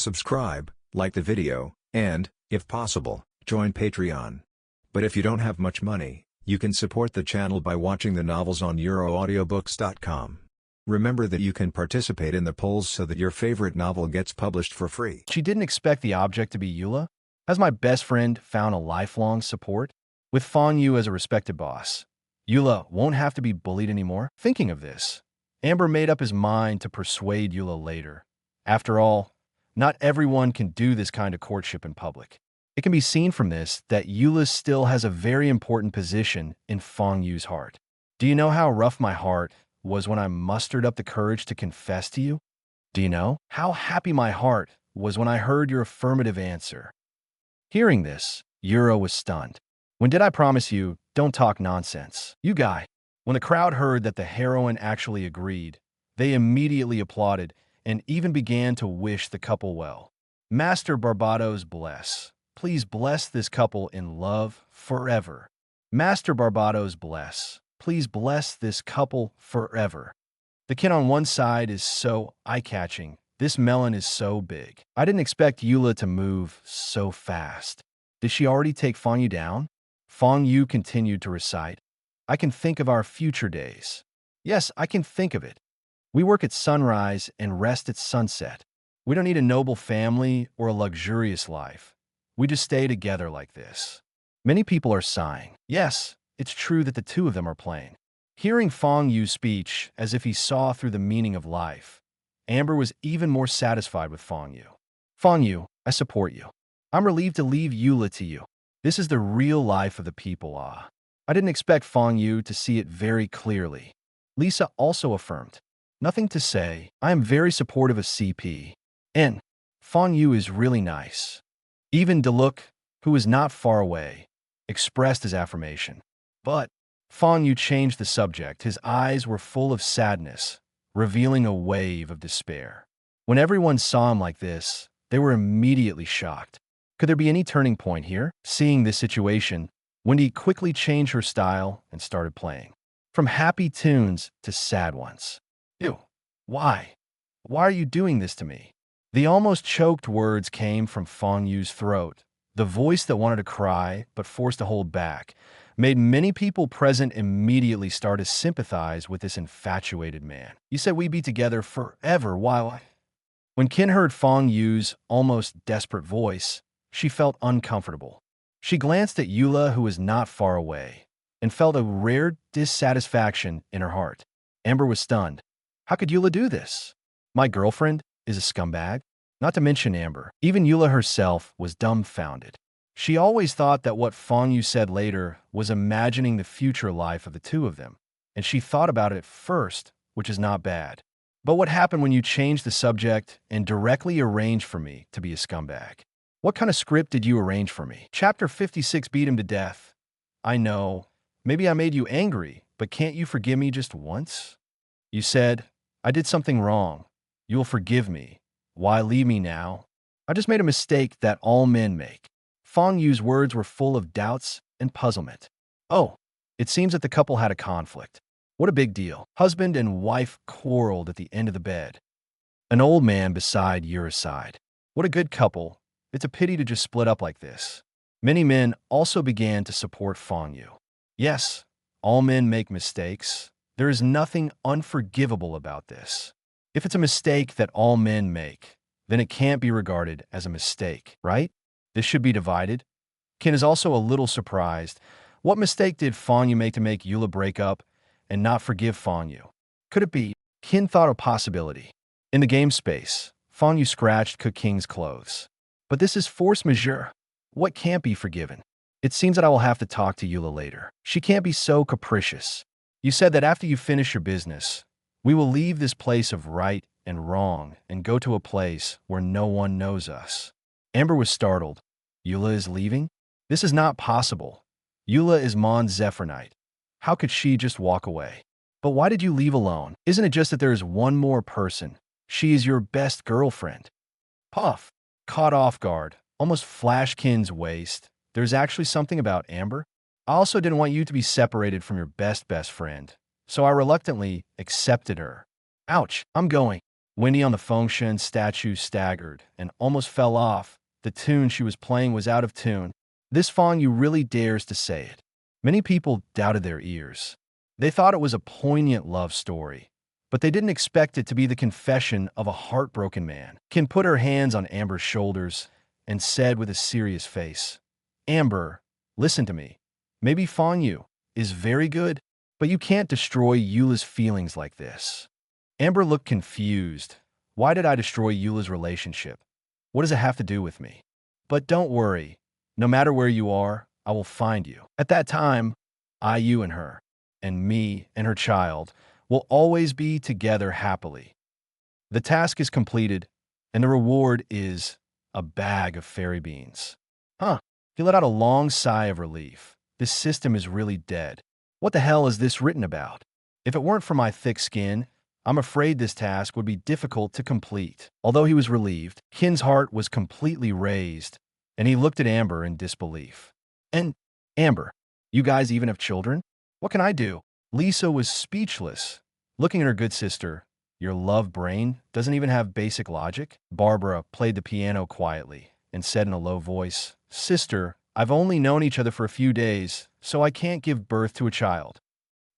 subscribe, like the video, and, if possible, join Patreon. But if you don't have much money, you can support the channel by watching the novels on euroaudiobooks.com. Remember that you can participate in the polls so that your favorite novel gets published for free. She didn't expect the object to be Yue. Has my best friend found a lifelong support? With Fang Yue as a respected boss, Yue won't have to be bullied anymore. Thinking of this, Amber made up his mind to persuade Yue later. After all, not everyone can do this kind of courtship in public. It can be seen from this that Yue still has a very important position in Fang Yue's heart. Do you know how rough my heart was when I mustered up the courage to confess to you? Do you know how happy my heart was when I heard your affirmative answer? Hearing this, Yue was stunned. When did I promise you, don't talk nonsense? You guy. When the crowd heard that the heroine actually agreed, they immediately applauded and even began to wish the couple well. Master Barbados bless. Please bless this couple in love forever. Master Barbados bless. Please bless this couple forever. The kin on one side is so eye-catching. This melon is so big. I didn't expect Yue to move so fast. Did she already take Fang Yue down? Fang Yue continued to recite. I can think of our future days. Yes, I can think of it. We work at sunrise and rest at sunset. We don't need a noble family or a luxurious life. We just stay together like this. Many people are sighing. Yes, it's true that the two of them are playing. Hearing Fang Yue's speech as if he saw through the meaning of life, Amber was even more satisfied with Fang Yue. Fang Yue, I support you. I'm relieved to leave Yue to you. This is the real life of the people. I didn't expect Fang Yue to see it very clearly. Lisa also affirmed. Nothing to say. I am very supportive of CP. And Fang Yue is really nice. Even Deluk, who is not far away, expressed his affirmation. But Fang Yue changed the subject. His eyes were full of sadness, revealing a wave of despair. When everyone saw him like this, they were immediately shocked. Could there be any turning point here? Seeing this situation, Wendy quickly changed her style and started playing. From happy tunes to sad ones. Ew, why? Why are you doing this to me? The almost choked words came from Fang Yue's throat. The voice that wanted to cry, but forced to hold back, made many people present immediately start to sympathize with this infatuated man. You said we'd be together forever while When Qin heard Fang Yue's almost desperate voice, she felt uncomfortable. She glanced at Yue, who was not far away, and felt a rare dissatisfaction in her heart. Amber was stunned. How could Yue do this? My girlfriend is a scumbag? Not to mention Amber. Even Yue herself was dumbfounded. She always thought that what Fang Yue said later was imagining the future life of the two of them, and she thought about it first, which is not bad. But what happened when you changed the subject and directly arranged for me to be a scumbag? What kind of script did you arrange for me? Chapter 56 beat him to death. I know. Maybe I made you angry, but can't you forgive me just once? You said, I did something wrong. You'll forgive me. Why leave me now? I just made a mistake that all men make. Fang Yue's words were full of doubts and puzzlement. Oh, it seems that the couple had a conflict. What a big deal. Husband and wife quarreled at the end of the bed. An old man beside Yue's side. What a good couple. It's a pity to just split up like this. Many men also began to support Fang Yue. Yes, all men make mistakes. There is nothing unforgivable about this. If it's a mistake that all men make, then it can't be regarded as a mistake, right? This should be divided. Qin is also a little surprised. What mistake did Fang Yue make Yue break up and not forgive Fang Yue? Could it be? Qin thought a possibility. In the game space, Fang Yue scratched Qing's clothes. But this is force majeure. What can't be forgiven? It seems that I will have to talk to Yue later. She can't be so capricious. You said that after you finish your business, we will leave this place of right and wrong and go to a place where no one knows us. Amber was startled. Yue is leaving? This is not possible. Yue is Mon Zephyrnite. How could she just walk away? But why did you leave alone? Isn't it just that there is one more person? She is your best girlfriend. Puff. Caught off guard, almost flashed Qin's waist. There's actually something about Amber. I also didn't want you to be separated from your best friend, so I reluctantly accepted her. Ouch, I'm going. Wendy on the Fengshen statue staggered and almost fell off. The tune she was playing was out of tune. This Fang Yue really dares to say it. Many people doubted their ears. They thought it was a poignant love story, but they didn't expect it to be the confession of a heartbroken man. Qin put her hands on Amber's shoulders and said with a serious face, "Amber, listen to me. Maybe Fang Yue is very good, but you can't destroy Eula's feelings like this." Amber looked confused. Why did I destroy Eula's relationship? What does it have to do with me? But don't worry. No matter where you are, I will find you. At that time, you and her, and me and her child, will always be together happily. The task is completed, and the reward is a bag of fairy beans. He let out a long sigh of relief. This system is really dead. What the hell is this written about? If it weren't for my thick skin, I'm afraid this task would be difficult to complete. Although he was relieved, Qin's heart was completely raised, and he looked at Amber in disbelief. "And, Amber, you guys even have children? What can I do?" Lisa was speechless, looking at her good sister. "Your love brain doesn't even have basic logic?" Barbara played the piano quietly and said in a low voice, "Sister, I've only known each other for a few days, so I can't give birth to a child."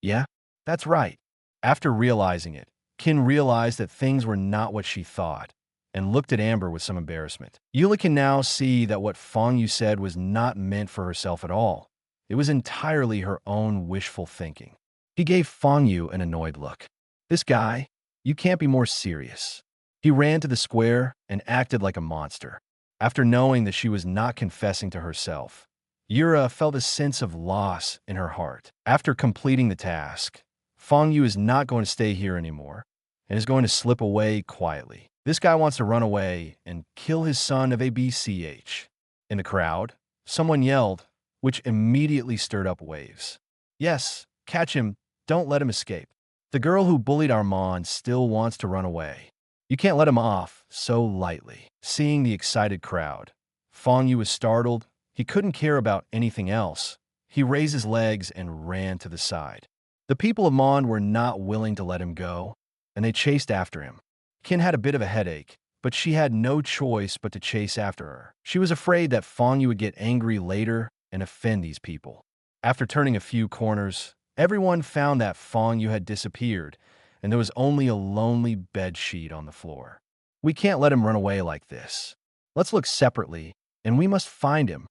"Yeah, that's right." After realizing it, Qin realized that things were not what she thought, and looked at Amber with some embarrassment. Eula can now see that what Fang Yue said was not meant for herself at all. It was entirely her own wishful thinking. He gave Fang Yue an annoyed look. "This guy, you can't be more serious." He ran to the square and acted like a monster. After knowing that she was not confessing to herself, Yura felt a sense of loss in her heart. After completing the task, Fang Yue is not going to stay here anymore and is going to slip away quietly. This guy wants to run away and kill his son of ABCH. In the crowd, someone yelled, which immediately stirred up waves. "Yes, catch him. Don't let him escape. The girl who bullied Armand still wants to run away. You can't let him off so lightly." Seeing the excited crowd, Fang Yue was startled. He couldn't care about anything else. He raised his legs and ran to the side. The people of Mond were not willing to let him go, and they chased after him. Qin had a bit of a headache, but she had no choice but to chase after her. She was afraid that Fang Yue would get angry later and offend these people. After turning a few corners, everyone found that Fang Yue had disappeared, and there was only a lonely bed sheet on the floor. "We can't let him run away like this. Let's look separately, and we must find him."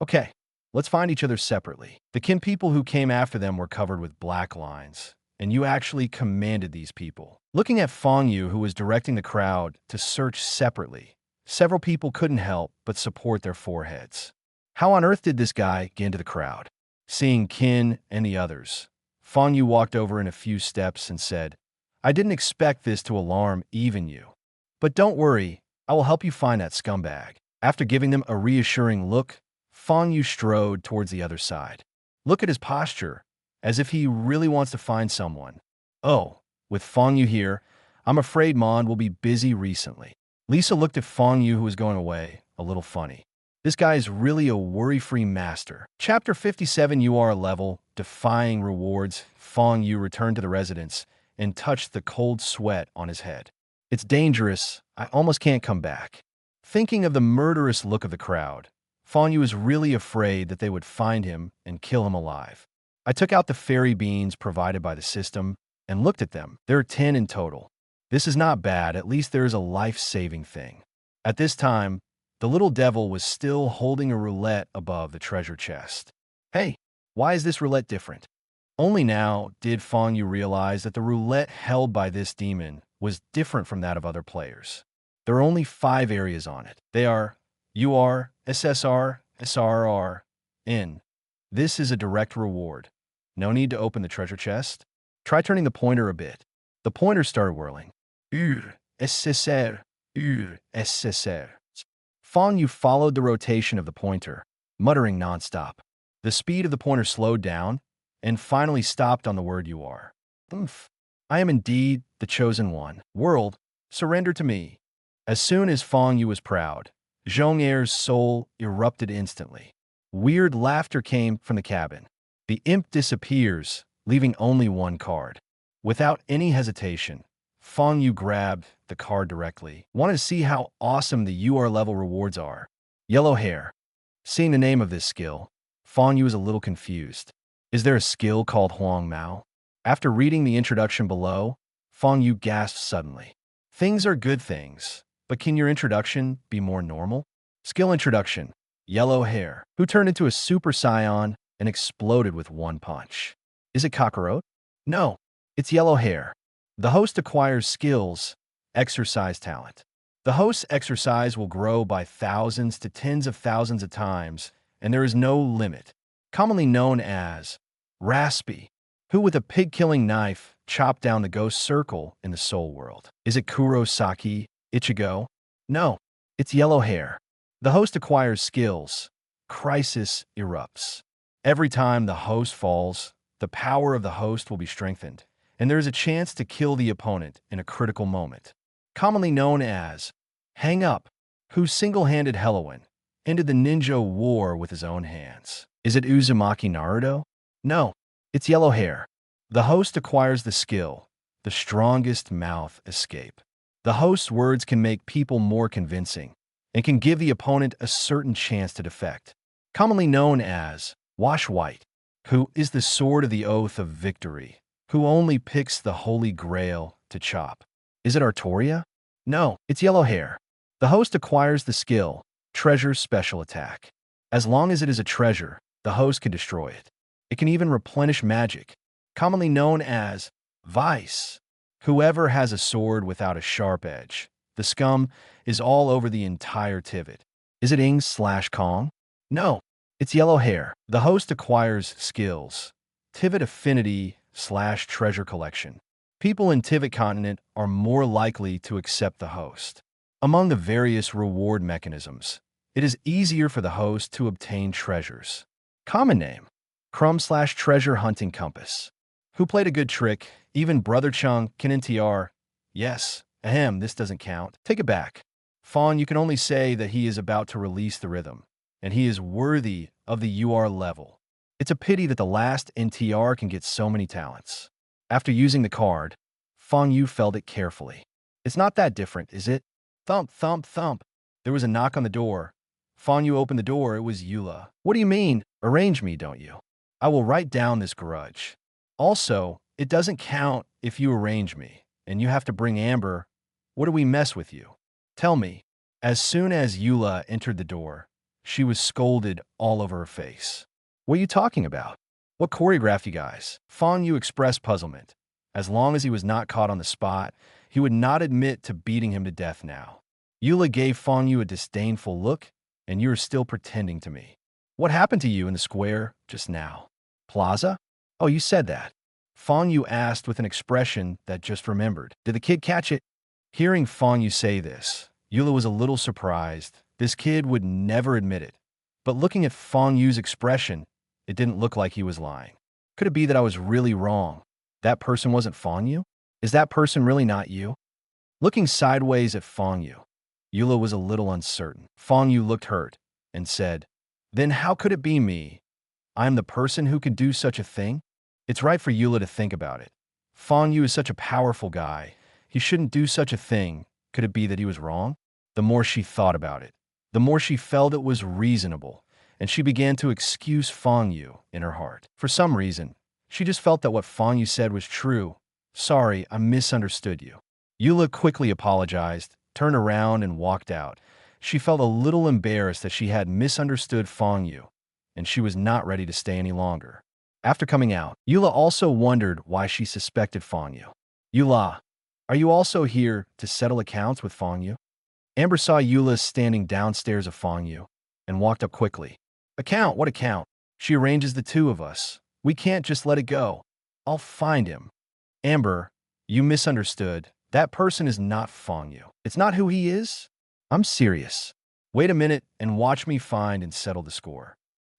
"Okay, let's find each other separately." The Qin people who came after them were covered with black lines, and you actually commanded these people. Looking at Fang Yue, who was directing the crowd to search separately, several people couldn't help but support their foreheads. How on earth did this guy get into the crowd? Seeing Qin and the others, Fang Yue walked over in a few steps and said, "I didn't expect this to alarm even you. But don't worry, I will help you find that scumbag." After giving them a reassuring look, Fang Yue strode towards the other side. Look at his posture, as if he really wants to find someone. "Oh, with Fang Yue here, I'm afraid Mond will be busy recently." Lisa looked at Fang Yue, who was going away, a little funny. This guy is really a worry-free master. Chapter 57 UR level, Defying Rewards. Fang Yue returned to the residence and touched the cold sweat on his head. "It's dangerous. I almost can't come back." Thinking of the murderous look of the crowd, Fang Yue was really afraid that they would find him and kill him alive. I took out the fairy beans provided by the system and looked at them. There are 10 in total. This is not bad. At least there is a life-saving thing. At this time, the little devil was still holding a roulette above the treasure chest. "Hey, why is this roulette different?" Only now did Fang Yue realize that the roulette held by this demon was different from that of other players. There are only 5 areas on it. They are UR, SSR, SRR, N. This is a direct reward. No need to open the treasure chest. Try turning the pointer a bit. The pointer started whirling. SSR, SSR. Fang Yue followed the rotation of the pointer, muttering nonstop. The speed of the pointer slowed down and finally stopped on the word UR. Humph. I am indeed the chosen one. World, surrender to me. As soon as Fang Yue was proud, Zhong Er's soul erupted instantly. Weird laughter came from the cabin. The imp disappears, leaving only one card. Without any hesitation, Fang Yue grabbed the card directly. Wanted to see how awesome the UR level rewards are. Yellow hair. Seeing the name of this skill, Fang Yue was a little confused. Is there a skill called Huang Mao? After reading the introduction below, Fang Yue gasped suddenly. Things are good things, but can your introduction be more normal? Skill introduction. Yellow hair, who turned into a Super Saiyan and exploded with one punch. Is it Kakarot? No, it's yellow hair. The host acquires skills, exercise talent. The host's exercise will grow by thousands to tens of thousands of times, and there is no limit. Commonly known as Raspy, who with a pig-killing knife chopped down the ghost circle in the soul world. Is it Kurosaki, Ichigo? No, it's yellow hair. The host acquires skills. Crisis erupts. Every time the host falls, the power of the host will be strengthened, and there is a chance to kill the opponent in a critical moment. Commonly known as Hang Up, who single-handed Heloin ended the ninja war with his own hands. Is it Uzumaki Naruto? No, it's yellow hair. The host acquires the skill, the strongest mouth escape. The host's words can make people more convincing and can give the opponent a certain chance to defect. Commonly known as Wash White, who is the sword of the oath of victory, who only picks the holy grail to chop. Is it Artoria? No, it's yellow hair. The host acquires the skill, Treasure Special Attack. As long as it is a treasure, the host can destroy it. It can even replenish magic, commonly known as Vice. Whoever has a sword without a sharp edge, the scum is all over the entire Tivat. Is it Ing/Kong? No, it's yellow hair. The host acquires skills, Tivat Affinity/Treasure Collection. People in Tivat continent are more likely to accept the host. Among the various reward mechanisms, it is easier for the host to obtain treasures. Common name, Crumb/Treasure Hunting Compass. Who played a good trick? Even Brother Chung can NTR. Yes, ahem, this doesn't count. Take it back. Fawn, you can only say that he is about to release the rhythm, and he is worthy of the UR level. It's a pity that the last NTR can get so many talents. After using the card, Fang Yue felt it carefully. It's not that different, is it? Thump, thump, thump. There was a knock on the door. Fang Yue opened the door. It was Eula. What do you mean? Arrange me, don't you? I will write down this grudge. Also, it doesn't count if you arrange me, and you have to bring Amber. What do we mess with you? Tell me. As soon as Eula entered the door, she was scolded all over her face. What are you talking about? What choreographed you guys? Fang Yue expressed puzzlement. As long as he was not caught on the spot, he would not admit to beating him to death now. Eula gave Fang Yue a disdainful look, and you are still pretending to me. What happened to you in the square just now? Plaza? Oh, you said that. Fang Yue asked with an expression that just remembered. Did the kid catch it? Hearing Fang Yue say this, Eula was a little surprised. This kid would never admit it. But looking at Fang Yue's expression, it didn't look like he was lying. Could it be that I was really wrong? That person wasn't Fang Yue? Is that person really not you? Looking sideways at Fang Yue, Eula was a little uncertain. Fang Yue looked hurt and said, Then how could it be me? I am the person who could do such a thing? It's right for Eula to think about it. Fang Yue is such a powerful guy. He shouldn't do such a thing. Could it be that he was wrong? The more she thought about it, the more she felt it was reasonable, and she began to excuse Fang Yue in her heart. For some reason, she just felt that what Fang Yue said was true. Sorry, I misunderstood you. Eula quickly apologized, turned around, and walked out. She felt a little embarrassed that she had misunderstood Fang Yue, and she was not ready to stay any longer. After coming out, Eula also wondered why she suspected Fang Yue. Eula, are you also here to settle accounts with Fang Yue? Amber saw Eula standing downstairs of Fang Yue and walked up quickly. Account? What account? She arranges the two of us. We can't just let it go. I'll find him. Amber, you misunderstood. That person is not Fang Yue. It's not who he is? I'm serious. Wait a minute and watch me find and settle the score.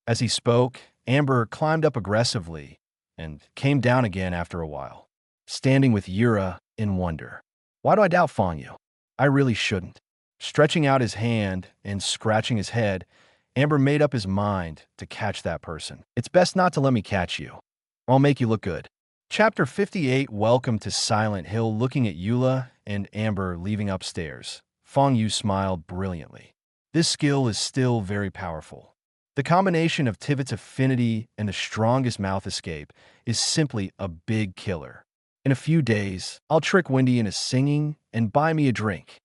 As he spoke, Amber climbed up aggressively and came down again after a while, standing with Yura in wonder. Why do I doubt Fang Yue? I really shouldn't. Stretching out his hand and scratching his head, Amber made up his mind to catch that person. It's best not to let me catch you, or I'll make you look good. Chapter 58. Welcome to Silent Hill. Looking at Eula and Amber leaving upstairs, Fang Yue smiled brilliantly. This skill is still very powerful. The combination of Tivat's affinity and the strongest mouth escape is simply a big killer. In a few days, I'll trick Wendy into singing and buy me a drink.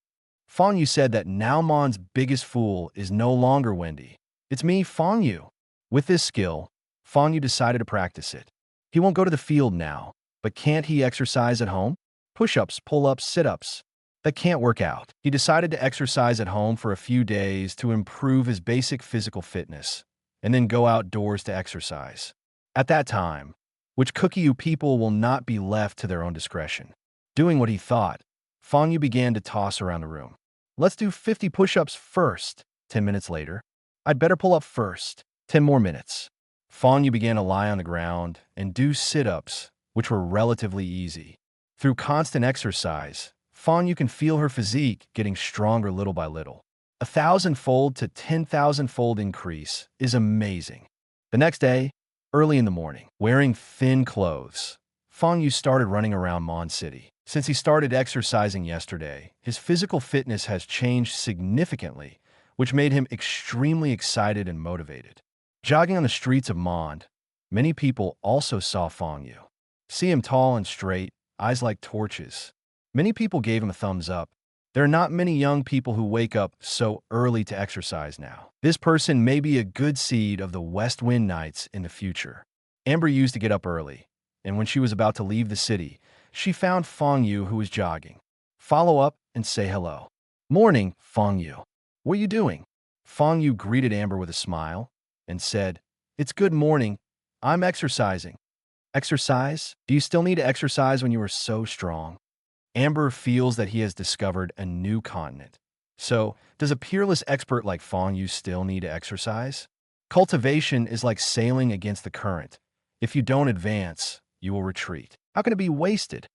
Fang Yue said that now Mon's biggest fool is no longer Wendy. It's me, Fang Yue. With this skill, Fang Yue decided to practice it. He won't go to the field now, but can't he exercise at home? Push-ups, pull-ups, sit-ups. That can't work out. He decided to exercise at home for a few days to improve his basic physical fitness, and then go outdoors to exercise. At that time, which Cookie people will not be left to their own discretion. Doing what he thought, Fang Yue began to toss around the room. Let's do 50 push-ups first. 10 minutes later. I'd better pull up first. 10 more minutes. Fang Yue began to lie on the ground and do sit-ups, which were relatively easy. Through constant exercise, Fang Yue can feel her physique getting stronger little by little. 1,000-fold to 10,000-fold increase is amazing. The next day, early in the morning, wearing thin clothes, Fang Yue started running around Mon City. Since he started exercising yesterday, his physical fitness has changed significantly, which made him extremely excited and motivated. Jogging on the streets of Mon, many people also saw Fang Yue. See him tall and straight, eyes like torches. Many people gave him a thumbs up. There are not many young people who wake up so early to exercise now. This person may be a good seed of the West Wind Knights in the future. Amber used to get up early, and when she was about to leave the city, she found Fang Yue who was jogging. Follow up and say hello. Morning, Fang Yue. What are you doing? Fang Yue greeted Amber with a smile and said, It's good morning. I'm exercising. Exercise? Do you still need to exercise when you are so strong? Amber feels that he has discovered a new continent. So, does a peerless expert like Fang Yue still need to exercise? Cultivation is like sailing against the current. If you don't advance, you will retreat. How can it be wasted?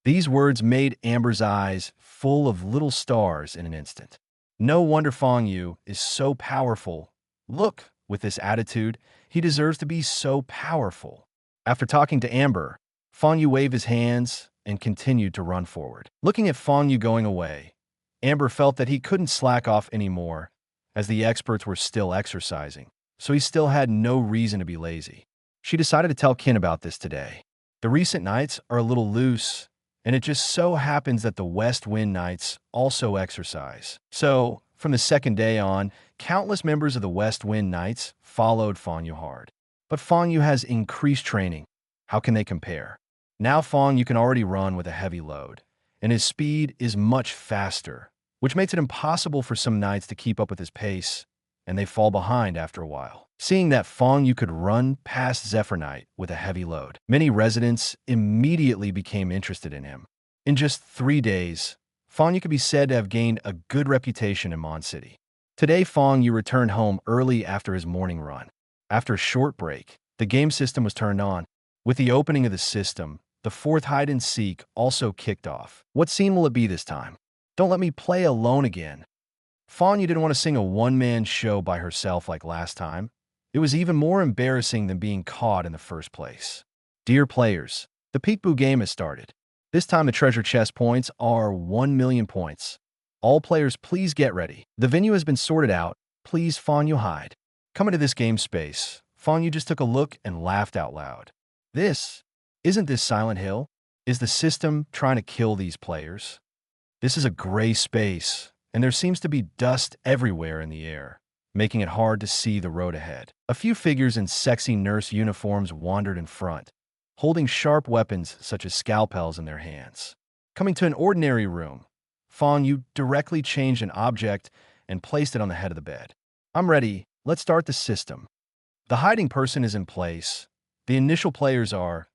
These words made Amber's eyes full of little stars in an instant. No wonder Fang Yue is so powerful. Look, with this attitude, he deserves to be so powerful. After talking to Amber, Fang Yue waved his hands and continued to run forward. Looking at Fang Yue going away, Amber felt that he couldn't slack off anymore, as the experts were still exercising, so he still had no reason to be lazy. She decided to tell Qin about this today. The recent nights are a little loose, and it just so happens that the West Wind Knights also exercise. So, from the second day on, countless members of the West Wind Knights followed Fang Yue hard. But Fang Yue has increased training. How can they compare? Now Fang Yue can already run with a heavy load, and his speed is much faster, which makes it impossible for some knights to keep up with his pace, and they fall behind after a while. Seeing that Fang Yue could run past Zephyr Knight with a heavy load, many residents immediately became interested in him. In just 3 days, Fang Yue could be said to have gained a good reputation in Mon City. Today, Fang Yue returned home early after his morning run. After a short break, the game system was turned on. With the opening of the system, the 4th hide-and-seek also kicked off. What scene will it be this time? Don't let me play alone again. Fang Yue didn't want to sing a one-man show by herself like last time. It was even more embarrassing than being caught in the first place. Dear players, the Peekaboo game has started. This time the treasure chest points are 1 million points. All players please get ready. The venue has been sorted out. Please Fang Yue hide. Coming to this game space, Fang Yue just took a look and laughed out loud. Isn't this Silent Hill? Is the system trying to kill these players? This is a gray space, and there seems to be dust everywhere in the air, making it hard to see the road ahead. A few figures in sexy nurse uniforms wandered in front, holding sharp weapons such as scalpels in their hands. Coming to an ordinary room, Fang Yue directly changed an object and placed it on the head of the bed. I'm ready. Let's start the system. The hiding person is in place. The initial players are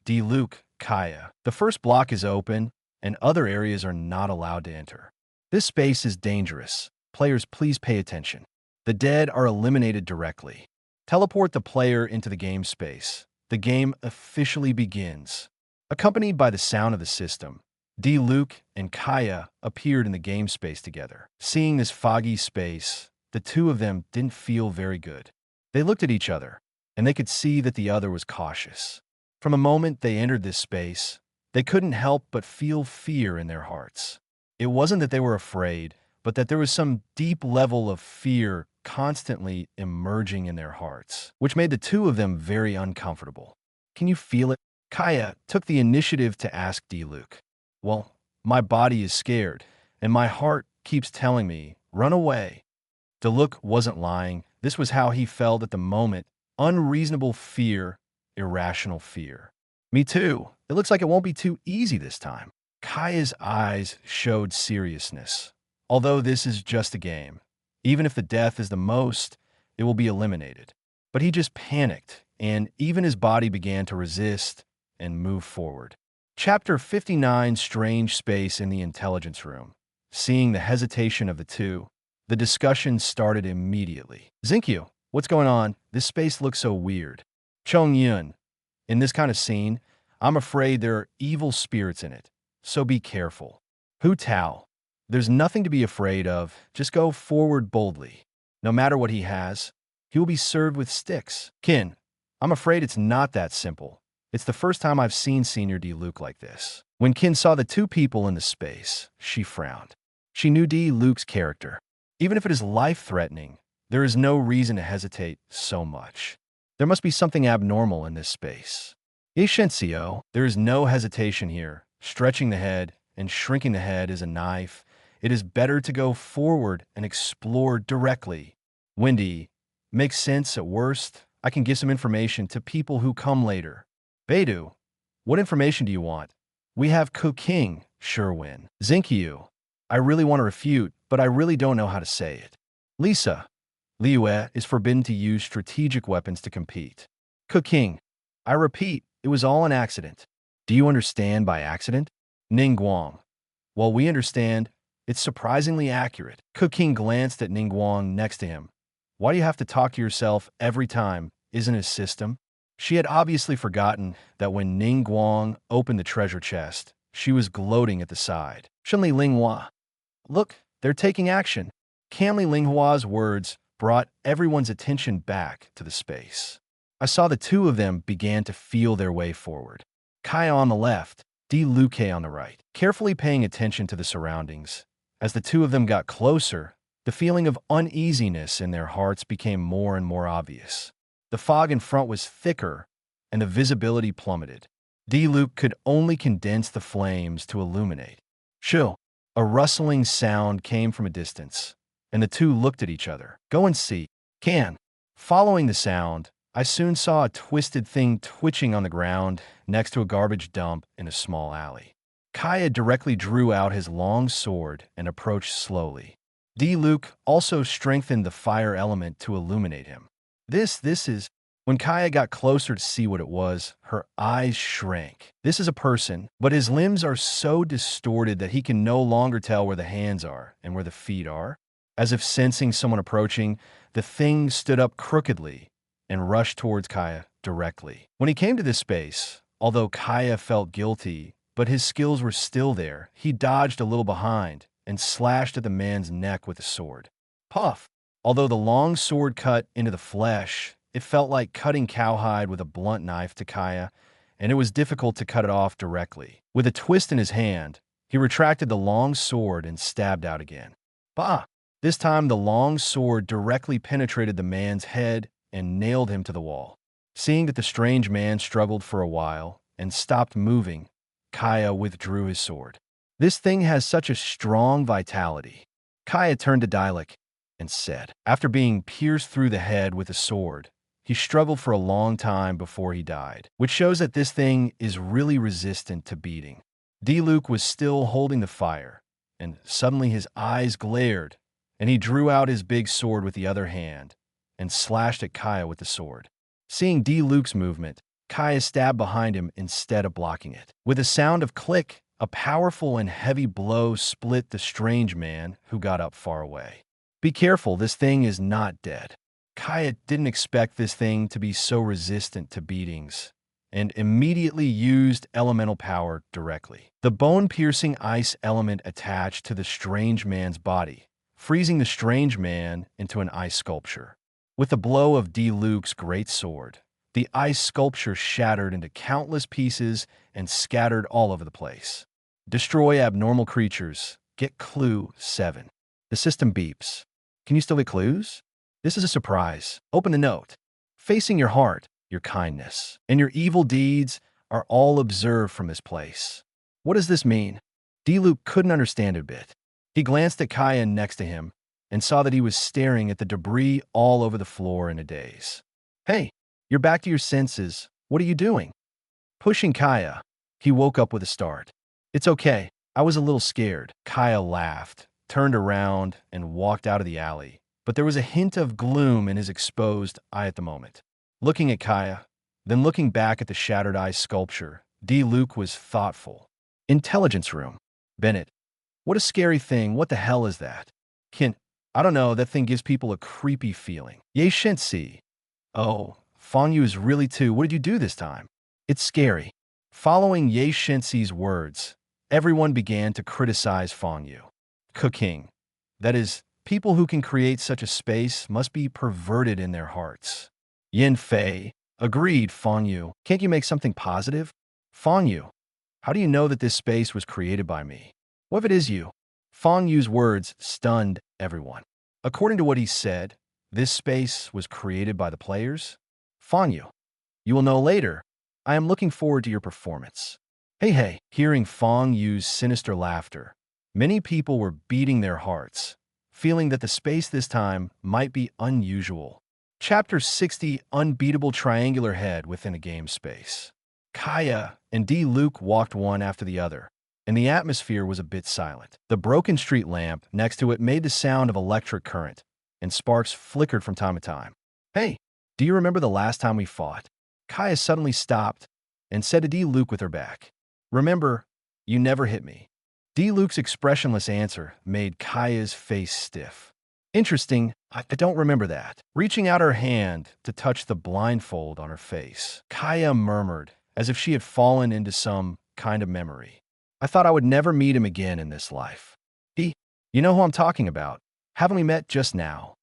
Luke, Kaya. The first block is open, and other areas are not allowed to enter. This space is dangerous. Players, please pay attention. The dead are eliminated directly. Teleport the player into the game space. The game officially begins. Accompanied by the sound of the system, Luke and Kaya appeared in the game space together. Seeing this foggy space, the two of them didn't feel very good. They looked at each other, and they could see that the other was cautious. From the moment they entered this space, they couldn't help but feel fear in their hearts. It wasn't that they were afraid, but that there was some deep level of fear constantly emerging in their hearts, which made the two of them very uncomfortable. Can you feel it? Kaya took the initiative to ask Diluc. Well, my body is scared, and my heart keeps telling me, run away. Diluc wasn't lying. This was how he felt at the moment. Unreasonable fear, irrational fear. Me too. It looks like it won't be too easy this time. Kaya's eyes showed seriousness. Although this is just a game, even if the death is the most, it will be eliminated. But he just panicked, and even his body began to resist and move forward. Chapter 59, Strange Space in the Intelligence Room. Seeing the hesitation of the two, the discussion started immediately. Zinkyu, what's going on? This space looks so weird. Chong Yun, in this kind of scene, I'm afraid there are evil spirits in it, so be careful. Hu Tao, there's nothing to be afraid of, just go forward boldly. No matter what he has, he will be served with sticks. Qin, I'm afraid it's not that simple. It's the first time I've seen Senior Diluc like this. When Qin saw the two people in the space, she frowned. She knew Diluc's character. Even if it is life-threatening, there is no reason to hesitate so much. There must be something abnormal in this space. Yeshensio, there is no hesitation here. Stretching the head and shrinking the head is a knife. It is better to go forward and explore directly. Wendy, makes sense at worst. I can give some information to people who come later. Beidou, what information do you want? We have Qing, Sherwin. Zinkyu, I really want to refute, but I really don't know how to say it. Lisa, Liyue is forbidden to use strategic weapons to compete. Qing, I repeat, it was all an accident. Do you understand by accident? Ning Guang, well, we understand. It's surprisingly accurate. Qing glanced at Ning Guang next to him. Why do you have to talk to yourself every time? Isn't it a system? She had obviously forgotten that when Ning Guang opened the treasure chest, she was gloating at the side. Shenli Linghua, look, they're taking action. Camli Linghua's words brought everyone's attention back to the space. I saw the two of them began to feel their way forward. Kaya on the left, Diluc on the right, carefully paying attention to the surroundings. As the two of them got closer, the feeling of uneasiness in their hearts became more and more obvious. The fog in front was thicker, and the visibility plummeted. Diluc could only condense the flames to illuminate. Shoo! A rustling sound came from a distance, and the two looked at each other. Go and see. Can. Following the sound, I soon saw a twisted thing twitching on the ground next to a garbage dump in a small alley. Kaya directly drew out his long sword and approached slowly. Diluc also strengthened the fire element to illuminate him. This is... When Kaya got closer to see what it was, her eyes shrank. This is a person, but his limbs are so distorted that he can no longer tell where the hands are and where the feet are. As if sensing someone approaching, the thing stood up crookedly and rushed towards Kaya directly. When he came to this space, although Kaya felt guilty, but his skills were still there, he dodged a little behind and slashed at the man's neck with the sword. Puff! Although the long sword cut into the flesh, it felt like cutting cowhide with a blunt knife to Kaya, and it was difficult to cut it off directly. With a twist in his hand, he retracted the long sword and stabbed out again. Bah! This time the long sword directly penetrated the man's head and nailed him to the wall. Seeing that the strange man struggled for a while and stopped moving, Kaya withdrew his sword. This thing has such a strong vitality. Kaya turned to Diluc and said, after being pierced through the head with a sword, he struggled for a long time before he died, which shows that this thing is really resistant to beating. Diluc was still holding the fire, and suddenly his eyes glared, and he drew out his big sword with the other hand and slashed at Kaya with the sword. Seeing Diluc's movement, Kaya stabbed behind him instead of blocking it. With a sound of click, a powerful and heavy blow split the strange man, who got up far away. Be careful, this thing is not dead. Kaya didn't expect this thing to be so resistant to beatings, and immediately used elemental power directly. The bone-piercing ice element attached to the strange man's body, freezing the strange man into an ice sculpture. With the blow of Diluc's great sword, The ice sculpture shattered into countless pieces and scattered all over the place. Destroy abnormal creatures. Get clue 7. The system beeps. Can you still get clues? This is a surprise. Open the note. Facing your heart, your kindness, and your evil deeds are all observed from this place. What does this mean? D-Luke couldn't understand it a bit. He glanced at Kaya next to him and saw that he was staring at the debris all over the floor in a daze. Hey, you're back to your senses. What are you doing? Pushing Kaya, he woke up with a start. It's okay. I was a little scared. Kaya laughed, turned around, and walked out of the alley. But there was a hint of gloom in his exposed eye at the moment. Looking at Kaya, then looking back at the shattered ice sculpture, D-Luke was thoughtful. Intelligence room. Bennett. What a scary thing. What the hell is that? I don't know. That thing gives people a creepy feeling. Ye Shensi. Oh, Fang Yue is really too. What did you do this time? It's scary. Following Ye Shensi's words, everyone began to criticize Fang Yue. Qing. That is, people who can create such a space must be perverted in their hearts. Yin Fei. Agreed, Fang Yue. Can't you make something positive? Fang Yue. How do you know that this space was created by me? What if it is you? Fang Yue's words stunned everyone. According to what he said, this space was created by the players? Fang Yue. You will know later. I am looking forward to your performance. Hey. Hearing Fang Yue's sinister laughter, many people were beating their hearts, feeling that the space this time might be unusual. Chapter 60, Unbeatable Triangular Head Within a Game Space. Kaya and D-Luke walked one after the other, and the atmosphere was a bit silent. The broken street lamp next to it made the sound of electric current, and sparks flickered from time to time. Hey, do you remember the last time we fought? Kaya suddenly stopped and said to D-Luke with her back. Remember, you never hit me. D-Luke's expressionless answer made Kaya's face stiff. Interesting, I don't remember that. Reaching out her hand to touch the blindfold on her face, Kaya murmured, as if she had fallen into some kind of memory. I thought I would never meet him again in this life. You know who I'm talking about. Haven't we met just now?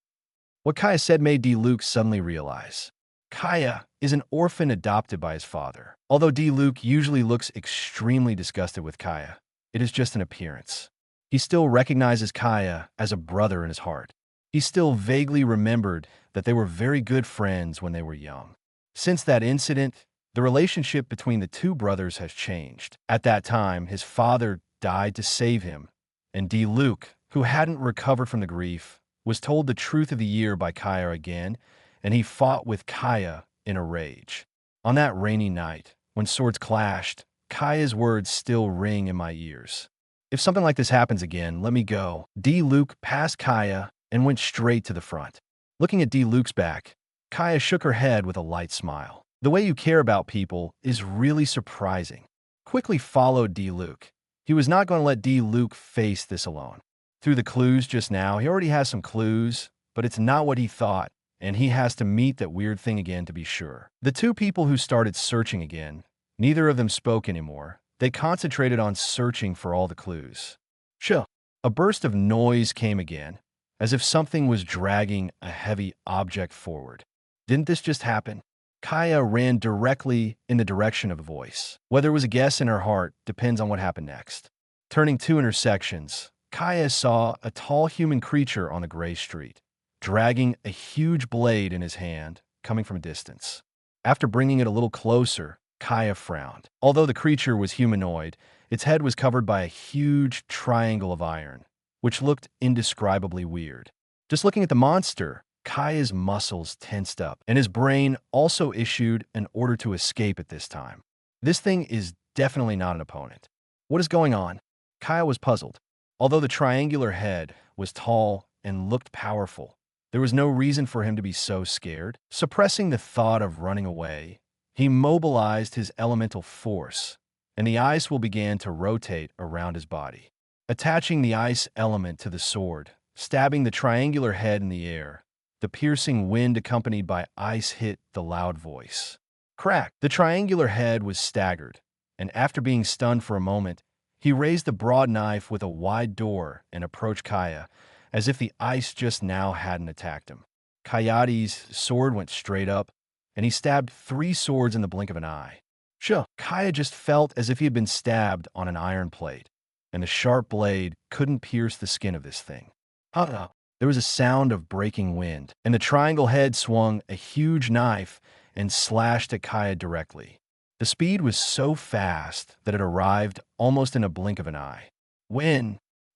What Kaya said made D-Luke suddenly realize. Kaya is an orphan adopted by his father. Although D-Luke usually looks extremely disgusted with Kaya, it is just an appearance. He still recognizes Kaya as a brother in his heart. He still vaguely remembered that they were very good friends when they were young. Since that incident, the relationship between the two brothers has changed. At that time, his father died to save him, and D-Luke, who hadn't recovered from the grief, was told the truth of the year by Kaya again, and he fought with Kaya in a rage. On that rainy night, when swords clashed, Kaya's words still ring in my ears. If something like this happens again, let me go. D-Luke passed Kaya and went straight to the front. Looking at D-Luke's back, Kaya shook her head with a light smile. The way you care about people is really surprising. Quickly followed D-Luke. He was not going to let D-Luke face this alone. Through the clues just now, he already has some clues, but it's not what he thought, and he has to meet that weird thing again to be sure. The two people who started searching again, neither of them spoke anymore. They concentrated on searching for all the clues. Sure. A burst of noise came again, as if something was dragging a heavy object forward. Didn't this just happen? Kaya ran directly in the direction of the voice. Whether it was a guess in her heart depends on what happened next. Turning two intersections, Kaya saw a tall human creature on a gray street, dragging a huge blade in his hand, coming from a distance. After bringing it a little closer, Kaya frowned. Although the creature was humanoid, its head was covered by a huge triangle of iron, which looked indescribably weird. Just looking at the monster, Kaya's muscles tensed up, and his brain also issued an order to escape at this time. This thing is definitely not an opponent. What is going on? Kaya was puzzled. Although the triangular head was tall and looked powerful, there was no reason for him to be so scared. Suppressing the thought of running away, he mobilized his elemental force, and the ice will began to rotate around his body. Attaching the ice element to the sword, stabbing the triangular head in the air, the piercing wind accompanied by ice hit the loud voice. Crack! The triangular head was staggered, and after being stunned for a moment, he raised the broad knife with a wide door and approached Kaya, as if the ice just now hadn't attacked him. Kayate's sword went straight up, and he stabbed 3 swords in the blink of an eye. Sure, Kaya just felt as if he had been stabbed on an iron plate, and the sharp blade couldn't pierce the skin of this thing. There was a sound of breaking wind, and the triangle head swung a huge knife and slashed at Kaya directly. The speed was so fast that it arrived almost in a blink of an eye.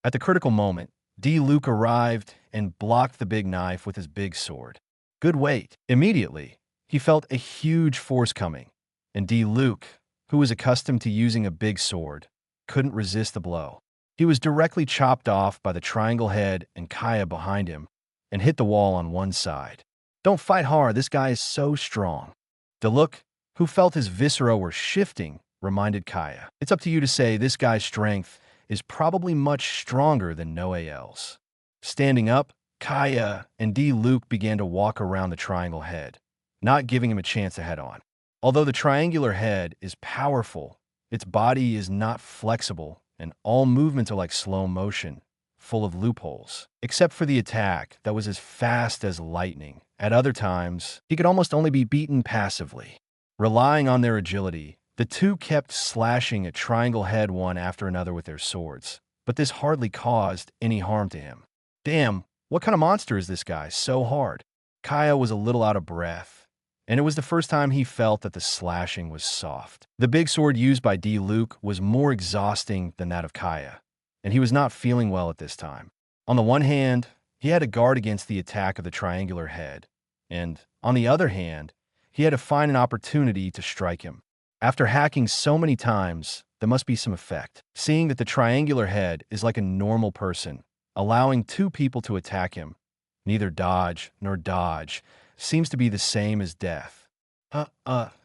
At the critical moment, Luke arrived and blocked the big knife with his big sword. Good weight. Immediately, he felt a huge force coming, and Luke, who was accustomed to using a big sword, couldn't resist the blow. He was directly chopped off by the triangle head and Kaya behind him and hit the wall on one side. Don't fight hard, this guy is so strong. Luke, who felt his viscera were shifting, reminded Kaya. It's up to you to say this guy's strength is probably much stronger than Noel's. Standing up, Kaya and Luke began to walk around the triangle head, not giving him a chance to head on. Although the triangular head is powerful, its body is not flexible, and all movements are like slow motion, full of loopholes. Except for the attack that was as fast as lightning. At other times, he could almost only be beaten passively. Relying on their agility, the two kept slashing at triangle head one after another with their swords, but this hardly caused any harm to him. Damn, what kind of monster is this guy? So hard. Kaya was a little out of breath, and it was the first time he felt that the slashing was soft. The big sword used by Luke was more exhausting than that of Kaya, and he was not feeling well at this time. On the one hand, he had to guard against the attack of the triangular head, and on the other hand, he had to find an opportunity to strike him. After hacking so many times, there must be some effect. Seeing that the triangular head is like a normal person, allowing two people to attack him, neither dodge nor dodge, seems to be the same as death.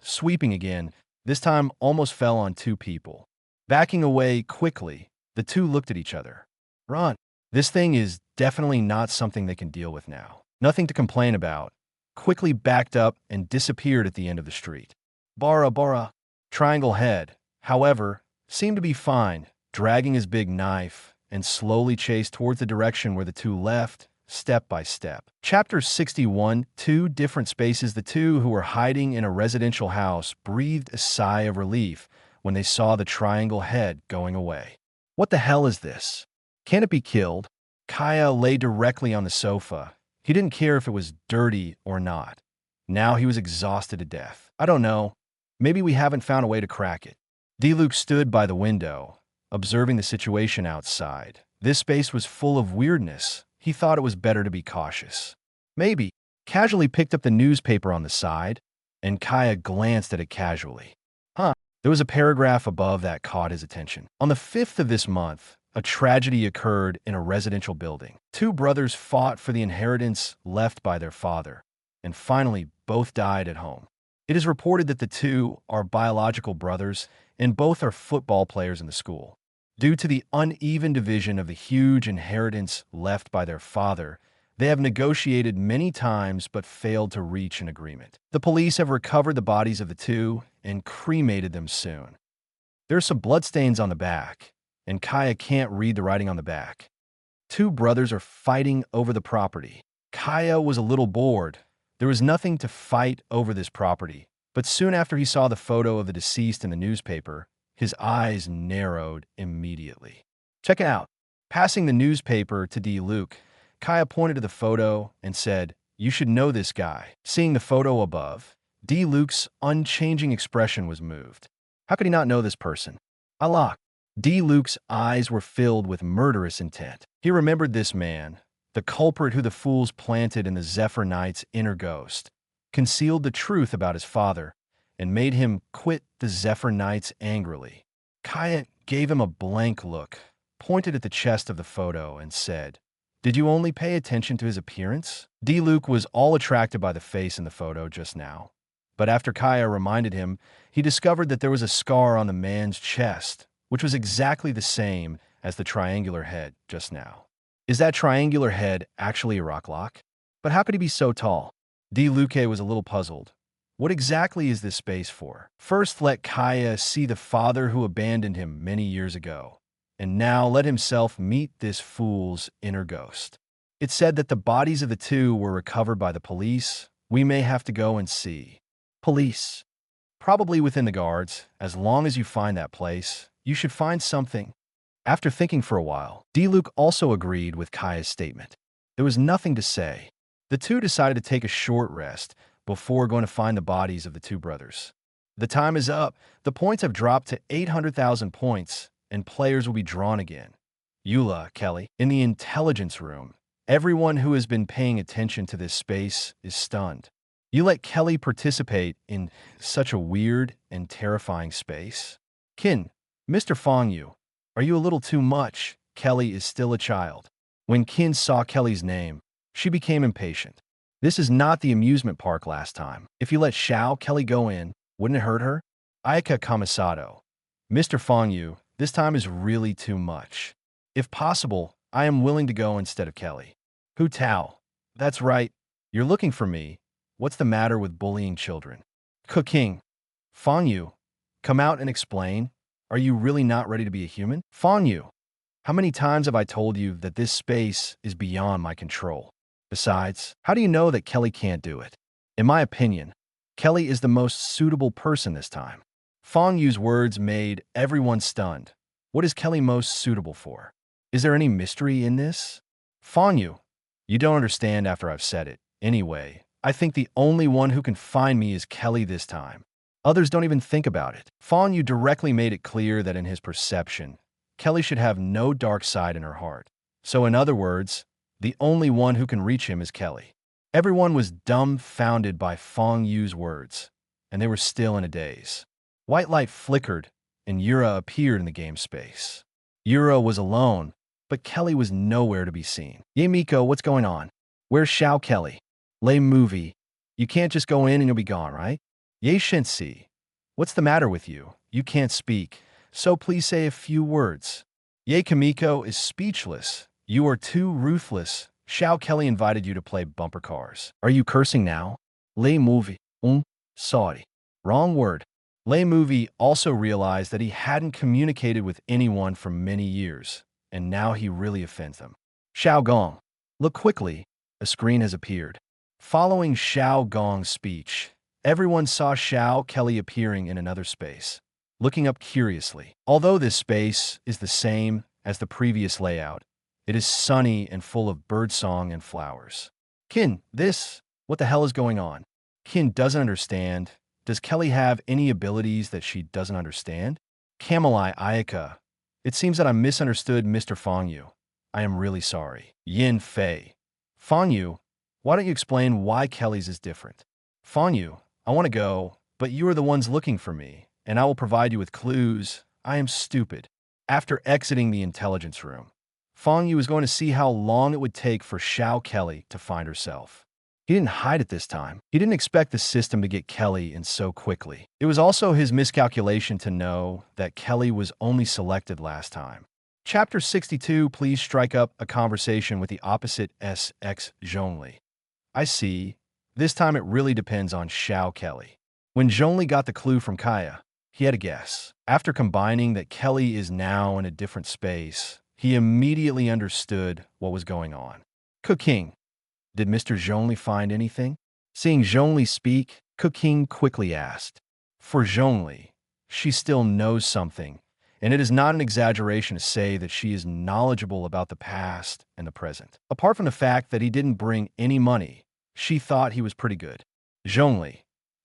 Sweeping again, this time almost fell on two people. Backing away quickly, the two looked at each other. Run. This thing is definitely not something they can deal with now. Nothing to complain about. Quickly backed up and disappeared at the end of the street. Bara. Triangle head, however, seemed to be fine, dragging his big knife and slowly chased towards the direction where the two left, step by step. Chapter 61, 2 different spaces. The two who were hiding in a residential house breathed a sigh of relief when they saw the triangle head going away. What the hell is this? Can it be killed? Kaya lay directly on the sofa. He didn't care if it was dirty or not. Now he was exhausted to death. I don't know. Maybe we haven't found a way to crack it. Luke stood by the window, observing the situation outside. This space was full of weirdness. He thought it was better to be cautious. Maybe. Casually picked up the newspaper on the side, and Kaya glanced at it casually. There was a paragraph above that caught his attention. On the 5th of this month, a tragedy occurred in a residential building. Two brothers fought for the inheritance left by their father, and finally both died at home. It is reported that the two are biological brothers, and both are football players in the school. Due to the uneven division of the huge inheritance left by their father, they have negotiated many times but failed to reach an agreement. The police have recovered the bodies of the two and cremated them soon. There are some bloodstains on the back, and Kaya can't read the writing on the back. Two brothers are fighting over the property. Kaya was a little bored. There was nothing to fight over this property, but soon after he saw the photo of the deceased in the newspaper, his eyes narrowed immediately. Check it out. Passing the newspaper to Luke, Kaya pointed to the photo and said, "You should know this guy." Seeing the photo above, Luke's unchanging expression was moved. How could he not know this person? Luke's eyes were filled with murderous intent. He remembered this man, the culprit who the fools planted in the Zephyr Knight's inner ghost, concealed the truth about his father, and made him quit the Zephyr Knights angrily. Kaya gave him a blank look, pointed at the chest of the photo, and said, "Did you only pay attention to his appearance?" Luke was all attracted by the face in the photo just now. But after Kaya reminded him, he discovered that there was a scar on the man's chest, which was exactly the same as the triangular head just now. Is that triangular head actually a rock lock? But how could he be so tall? Luke was a little puzzled. What exactly is this space for? First, let Kaya see the father who abandoned him many years ago, and now let himself meet this fool's inner ghost. It said that the bodies of the two were recovered by the police. We may have to go and see. Police. Probably within the guards. As long as you find that place, you should find something. After thinking for a while, D-Luke also agreed with Kaya's statement. There was nothing to say. The two decided to take a short rest before going to find the bodies of the two brothers. The time is up. The points have dropped to 800,000 points, and players will be drawn again. Eula, Kelly, in the intelligence room. Everyone who has been paying attention to this space is stunned. You let Kelly participate in such a weird and terrifying space? Qin, Mr. Fang Yue, are you a little too much? Kelly is still a child. When Qin saw Kelly's name, she became impatient. This is not the amusement park last time. If you let Xiao Kelly go in, wouldn't it hurt her? Ayaka Kamisato. Mr. Fang Yue, this time is really too much. If possible, I am willing to go instead of Kelly. Hu Tao. That's right. You're looking for me. What's the matter with bullying children? King. Fang Yue, come out and explain. Are you really not ready to be a human? Fang Yue, how many times have I told you that this space is beyond my control? Besides, how do you know that Kelly can't do it? In my opinion, Kelly is the most suitable person this time. Fang Yue's words made everyone stunned. What is Kelly most suitable for? Is there any mystery in this? Fang Yue, you don't understand after I've said it. Anyway, I think the only one who can find me is Kelly this time. Others don't even think about it. Fang Yue directly made it clear that in his perception, Kelly should have no dark side in her heart. So in other words, the only one who can reach him is Kelly. Everyone was dumbfounded by Fang Yue's words, and they were still in a daze. White light flickered, and Yura appeared in the game space. Yura was alone, but Kelly was nowhere to be seen. Ye Miko, what's going on? Where's Xiao Kelly? Lei Movie. You can't just go in and you'll be gone, right? Ye Shinsi. What's the matter with you? You can't speak, so please say a few words. Ye Kamiko is speechless. You are too ruthless. Xiao Kelly invited you to play bumper cars. Are you cursing now? Lei Movie. Sorry. Wrong word. Lei Movie also realized that he hadn't communicated with anyone for many years, and now he really offends them. Xiao Gong. Look quickly. A screen has appeared. Following Xiao Gong's speech, everyone saw Xiao Kelly appearing in another space, looking up curiously. Although this space is the same as the previous layout, it is sunny and full of birdsong and flowers. Qin, what the hell is going on? Qin doesn't understand. Does Kelly have any abilities that she doesn't understand? Camelai Ayaka. It seems that I misunderstood Mr. Fang Yue. I am really sorry. Yin Fei. Fang Yue, why don't you explain why Kelly's is different? Fang Yue, I want to go, but you are the ones looking for me, and I will provide you with clues. I am stupid. After exiting the intelligence room, Fang Yue was going to see how long it would take for Xiao Kelly to find herself. He didn't hide it this time. He didn't expect the system to get Kelly in so quickly. It was also his miscalculation to know that Kelly was only selected last time. Chapter 62, please strike up a conversation with the opposite SX Zhongli. I see. This time it really depends on Xiao Kelly. When Zhongli got the clue from Kaya, he had a guess. After combining that Kelly is now in a different space, he immediately understood what was going on. King, did Mr. Zhongli find anything? Seeing Zhongli speak, King quickly asked. For Zhongli, she still knows something, and it is not an exaggeration to say that she is knowledgeable about the past and the present. Apart from the fact that he didn't bring any money, she thought he was pretty good. Zhongli,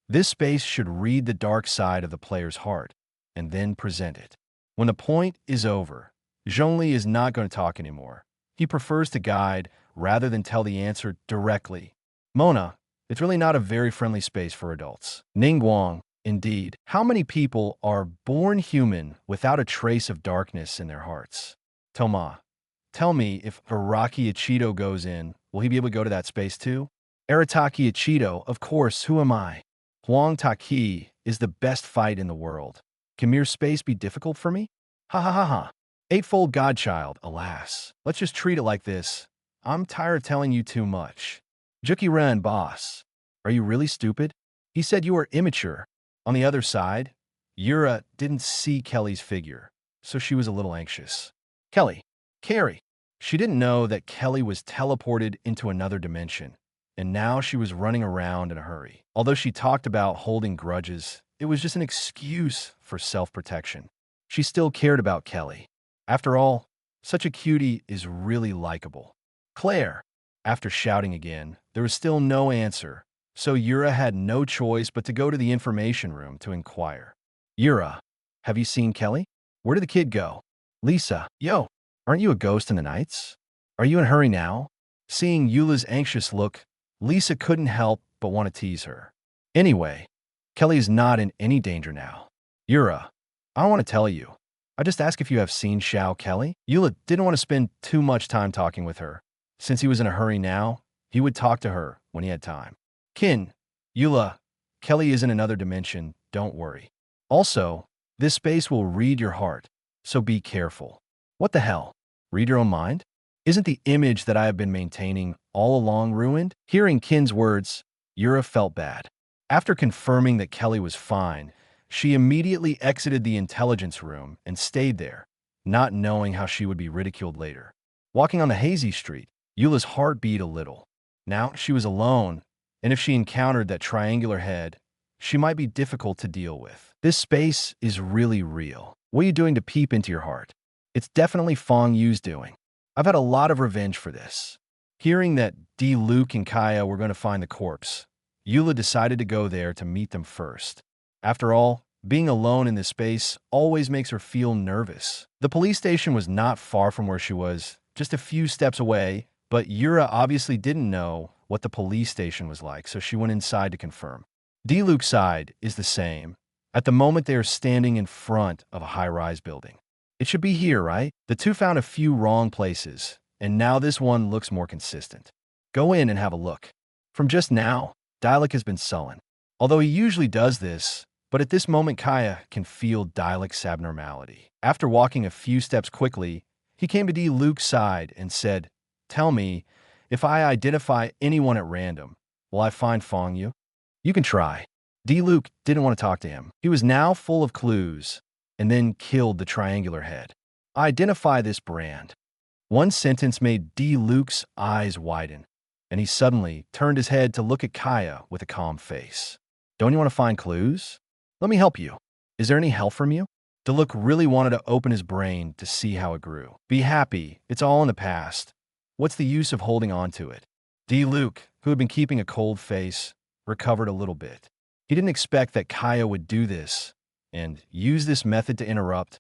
this space should read the dark side of the player's heart, and then present it. When the point is over, Zhongli is not going to talk anymore. He prefers to guide rather than tell the answer directly. Mona, it's really not a very friendly space for adults. Ning Guang, indeed. How many people are born human without a trace of darkness in their hearts? Toma, tell me if Araki Ichido goes in, will he be able to go to that space too? Arataki Ichido, of course, who am I? Huang Taki is the best fight in the world. Can mere space be difficult for me? Ha ha ha ha. Eightfold Godchild, alas. Let's just treat it like this. I'm tired of telling you too much. Juki-ren, boss. Are you really stupid? He said you were immature. On the other side, Yura didn't see Kelly's figure, so she was a little anxious. Kelly. Carrie. She didn't know that Kelly was teleported into another dimension, and now she was running around in a hurry. Although she talked about holding grudges, it was just an excuse for self-protection. She still cared about Kelly. After all, such a cutie is really likable. Claire. After shouting again, there was still no answer, so Yura had no choice but to go to the information room to inquire. Yura, have you seen Kelly? Where did the kid go? Lisa, yo, aren't you a ghost in the nights? Are you in a hurry now? Seeing Eula's anxious look, Lisa couldn't help but want to tease her. Anyway, Kelly is not in any danger now. Yura, I don't want to tell you. I just asked if you have seen Xiao Kelly. Eula didn't want to spend too much time talking with her. Since he was in a hurry now, he would talk to her when he had time. Kin, Eula, Kelly is in another dimension, don't worry. Also, this space will read your heart, so be careful. What the hell? Read your own mind? Isn't the image that I have been maintaining all along ruined? Hearing Kin's words, Yura felt bad. After confirming that Kelly was fine, she immediately exited the intelligence room and stayed there, not knowing how she would be ridiculed later. Walking on the hazy street, Eula's heart beat a little. Now she was alone, and if she encountered that triangular head, she might be difficult to deal with. This space is really real. What are you doing to peep into your heart? It's definitely Fang Yue's doing. I've had a lot of revenge for this. Hearing that Luke and Kaya were going to find the corpse, Eula decided to go there to meet them first. After all, being alone in this space always makes her feel nervous. The police station was not far from where she was, just a few steps away, but Yura obviously didn't know what the police station was like, so she went inside to confirm. Luke's side is the same. At the moment, they are standing in front of a high-rise building. It should be here, right? The two found a few wrong places, and now this one looks more consistent. Go in and have a look. From just now, Dialek has been sullen. Although he usually does this, but at this moment Kaya can feel Dialek's abnormality. After walking a few steps quickly, he came to Luke's side and said, "Tell me, if I identify anyone at random, will I find Fang Yue?" "You can try." Luke didn't want to talk to him. He was now full of clues, and then killed the triangular head. "Identify this brand." One sentence made Luke's eyes widen, and he suddenly turned his head to look at Kaya with a calm face. "Don't you want to find clues? Let me help you. Is there any help from you?" Luke really wanted to open his brain to see how it grew. "Be happy, it's all in the past. What's the use of holding on to it?" Luke, who had been keeping a cold face, recovered a little bit. He didn't expect that Kaya would do this and use this method to interrupt.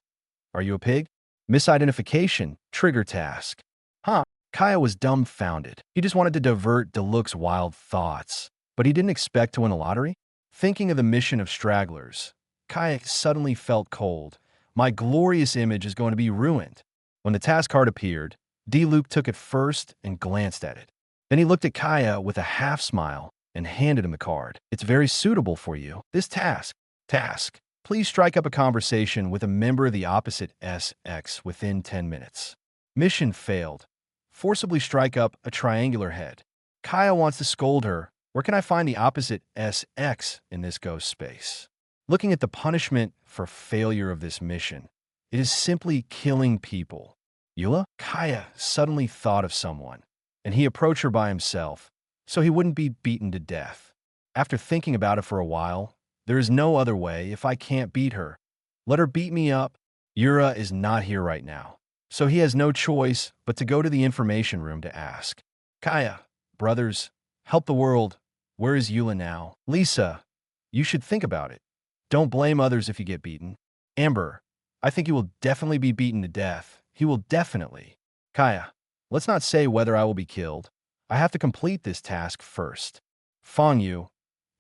"Are you a pig?" Misidentification, trigger task. Huh? Kaya was dumbfounded. He just wanted to divert Luke's wild thoughts, but he didn't expect to win a lottery. Thinking of the mission of stragglers, Kaya suddenly felt cold. My glorious image is going to be ruined. When the task card appeared, Luke took it first and glanced at it. Then he looked at Kaya with a half smile and handed him the card. "It's very suitable for you. This task. Please strike up a conversation with a member of the opposite sex within 10 minutes. Mission failed. Forcibly strike up a triangular head. Kaya wants to scold her. Where can I find the opposite sex in this ghost space?" Looking at the punishment for failure of this mission, it is simply killing people. Eula? Kaya suddenly thought of someone, and he approached her by himself, so he wouldn't be beaten to death. After thinking about it for a while, there is no other way if I can't beat her. Let her beat me up. Yura is not here right now, so he has no choice but to go to the information room to ask. "Kaya, brothers, help the world. Where is Eula now?" "Lisa, you should think about it. Don't blame others if you get beaten." "Amber, I think he will definitely be beaten to death. He will definitely." "Kaya, let's not say whether I will be killed. I have to complete this task first." "Fang Yue,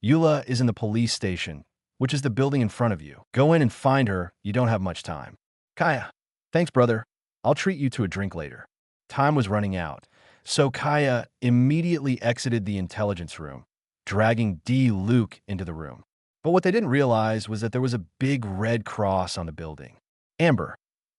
Eula is in the police station, which is the building in front of you. Go in and find her. You don't have much time." "Kaya, thanks, brother. I'll treat you to a drink later." Time was running out, so Kaya immediately exited the intelligence room, dragging Luke into the room. But what they didn't realize was that there was a big red cross on the building. "Amber,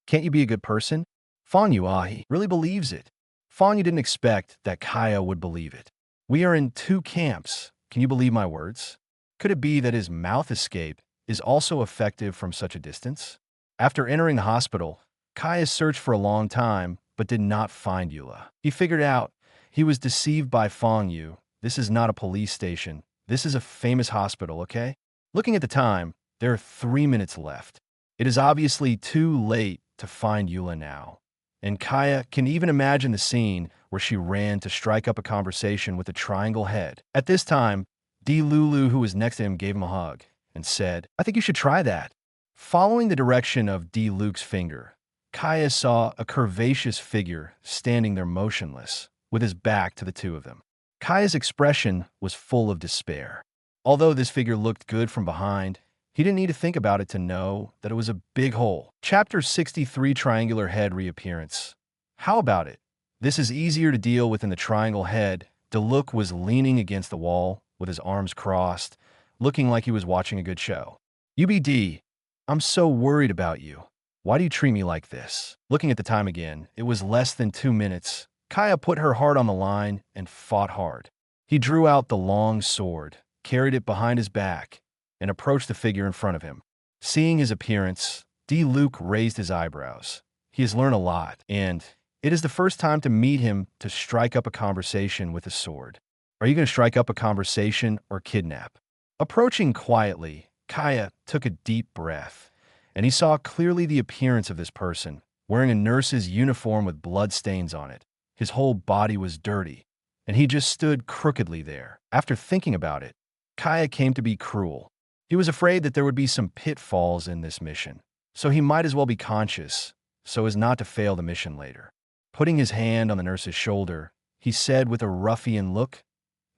can't you be a good person?" Fang Yue really believes it. Fang Yue didn't expect that Kaya would believe it. "We are in two camps. Can you believe my words?" Could it be that his mouth escape is also effective from such a distance? After entering the hospital, Kaya searched for a long time, but did not find Eula. He figured out he was deceived by Fang Yue This is not a police station. This is a famous hospital, okay? Looking at the time, there are 3 minutes left. It is obviously too late to find Eula now. And Kaya can even imagine the scene where she ran to strike up a conversation with the triangle head. At this time, Di Lulu, who was next to him, gave him a hug and said, "I think you should try that." Following the direction of Di Luke's finger, Kaya saw a curvaceous figure standing there motionless, with his back to the two of them. Kaya's expression was full of despair. Although this figure looked good from behind, he didn't need to think about it to know that it was a big hole. Chapter 63, Triangular Head Reappearance. How about it? This is easier to deal with in the triangle head. Diluc was leaning against the wall with his arms crossed, looking like he was watching a good show. "UBD, I'm so worried about you. Why do you treat me like this?" Looking at the time again, it was less than 2 minutes. Kaya put her heart on the line and fought hard. He drew out the long sword, carried it behind his back, and approached the figure in front of him. Seeing his appearance, Di Luke raised his eyebrows. He has learned a lot, and it is the first time to meet him to strike up a conversation with a sword. Are you going to strike up a conversation or kidnap? Approaching quietly, Kaya took a deep breath, and he saw clearly the appearance of this person, wearing a nurse's uniform with blood stains on it. His whole body was dirty, and he just stood crookedly there. After thinking about it, Kaya came to be cruel. He was afraid that there would be some pitfalls in this mission, so he might as well be conscious so as not to fail the mission later. Putting his hand on the nurse's shoulder, he said with a ruffian look,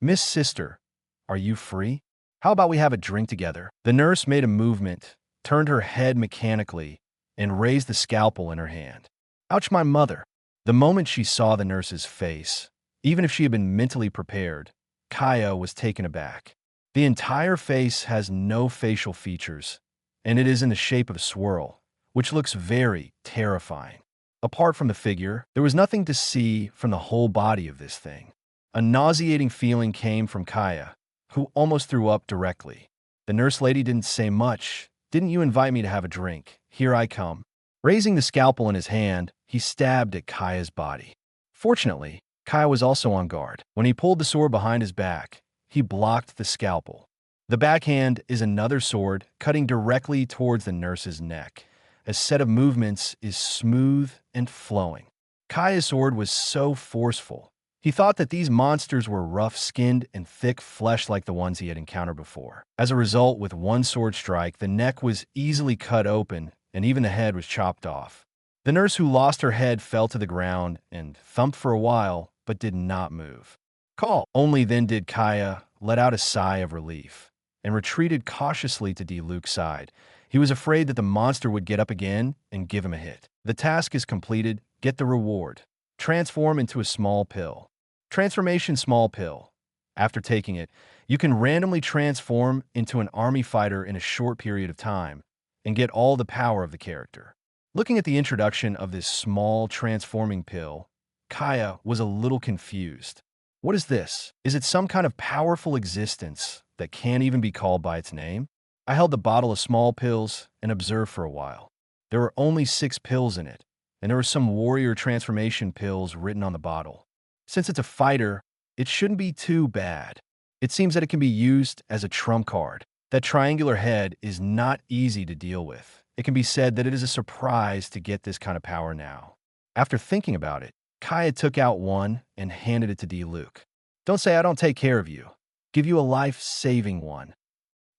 "Miss Sister, are you free? How about we have a drink together?" The nurse made a movement, turned her head mechanically, and raised the scalpel in her hand. "Ouch, my mother." The moment she saw the nurse's face, even if she had been mentally prepared, Kaya was taken aback. The entire face has no facial features, and it is in the shape of a swirl, which looks very terrifying. Apart from the figure, there was nothing to see from the whole body of this thing. A nauseating feeling came from Kaya, who almost threw up directly. The nurse lady didn't say much. "Didn't you invite me to have a drink? Here I come." Raising the scalpel in his hand, he stabbed at Kaya's body. Fortunately, Kaya was also on guard. When he pulled the sword behind his back, he blocked the scalpel. The backhand is another sword cutting directly towards the nurse's neck. A set of movements is smooth and flowing. Kaya's sword was so forceful. He thought that these monsters were rough-skinned and thick flesh like the ones he had encountered before. As a result, with one sword strike, the neck was easily cut open and even the head was chopped off. The nurse who lost her head fell to the ground and thumped for a while, but did not move. "Call!" Only then did Kaya let out a sigh of relief and retreated cautiously to Di Luke's side. He was afraid that the monster would get up again and give him a hit. The task is completed. Get the reward. Transform into a small pill. Transformation small pill. After taking it, you can randomly transform into an army fighter in a short period of time and get all the power of the character. Looking at the introduction of this small transforming pill, Kaya was a little confused. What is this? Is it some kind of powerful existence that can't even be called by its name? I held the bottle of small pills and observed for a while. There were only 6 pills in it, and there were some warrior transformation pills written on the bottle. Since it's a fighter, it shouldn't be too bad. It seems that it can be used as a trump card. That triangular head is not easy to deal with. It can be said that it is a surprise to get this kind of power now. After thinking about it, Kaya took out one and handed it to Di Luke. "Don't say I don't take care of you. Give you a life-saving one."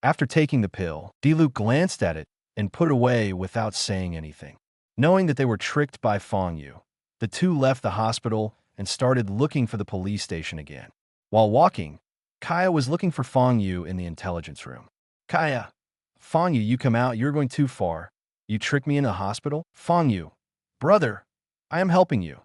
After taking the pill, Di Luke glanced at it and put it away without saying anything. Knowing that they were tricked by Fang Yue, the two left the hospital and started looking for the police station again. While walking, Kaya was looking for Fang Yue in the intelligence room. "Kaya, Fang Yue, you come out, you're going too far. You tricked me in the hospital?" "Fang Yue, brother, I am helping you.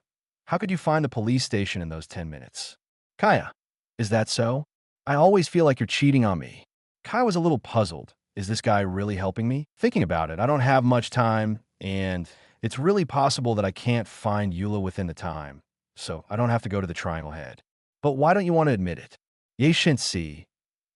How could you find the police station in those 10 minutes? "Kaya, is that so? I always feel like you're cheating on me." Kaya was a little puzzled. Is this guy really helping me? Thinking about it, I don't have much time, and it's really possible that I can't find Eula within the time, so I don't have to go to the Triangle Head. But why don't you want to admit it? Ye Shin-si,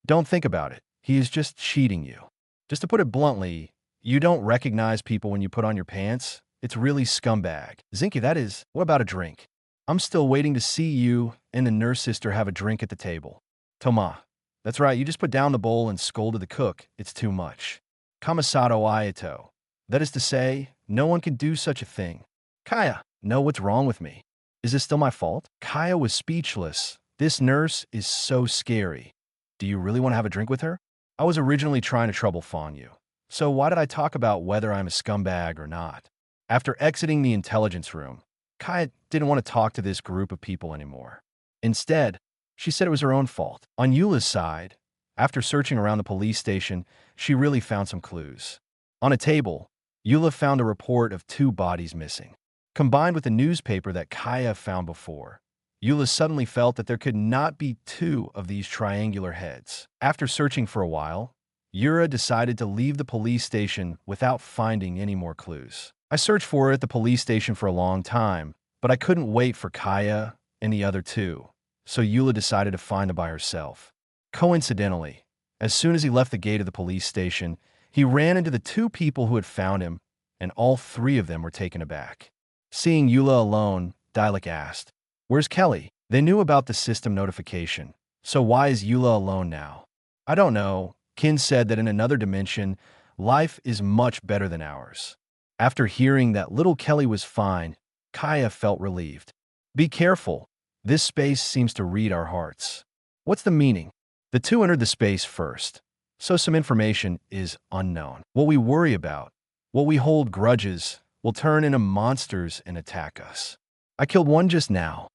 don't think about it. He is just cheating you. Just to put it bluntly, you don't recognize people when you put on your pants. It's really scumbag. Zinky, that is, what about a drink? I'm still waiting to see you and the nurse sister have a drink at the table. Toma. That's right, you just put down the bowl and scolded the cook. It's too much. Kamasato Ayato. That is to say, no one can do such a thing. Kaya, no, what's wrong with me? Is this still my fault? Kaya was speechless. This nurse is so scary. Do you really want to have a drink with her? I was originally trying to trouble Fang Yue. So why did I talk about whether I'm a scumbag or not? After exiting the intelligence room, Kaya didn't want to talk to this group of people anymore. Instead, she said it was her own fault. On Eula's side, after searching around the police station, she really found some clues. On a table, Eula found a report of 2 bodies missing. Combined with the newspaper that Kaya found before, Eula suddenly felt that there could not be 2 of these triangular heads. After searching for a while, Yura decided to leave the police station without finding any more clues. I searched for her at the police station for a long time, but I couldn't wait for Kaya and the other 2, so Eula decided to find them by herself. Coincidentally, as soon as he left the gate of the police station, he ran into the 2 people who had found him, and all 3 of them were taken aback. Seeing Eula alone, Dialek asked, "Where's Kelly?" They knew about the system notification, so why is Eula alone now? I don't know. Kin said that in another dimension, life is much better than ours. After hearing that little Kelly was fine, Kaya felt relieved. Be careful. This space seems to read our hearts. What's the meaning? The 2 entered the space first, so some information is unknown. What we worry about, what we hold grudges, will turn into monsters and attack us. I killed one just now.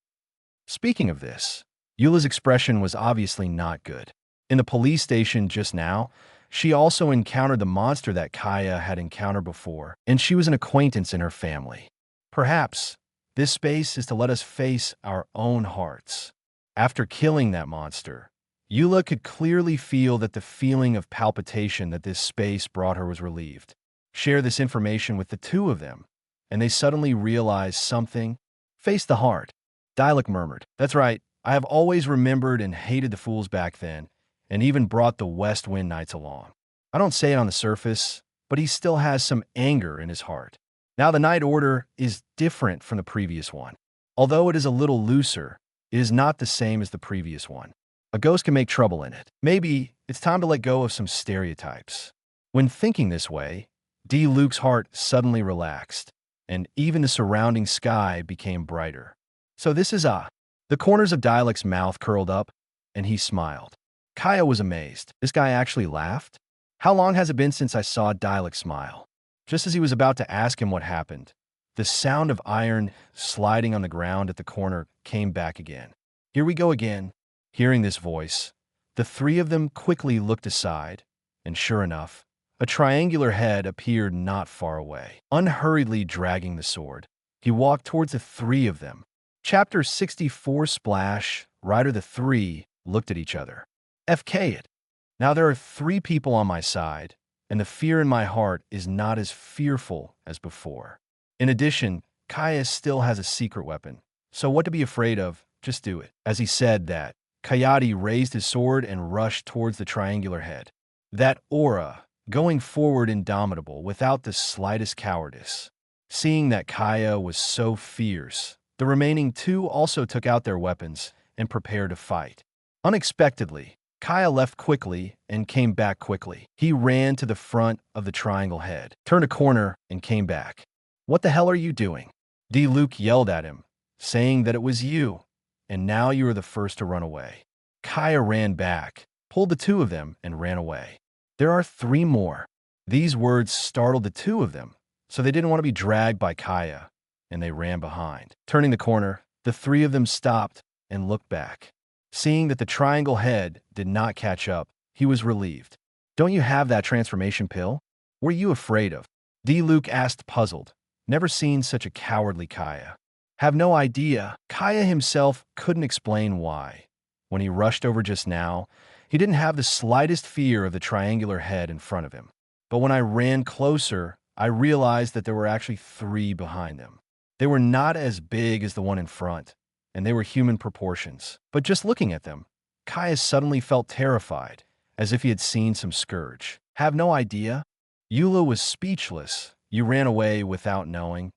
Speaking of this, Eula's expression was obviously not good. In the police station just now, she also encountered the monster that Kaya had encountered before, and she was an acquaintance in her family. Perhaps this space is to let us face our own hearts. After killing that monster, Eula could clearly feel that the feeling of palpitation that this space brought her was relieved. Share this information with the 2 of them, and they suddenly realized something. Face the heart. Dialek murmured. That's right, I have always remembered and hated the fools back then, and even brought the West Wind Knights along. I don't say it on the surface, but he still has some anger in his heart. Now the Night Order is different from the previous one. Although it is a little looser, it is not the same as the previous one. A ghost can make trouble in it. Maybe it's time to let go of some stereotypes. When thinking this way, D. Luke's heart suddenly relaxed, and even the surrounding sky became brighter. So this is The corners of Dialek's mouth curled up, and he smiled. Kaya was amazed. This guy actually laughed? How long has it been since I saw Dialek smile? Just as he was about to ask him what happened, the sound of iron sliding on the ground at the corner came back again. Here we go again. Hearing this voice, the 3 of them quickly looked aside, and sure enough, a triangular head appeared not far away. Unhurriedly dragging the sword, he walked towards the 3 of them. Chapter 64 Splash. Ryder the 3 looked at each other. FK it. Now there are 3 people on my side, and the fear in my heart is not as fearful as before. In addition, Kaya still has a secret weapon, so what to be afraid of, just do it. As he said that, Coyote raised his sword and rushed towards the triangular head. That aura, going forward indomitable without the slightest cowardice. Seeing that Kaya was so fierce, the remaining 2 also took out their weapons and prepared to fight. Unexpectedly, Kaya left quickly and came back quickly. He ran to the front of the triangle head, turned a corner, and came back. What the hell are you doing? D. Luke yelled at him, saying that it was you, and now you are the first to run away. Kaya ran back, pulled the 2 of them, and ran away. There are 3 more. These words startled the 2 of them, so they didn't want to be dragged by Kaya, and they ran behind. Turning the corner, the 3 of them stopped and looked back. Seeing that the triangle head did not catch up, he was relieved. Don't you have that transformation pill? What are you afraid of? D. Luke asked, puzzled. Never seen such a cowardly Kaya. Have no idea. Kaya himself couldn't explain why. When he rushed over just now, he didn't have the slightest fear of the triangular head in front of him. But when I ran closer, I realized that there were actually 3 behind them. They were not as big as the one in front, and they were human proportions. But just looking at them, Kaya suddenly felt terrified, as if he had seen some scourge. Have no idea? Eula was speechless. You ran away without knowing.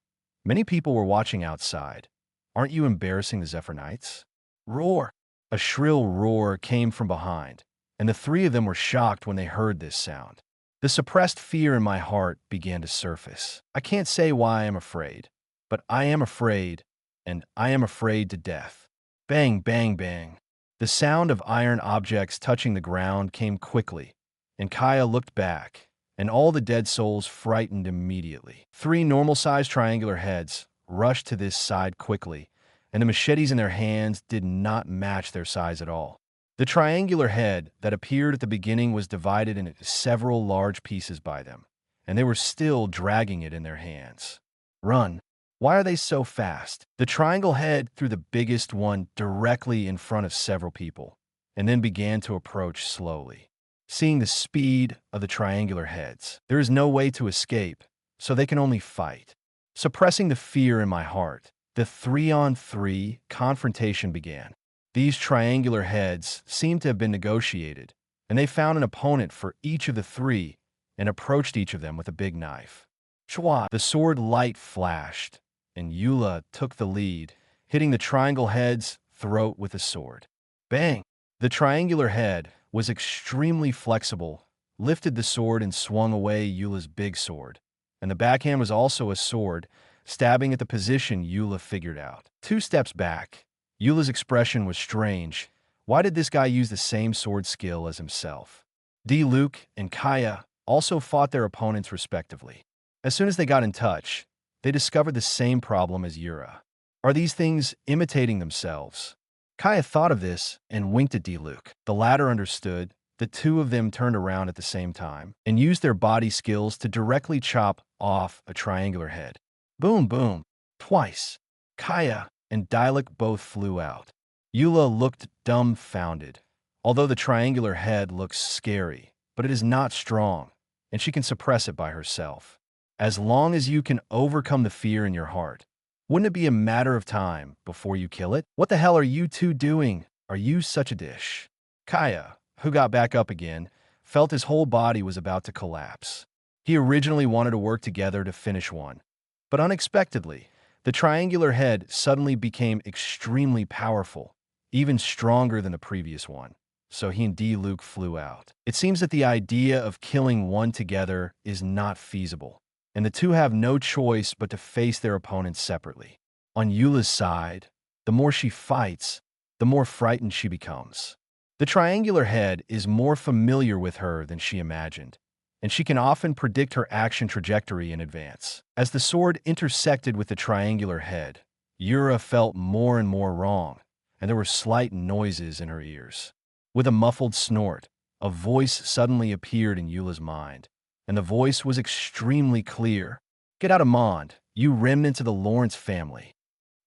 Many people were watching outside. Aren't you embarrassing the Zephyr Knights? Roar. A shrill roar came from behind, and the three of them were shocked when they heard this sound. The suppressed fear in my heart began to surface. I can't say why I am afraid, but I am afraid, and I am afraid to death. Bang, bang, bang. The sound of iron objects touching the ground came quickly, and Kaya looked back, and all the dead souls frightened immediately. Three normal-sized triangular heads rushed to this side quickly, and the machetes in their hands did not match their size at all. The triangular head that appeared at the beginning was divided into several large pieces by them, and they were still dragging it in their hands. Run! Why are they so fast? The triangle head threw the biggest one directly in front of several people, and then began to approach slowly. Seeing the speed of the triangular heads, there is no way to escape, so they can only fight. Suppressing the fear in my heart, the 3-on-3 confrontation began. These triangular heads seemed to have been negotiated, and they found an opponent for each of the three and approached each of them with a big knife. Chua! The sword light flashed, and Eula took the lead, hitting the triangle head's throat with a sword. Bang! The triangular head was extremely flexible, lifted the sword and swung away Eula's big sword, and the backhand was also a sword, stabbing at the position Eula figured out. 2 steps back. Eula's expression was strange. Why did this guy use the same sword skill as himself? Luke and Kaya also fought their opponents respectively. As soon as they got in touch, they discovered the same problem as Yura. Are these things imitating themselves? Kaya thought of this and winked at Luke. The latter understood. The two of them turned around at the same time and used their body skills to directly chop off a triangular head. Boom, boom, twice. Kaya and Dialek both flew out. Eula looked dumbfounded. Although the triangular head looks scary, but it is not strong, and she can suppress it by herself. As long as you can overcome the fear in your heart, wouldn't it be a matter of time before you kill it? What the hell are you two doing? Are you such a dish? Kaya, who got back up again, felt his whole body was about to collapse. He originally wanted to work together to finish one, but unexpectedly, the triangular head suddenly became extremely powerful, even stronger than the previous one, so he and Luke flew out. It seems that the idea of killing one together is not feasible, and the two have no choice but to face their opponents separately. On Eula's side, the more she fights, the more frightened she becomes. The triangular head is more familiar with her than she imagined, and she can often predict her action trajectory in advance. As the sword intersected with the triangular head, Yura felt more and more wrong, and there were slight noises in her ears. With a muffled snort, a voice suddenly appeared in Eula's mind, and the voice was extremely clear. Get out of Mond, you remnants of the Lawrence family.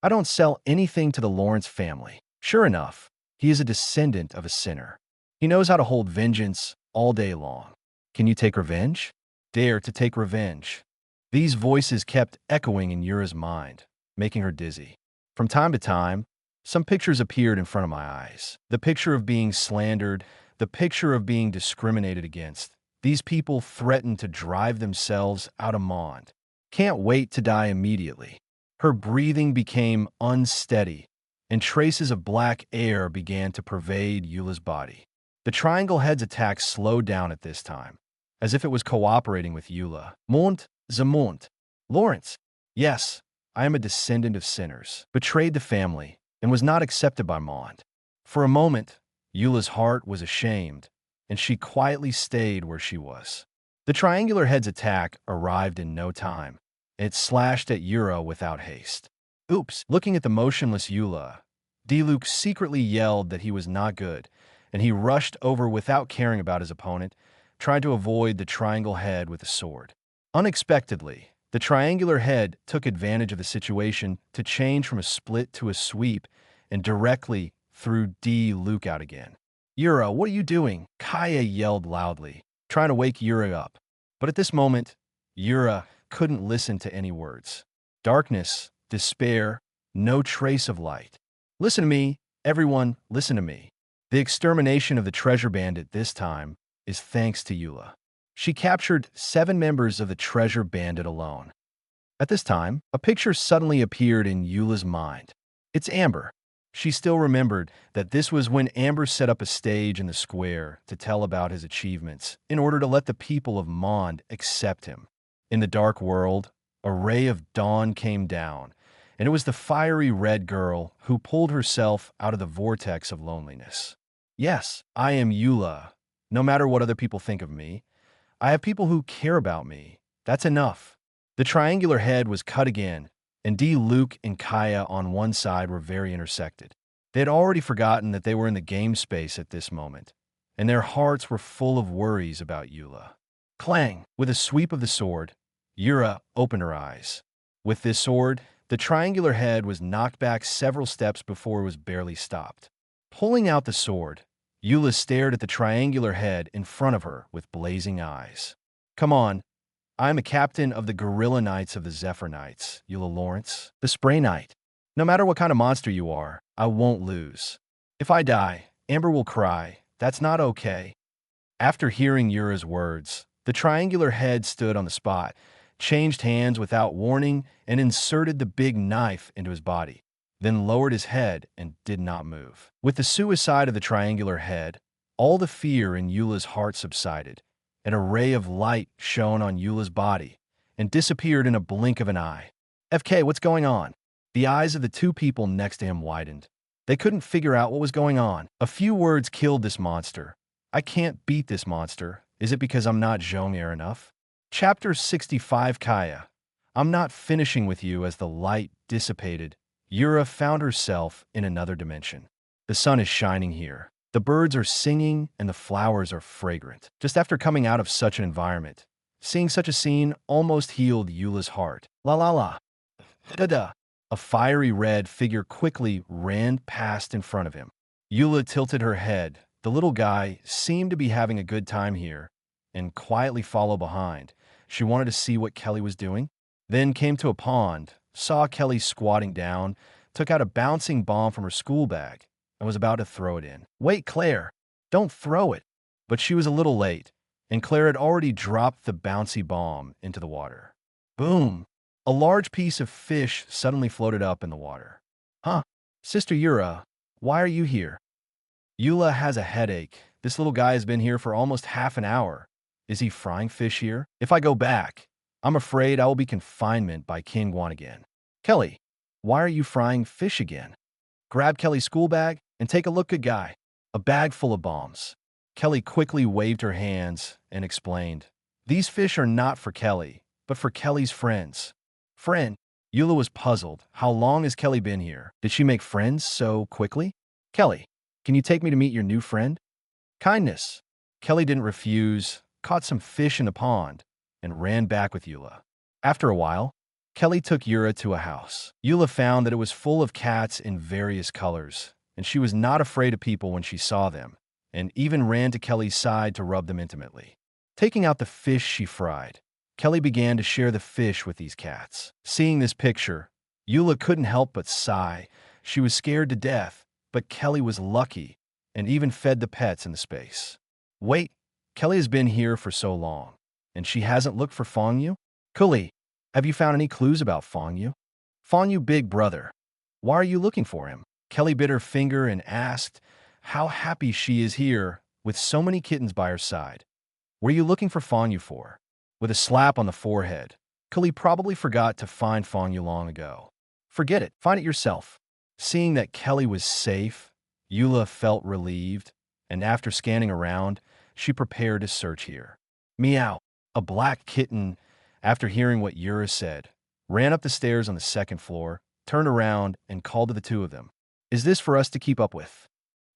I don't sell anything to the Lawrence family. Sure enough, he is a descendant of a sinner. He knows how to hold vengeance all day long. Can you take revenge? Dare to take revenge. These voices kept echoing in Yura's mind, making her dizzy. From time to time, some pictures appeared in front of my eyes. The picture of being slandered, the picture of being discriminated against. These people threatened to drive themselves out of Mond. Can't wait to die immediately. Her breathing became unsteady, and traces of black air began to pervade Eula's body. The triangle head's attack slowed down at this time, as if it was cooperating with Eula. Mont, Zamont. Lawrence. Yes, I am a descendant of sinners, betrayed the family, and was not accepted by Mond. For a moment, Eula's heart was ashamed, and she quietly stayed where she was. The triangular head's attack arrived in no time. It slashed at Yura without haste. Oops! Looking at the motionless Eula, Luke secretly yelled that he was not good, and he rushed over without caring about his opponent, trying to avoid the triangle head with a sword. Unexpectedly, the triangular head took advantage of the situation to change from a split to a sweep and directly threw Luke out again. Yura, what are you doing? Kaya yelled loudly, trying to wake Yura up. But at this moment, Yura couldn't listen to any words. Darkness, despair, no trace of light. Listen to me, everyone, listen to me. The extermination of the treasure bandit this time is thanks to Eula. She captured 7 members of the treasure bandit alone. At this time, a picture suddenly appeared in Eula's mind. It's Amber. She still remembered that this was when Amber set up a stage in the square to tell about his achievements in order to let the people of Mond accept him. In the dark world, a ray of dawn came down, and it was the fiery red girl who pulled herself out of the vortex of loneliness. Yes, I am Eula. No matter what other people think of me, I have people who care about me. That's enough. The triangular head was cut again, and D. Luke and Kaya on one side were very intersected. They had already forgotten that they were in the game space at this moment, and their hearts were full of worries about Eula. Clang! With a sweep of the sword, Yura opened her eyes. With this sword, the triangular head was knocked back several steps before it was barely stopped. Pulling out the sword, Eula stared at the triangular head in front of her with blazing eyes. Come on. I am a captain of the Gorilla Knights of the Zephyr Knights, Eula Lawrence, the Spray Knight. No matter what kind of monster you are, I won't lose. If I die, Amber will cry. That's not okay. After hearing Yura's words, the triangular head stood on the spot, changed hands without warning, and inserted the big knife into his body, then lowered his head and did not move. With the suicide of the triangular head, all the fear in Eula's heart subsided. An ray of light shone on Eula's body and disappeared in a blink of an eye. FK, what's going on? The eyes of the two people next to him widened. They couldn't figure out what was going on. A few words killed this monster. I can't beat this monster. Is it because I'm not Zhong'er enough? Chapter 65 Kaya. I'm not finishing with you. As the light dissipated, Yura found herself in another dimension. The sun is shining here. The birds are singing and the flowers are fragrant. Just after coming out of such an environment, seeing such a scene almost healed Eula's heart. La la la. Da-da. A fiery red figure quickly ran past in front of him. Eula tilted her head. The little guy seemed to be having a good time here and quietly followed behind. She wanted to see what Kelly was doing. Then came to a pond, saw Kelly squatting down, took out a bouncing bomb from her school bag, and was about to throw it in. Wait, Claire, don't throw it. But she was a little late, and Claire had already dropped the bouncy bomb into the water. Boom! A large piece of fish suddenly floated up in the water. Huh? Sister Yura, why are you here? Eula has a headache. This little guy has been here for almost half an hour. Is he frying fish here? If I go back, I'm afraid I will be confinement by Ning Guang again. Kelly, why are you frying fish again? Grab Kelly's school bag and take a look, good guy. A bag full of bombs. Kelly quickly waved her hands and explained, these fish are not for Kelly, but for Kelly's friends. Friend? Eula was puzzled. How long has Kelly been here? Did she make friends so quickly? Kelly, can you take me to meet your new friend? Kindness. Kelly didn't refuse, caught some fish in the pond, and ran back with Eula. After a while, Kelly took Yura to a house. Eula found that it was full of cats in various colors, and she was not afraid of people when she saw them, and even ran to Kelly's side to rub them intimately. Taking out the fish she fried, Kelly began to share the fish with these cats. Seeing this picture, Eula couldn't help but sigh. She was scared to death, but Kelly was lucky and even fed the pets in the space. Wait, Kelly has been here for so long, and she hasn't looked for Fang Yue? Kuli, have you found any clues about Fang Yue? Fang Yue, big brother. Why are you looking for him? Kelly bit her finger and asked how happy she is here with so many kittens by her side. Were you looking for Fang Yue for? With a slap on the forehead, Kuli probably forgot to find Fang Yue long ago. Forget it, find it yourself. Seeing that Kelly was safe, Eula felt relieved, and after scanning around, she prepared to search here. Meow, a black kitten, after hearing what Yura said, ran up the stairs on the second floor, turned around, and called to the two of them. Is this for us to keep up with?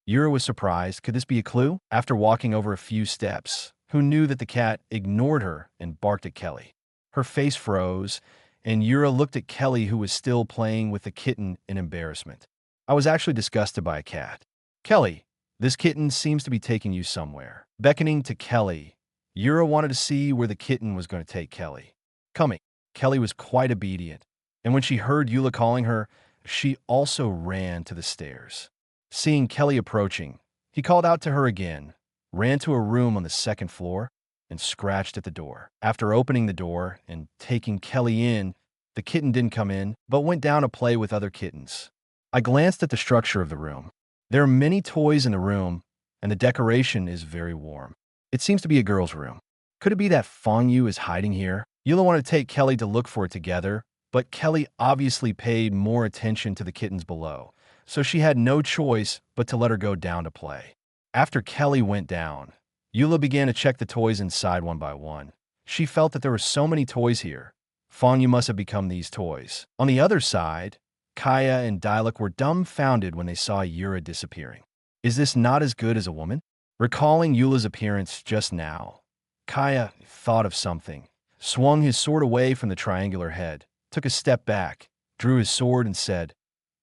Yura was surprised. Could this be a clue? After walking over a few steps, who knew that the cat ignored her and barked at Kelly. Her face froze, and Yura looked at Kelly, who was still playing with the kitten in embarrassment. I was actually disgusted by a cat. Kelly, this kitten seems to be taking you somewhere. Beckoning to Kelly, Yura wanted to see where the kitten was going to take Kelly. Coming. Kelly was quite obedient, and when she heard Eula calling her, she also ran to the stairs. Seeing Kelly approaching, he called out to her again, ran to a room on the second floor, and scratched at the door. After opening the door and taking Kelly in, the kitten didn't come in, but went down to play with other kittens. I glanced at the structure of the room. There are many toys in the room, and the decoration is very warm. It seems to be a girl's room. Could it be that Fang Yue is hiding here? Eula wanted to take Kelly to look for it together, but Kelly obviously paid more attention to the kittens below, so she had no choice but to let her go down to play. After Kelly went down, Eula began to check the toys inside one by one. She felt that there were so many toys here. Fang Yue must have become these toys. On the other side, Kaya and Dialek were dumbfounded when they saw Yura disappearing. Is this not as good as a woman? Recalling Eula's appearance just now, Kaya thought of something, swung his sword away from the triangular head, took a step back, drew his sword and said,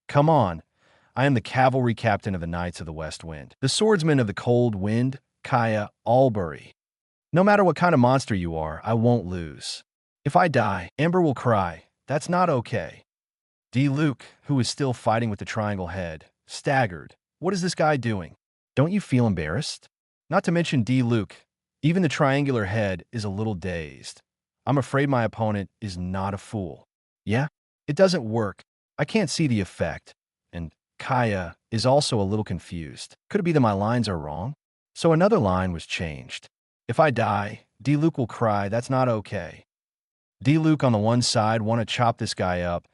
"Come on, I am the cavalry captain of the Knights of the West Wind, the swordsman of the cold wind, Kaya Albury. No matter what kind of monster you are, I won't lose. If I die, Amber will cry. That's not okay." D. Luke, who was still fighting with the triangle head, staggered. What is this guy doing? Don't you feel embarrassed? Not to mention D. Luke, even the triangular head is a little dazed. I'm afraid my opponent is not a fool. Yeah, it doesn't work. I can't see the effect. And Kaya is also a little confused. Could it be that my lines are wrong? So another line was changed. If I die, D. Luke will cry. That's not okay. D. Luke on the one side want to chop this guy up.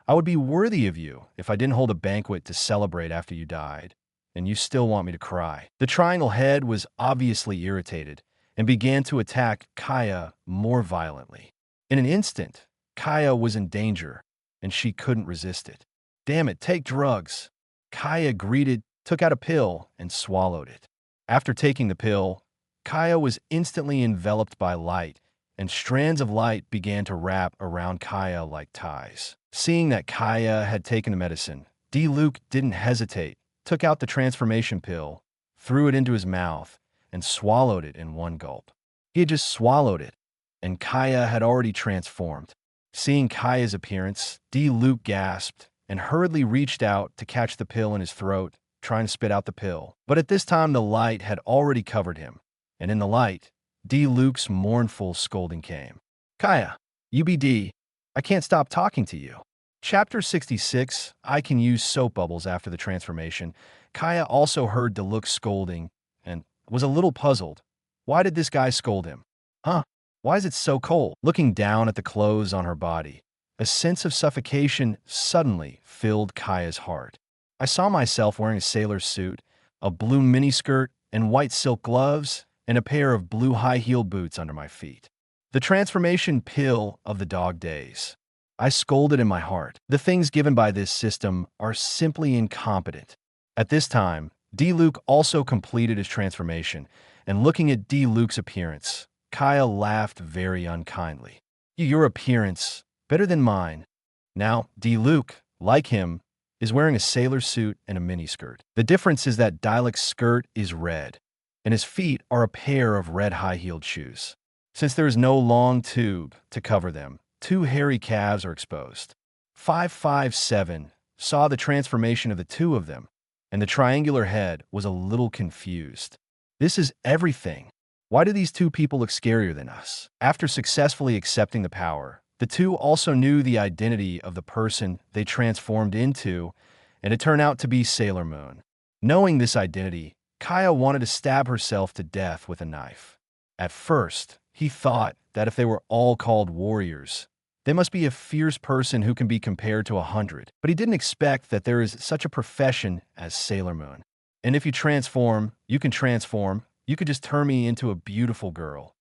I would be worthy of you if I didn't hold a banquet to celebrate after you died. And you still want me to cry. The triangle head was obviously irritated and began to attack Kaya more violently. In an instant, Kaya was in danger, and she couldn't resist it. Damn it, take drugs. Kaya greeted, took out a pill, and swallowed it. After taking the pill, Kaya was instantly enveloped by light, and strands of light began to wrap around Kaya like ties. Seeing that Kaya had taken the medicine, D. Luke didn't hesitate, took out the transformation pill, threw it into his mouth, and swallowed it in one gulp. He had just swallowed it, and Kaya had already transformed. Seeing Kaya's appearance, D. Luke gasped and hurriedly reached out to catch the pill in his throat, trying to spit out the pill. But at this time, the light had already covered him, and in the light, D. Luke's mournful scolding came. "Kaya, UBD, I can't stop talking to you." Chapter 66, I can use soap bubbles after the transformation. Kaya also heard D. Luke scolding and was a little puzzled. Why did this guy scold him? Huh? Why is it so cold? Looking down at the clothes on her body, a sense of suffocation suddenly filled Kaya's heart. I saw myself wearing a sailor's suit, a blue miniskirt, and white silk gloves, and a pair of blue high-heeled boots under my feet. The transformation pill of the dog days. I scolded in my heart. The things given by this system are simply incompetent. At this time, D. Luke also completed his transformation, and looking at D. Luke's appearance, Kaya laughed very unkindly. "Your appearance, better than mine." Now, D. Luke, like him, is wearing a sailor suit and a miniskirt. The difference is that Dialek's skirt is red, and his feet are a pair of red high-heeled shoes. Since there is no long tube to cover them, two hairy calves are exposed. 557 saw the transformation of the two of them, and the triangular head was a little confused. This is everything. Why do these two people look scarier than us? After successfully accepting the power, the two also knew the identity of the person they transformed into, and it turned out to be Sailor Moon. Knowing this identity, Kaya wanted to stab herself to death with a knife. At first, he thought that if they were all called warriors, they must be a fierce person who can be compared to 100. But he didn't expect that there is such a profession as Sailor Moon. And if you transform, you can transform. You could just turn me into a beautiful girl.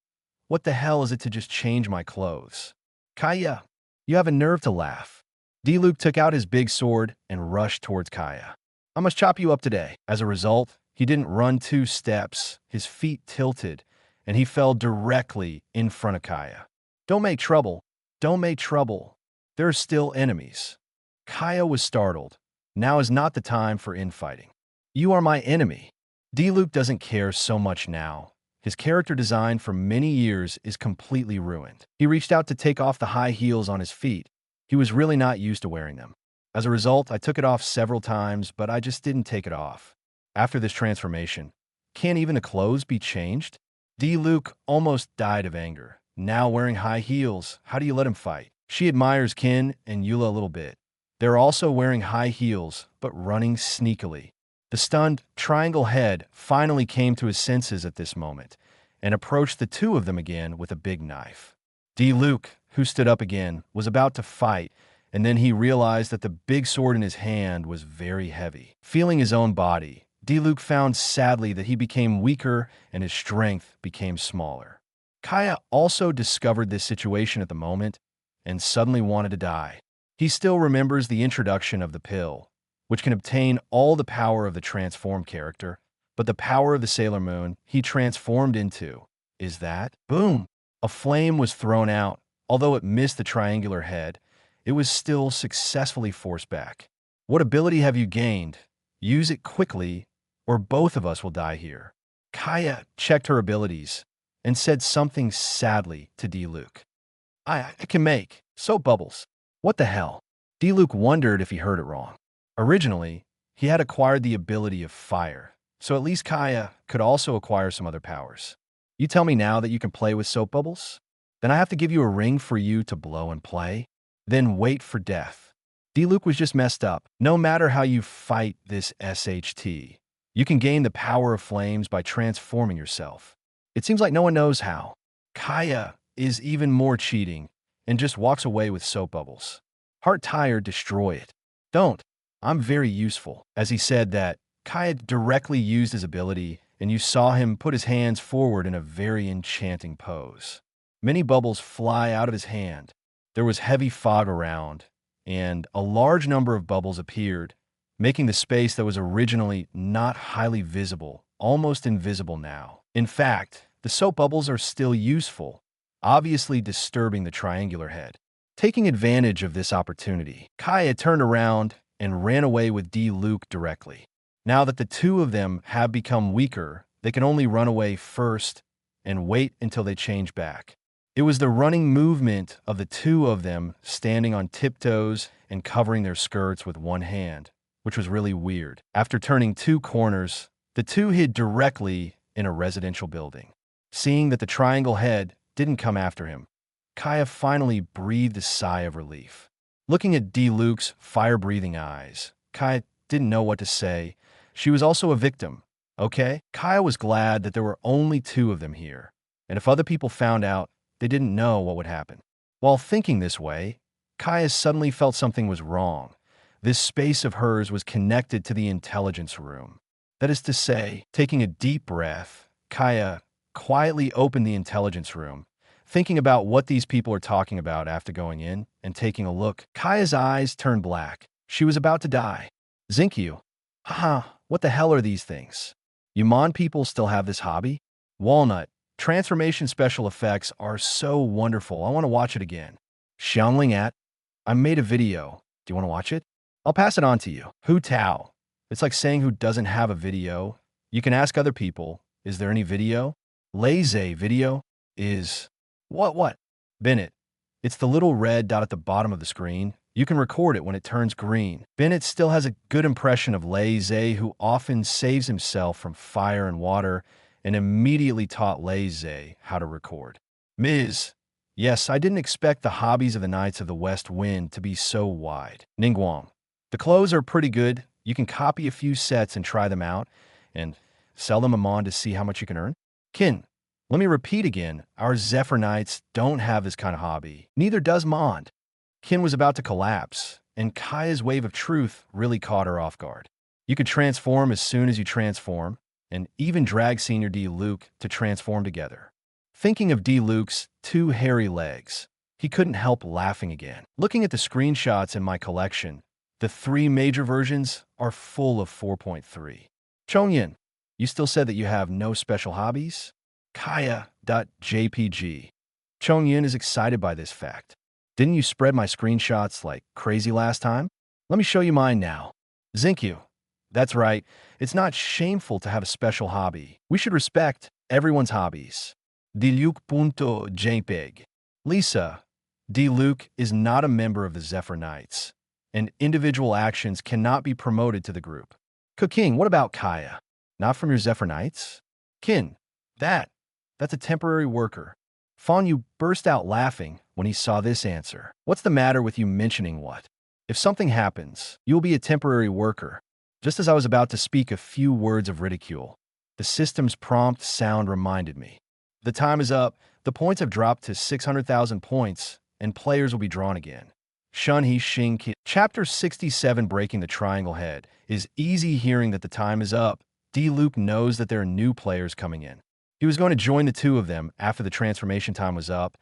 What the hell is it to just change my clothes? Kaya, you have a nerve to laugh. D. Luke took out his big sword and rushed towards Kaya. I must chop you up today. As a result, he didn't run 2 steps. His feet tilted, and he fell directly in front of Kaya. Don't make trouble. Don't make trouble. There are still enemies. Kaya was startled. Now is not the time for infighting. You are my enemy. D. Luke doesn't care so much now. His character design for many years is completely ruined. He reached out to take off the high heels on his feet. He was really not used to wearing them. As a result, I took it off several times, but I just didn't take it off. After this transformation, can't even the clothes be changed? D. Luke almost died of anger. Now wearing high heels, how do you let him fight? She admires Kin and Eula a little bit. They're also wearing high heels, but running sneakily. The stunned triangle head finally came to his senses at this moment and approached the two of them again with a big knife. Luke, who stood up again, was about to fight, and then he realized that the big sword in his hand was very heavy. Feeling his own body, Luke found sadly that he became weaker and his strength became smaller. Kaya also discovered this situation at the moment and suddenly wanted to die. He still remembers the introduction of the pill, which can obtain all the power of the transformed character, but the power of the Sailor Moon he transformed into is that, boom, a flame was thrown out. Although it missed the triangular head, it was still successfully forced back. What ability have you gained? Use it quickly, or both of us will die here. Kaya checked her abilities and said something sadly to Luke. I can make soap bubbles. What the hell? Luke wondered if he heard it wrong. Originally, he had acquired the ability of fire, so at least Kaya could also acquire some other powers. You tell me now that you can play with soap bubbles? Then I have to give you a ring for you to blow and play? Then wait for death. Luke was just messed up. No matter how you fight this SHT, you can gain the power of flames by transforming yourself. It seems like no one knows how. Kaya is even more cheating and just walks away with soap bubbles. Heart tired, destroy it. Don't. I'm very useful. As he said that, Kaya directly used his ability, and you saw him put his hands forward in a very enchanting pose. Many bubbles fly out of his hand. There was heavy fog around, and a large number of bubbles appeared, making the space that was originally not highly visible almost invisible now. In fact, the soap bubbles are still useful, obviously disturbing the triangular head. Taking advantage of this opportunity, Kaya turned around and ran away with Luke directly. Now that the two of them have become weaker, they can only run away first and wait until they change back. It was the running movement of the two of them standing on tiptoes and covering their skirts with one hand, which was really weird. After turning two corners, the two hid directly in a residential building. Seeing that the triangle head didn't come after him, Kaya finally breathed a sigh of relief. Looking at Luke's fire-breathing eyes, Kaya didn't know what to say. She was also a victim, okay? Kaya was glad that there were only two of them here, and if other people found out, they didn't know what would happen. While thinking this way, Kaya suddenly felt something was wrong. This space of hers was connected to the intelligence room. That is to say, taking a deep breath, Kaya quietly opened the intelligence room, thinking about what these people are talking about after going in and taking a look. Kaya's eyes turned black. She was about to die. Zinkyu. Haha, what the hell are these things? You Mon people still have this hobby? Walnut. Transformation special effects are so wonderful. I want to watch it again. Xiangling at. I made a video. Do you want to watch it? I'll pass it on to you. Hu Tao. It's like saying who doesn't have a video. You can ask other people, is there any video? Lazy video is... What? Bennett. It's the little red dot at the bottom of the screen. You can record it when it turns green. Bennett still has a good impression of Lazy, who often saves himself from fire and water, and immediately taught Lazy how to record. Ms. Yes, I didn't expect the hobbies of the Knights of the West Wind to be so wide. Ning Guang. The clothes are pretty good. You can copy a few sets and try them out, and sell them a Mon to see how much you can earn. Kin. Let me repeat again, our Zephyr Knights don't have this kind of hobby. Neither does Mond. Kin was about to collapse, and Kaya's wave of truth really caught her off guard. You could transform as soon as you transform, and even drag Senior Luke to transform together. Thinking of Luke's two hairy legs, he couldn't help laughing again. Looking at the screenshots in my collection, the three major versions are full of 4.3. Chongyan, you still said that you have no special hobbies? Kaya.jpg. Chongyan is excited by this fact. Didn't you spread my screenshots like crazy last time? Let me show you mine now. Zinkyu. That's right. It's not shameful to have a special hobby. We should respect everyone's hobbies. Diluc.jpg. Lisa. Luke is not a member of the Zephyr Knights, and individual actions cannot be promoted to the group. Qing, what about Kaya? Not from your Zephyr Knights? Kin. That's a temporary worker. Fang Yue burst out laughing when he saw this answer. What's the matter with you mentioning what? If something happens, you'll be a temporary worker. Just as I was about to speak a few words of ridicule, the system's prompt sound reminded me. The time is up. The points have dropped to 600,000 points, and players will be drawn again. Shunhe Xingqi. Chapter 67, Breaking the Triangle Head. Is easy hearing that the time is up. D-Luke knows that there are new players coming in. He was going to join the two of them after the transformation time was up,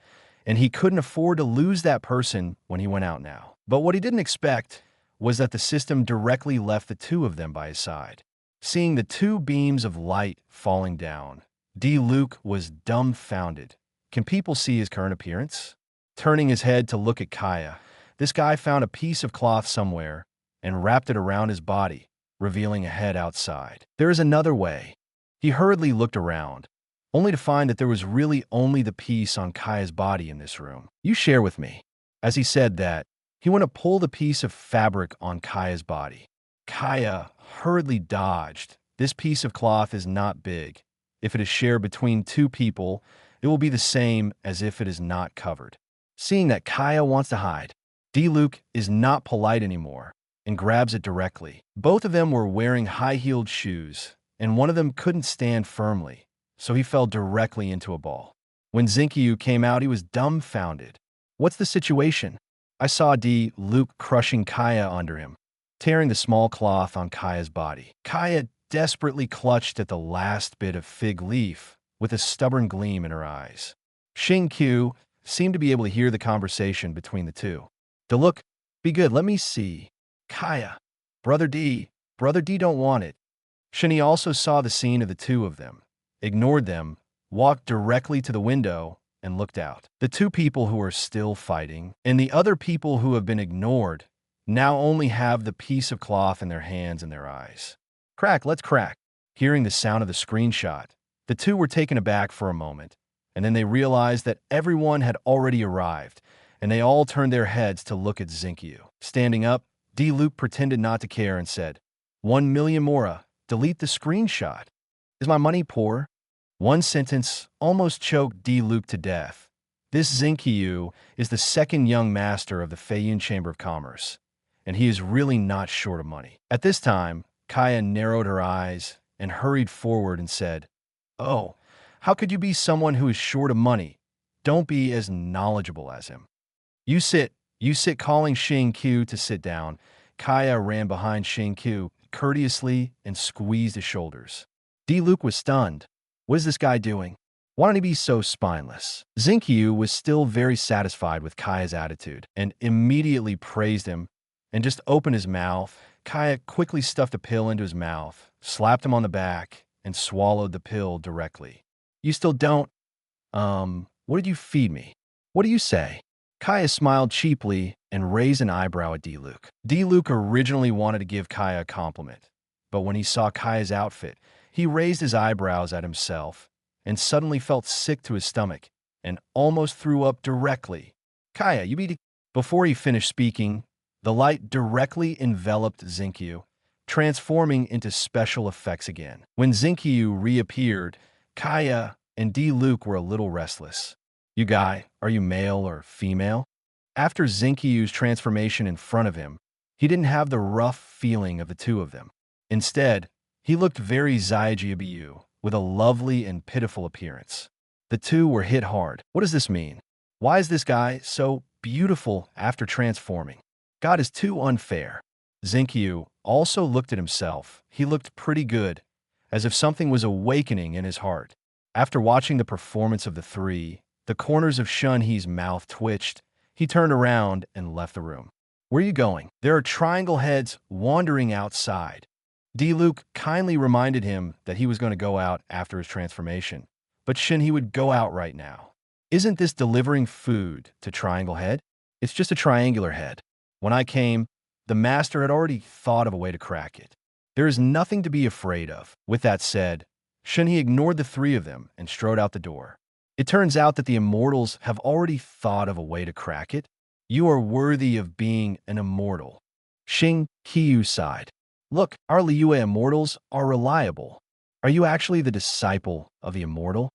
and he couldn't afford to lose that person when he went out now. But what he didn't expect was that the system directly left the two of them by his side. Seeing the two beams of light falling down, D-Luke was dumbfounded. Can people see his current appearance? Turning his head to look at Kaya, this guy found a piece of cloth somewhere and wrapped it around his body, revealing a head outside. There is another way. He hurriedly looked around, only to find that there was really only the piece on Kaya's body in this room. You share with me. As he said that, he went to pull the piece of fabric on Kaya's body. Kaya hurriedly dodged. This piece of cloth is not big. If it is shared between two people, it will be the same as if it is not covered. Seeing that Kaya wants to hide, D-Luke is not polite anymore and grabs it directly. Both of them were wearing high-heeled shoes, and one of them couldn't stand firmly, so he fell directly into a ball. When Xingqiu came out, he was dumbfounded. What's the situation? I saw D-Luke crushing Kaya under him, tearing the small cloth on Kaya's body. Kaya desperately clutched at the last bit of fig leaf with a stubborn gleam in her eyes. Xingqiu seemed to be able to hear the conversation between the two. D-Luke, be good, let me see. Kaya, Brother D don't want it. Shunhe also saw the scene of the two of them, ignored them, walked directly to the window, and looked out. The two people who are still fighting, and the other people who have been ignored, now only have the piece of cloth in their hands and their eyes. Crack, let's crack. Hearing the sound of the screenshot, the two were taken aback for a moment, and then they realized that everyone had already arrived, and they all turned their heads to look at Xingqiu. Standing up, D-Luke pretended not to care and said, 1 million mora, delete the screenshot. Is my money poor? One sentence almost choked D-Luke to death. This Xingqiu is the second young master of the Feiyun Chamber of Commerce, and he is really not short of money. At this time, Kaya narrowed her eyes and hurried forward and said, Oh, how could you be someone who is short of money? Don't be as knowledgeable as him. You sit, calling Xingqiu to sit down. Kaya ran behind Xingqiu courteously and squeezed his shoulders. D-Luke was stunned. What is this guy doing? Why don't he be so spineless? Xingqiu was still very satisfied with Kaya's attitude and immediately praised him and just opened his mouth. Kaya quickly stuffed a pill into his mouth, slapped him on the back, and swallowed the pill directly. You still don't? What did you feed me? What do you say? Kaya smiled cheaply and raised an eyebrow at D-Luke. D-Luke originally wanted to give Kaya a compliment, but when he saw Kaya's outfit, he raised his eyebrows at himself and suddenly felt sick to his stomach and almost threw up directly. Kaya, you be... Before he finished speaking, the light directly enveloped Xingqiu, transforming into special effects again. When Xingqiu reappeared, Kaya and D-Luke were a little restless. You guy, are you male or female? After Xingqiu's transformation in front of him, he didn't have the rough feeling of the two of them. Instead, he looked very Zaijiabiyu, with a lovely and pitiful appearance. The two were hit hard. What does this mean? Why is this guy so beautiful after transforming? God is too unfair. Xingqiu also looked at himself. He looked pretty good, as if something was awakening in his heart. After watching the performance of the three, the corners of Shunhe's mouth twitched. He turned around and left the room. Where are you going? There are triangle heads wandering outside. D-Luke kindly reminded him that he was going to go out after his transformation, but Shunhe would go out right now. Isn't this delivering food to Triangle Head? It's just a triangular head. When I came, the master had already thought of a way to crack it. There is nothing to be afraid of. With that said, Shunhe ignored the three of them and strode out the door. It turns out that the immortals have already thought of a way to crack it. You are worthy of being an immortal. Xingqiu sighed. Look, our Liyue immortals are reliable. Are you actually the disciple of the immortal?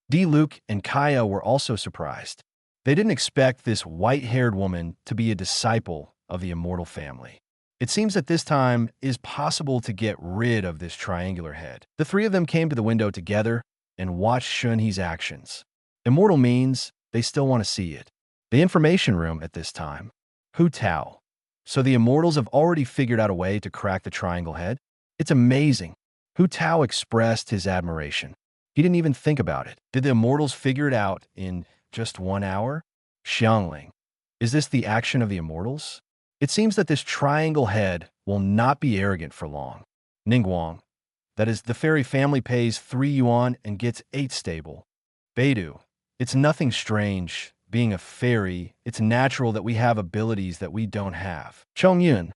D-Luke and Kaya were also surprised. They didn't expect this white-haired woman to be a disciple of the immortal family. It seems that this time is possible to get rid of this triangular head. The three of them came to the window together and watched Shunhe's actions. Immortal means they still want to see it. The information room at this time. Hu Tao. So the immortals have already figured out a way to crack the triangle head? It's amazing. Hu Tao expressed his admiration. He didn't even think about it. Did the immortals figure it out in just 1 hour? Xiangling. Is this the action of the immortals? It seems that this triangle head will not be arrogant for long. Ning Guang. That is, the fairy family pays 3 yuan and gets 8 stable. Beidou. It's nothing strange. Being a fairy, it's natural that we have abilities that we don't have. Chongyun.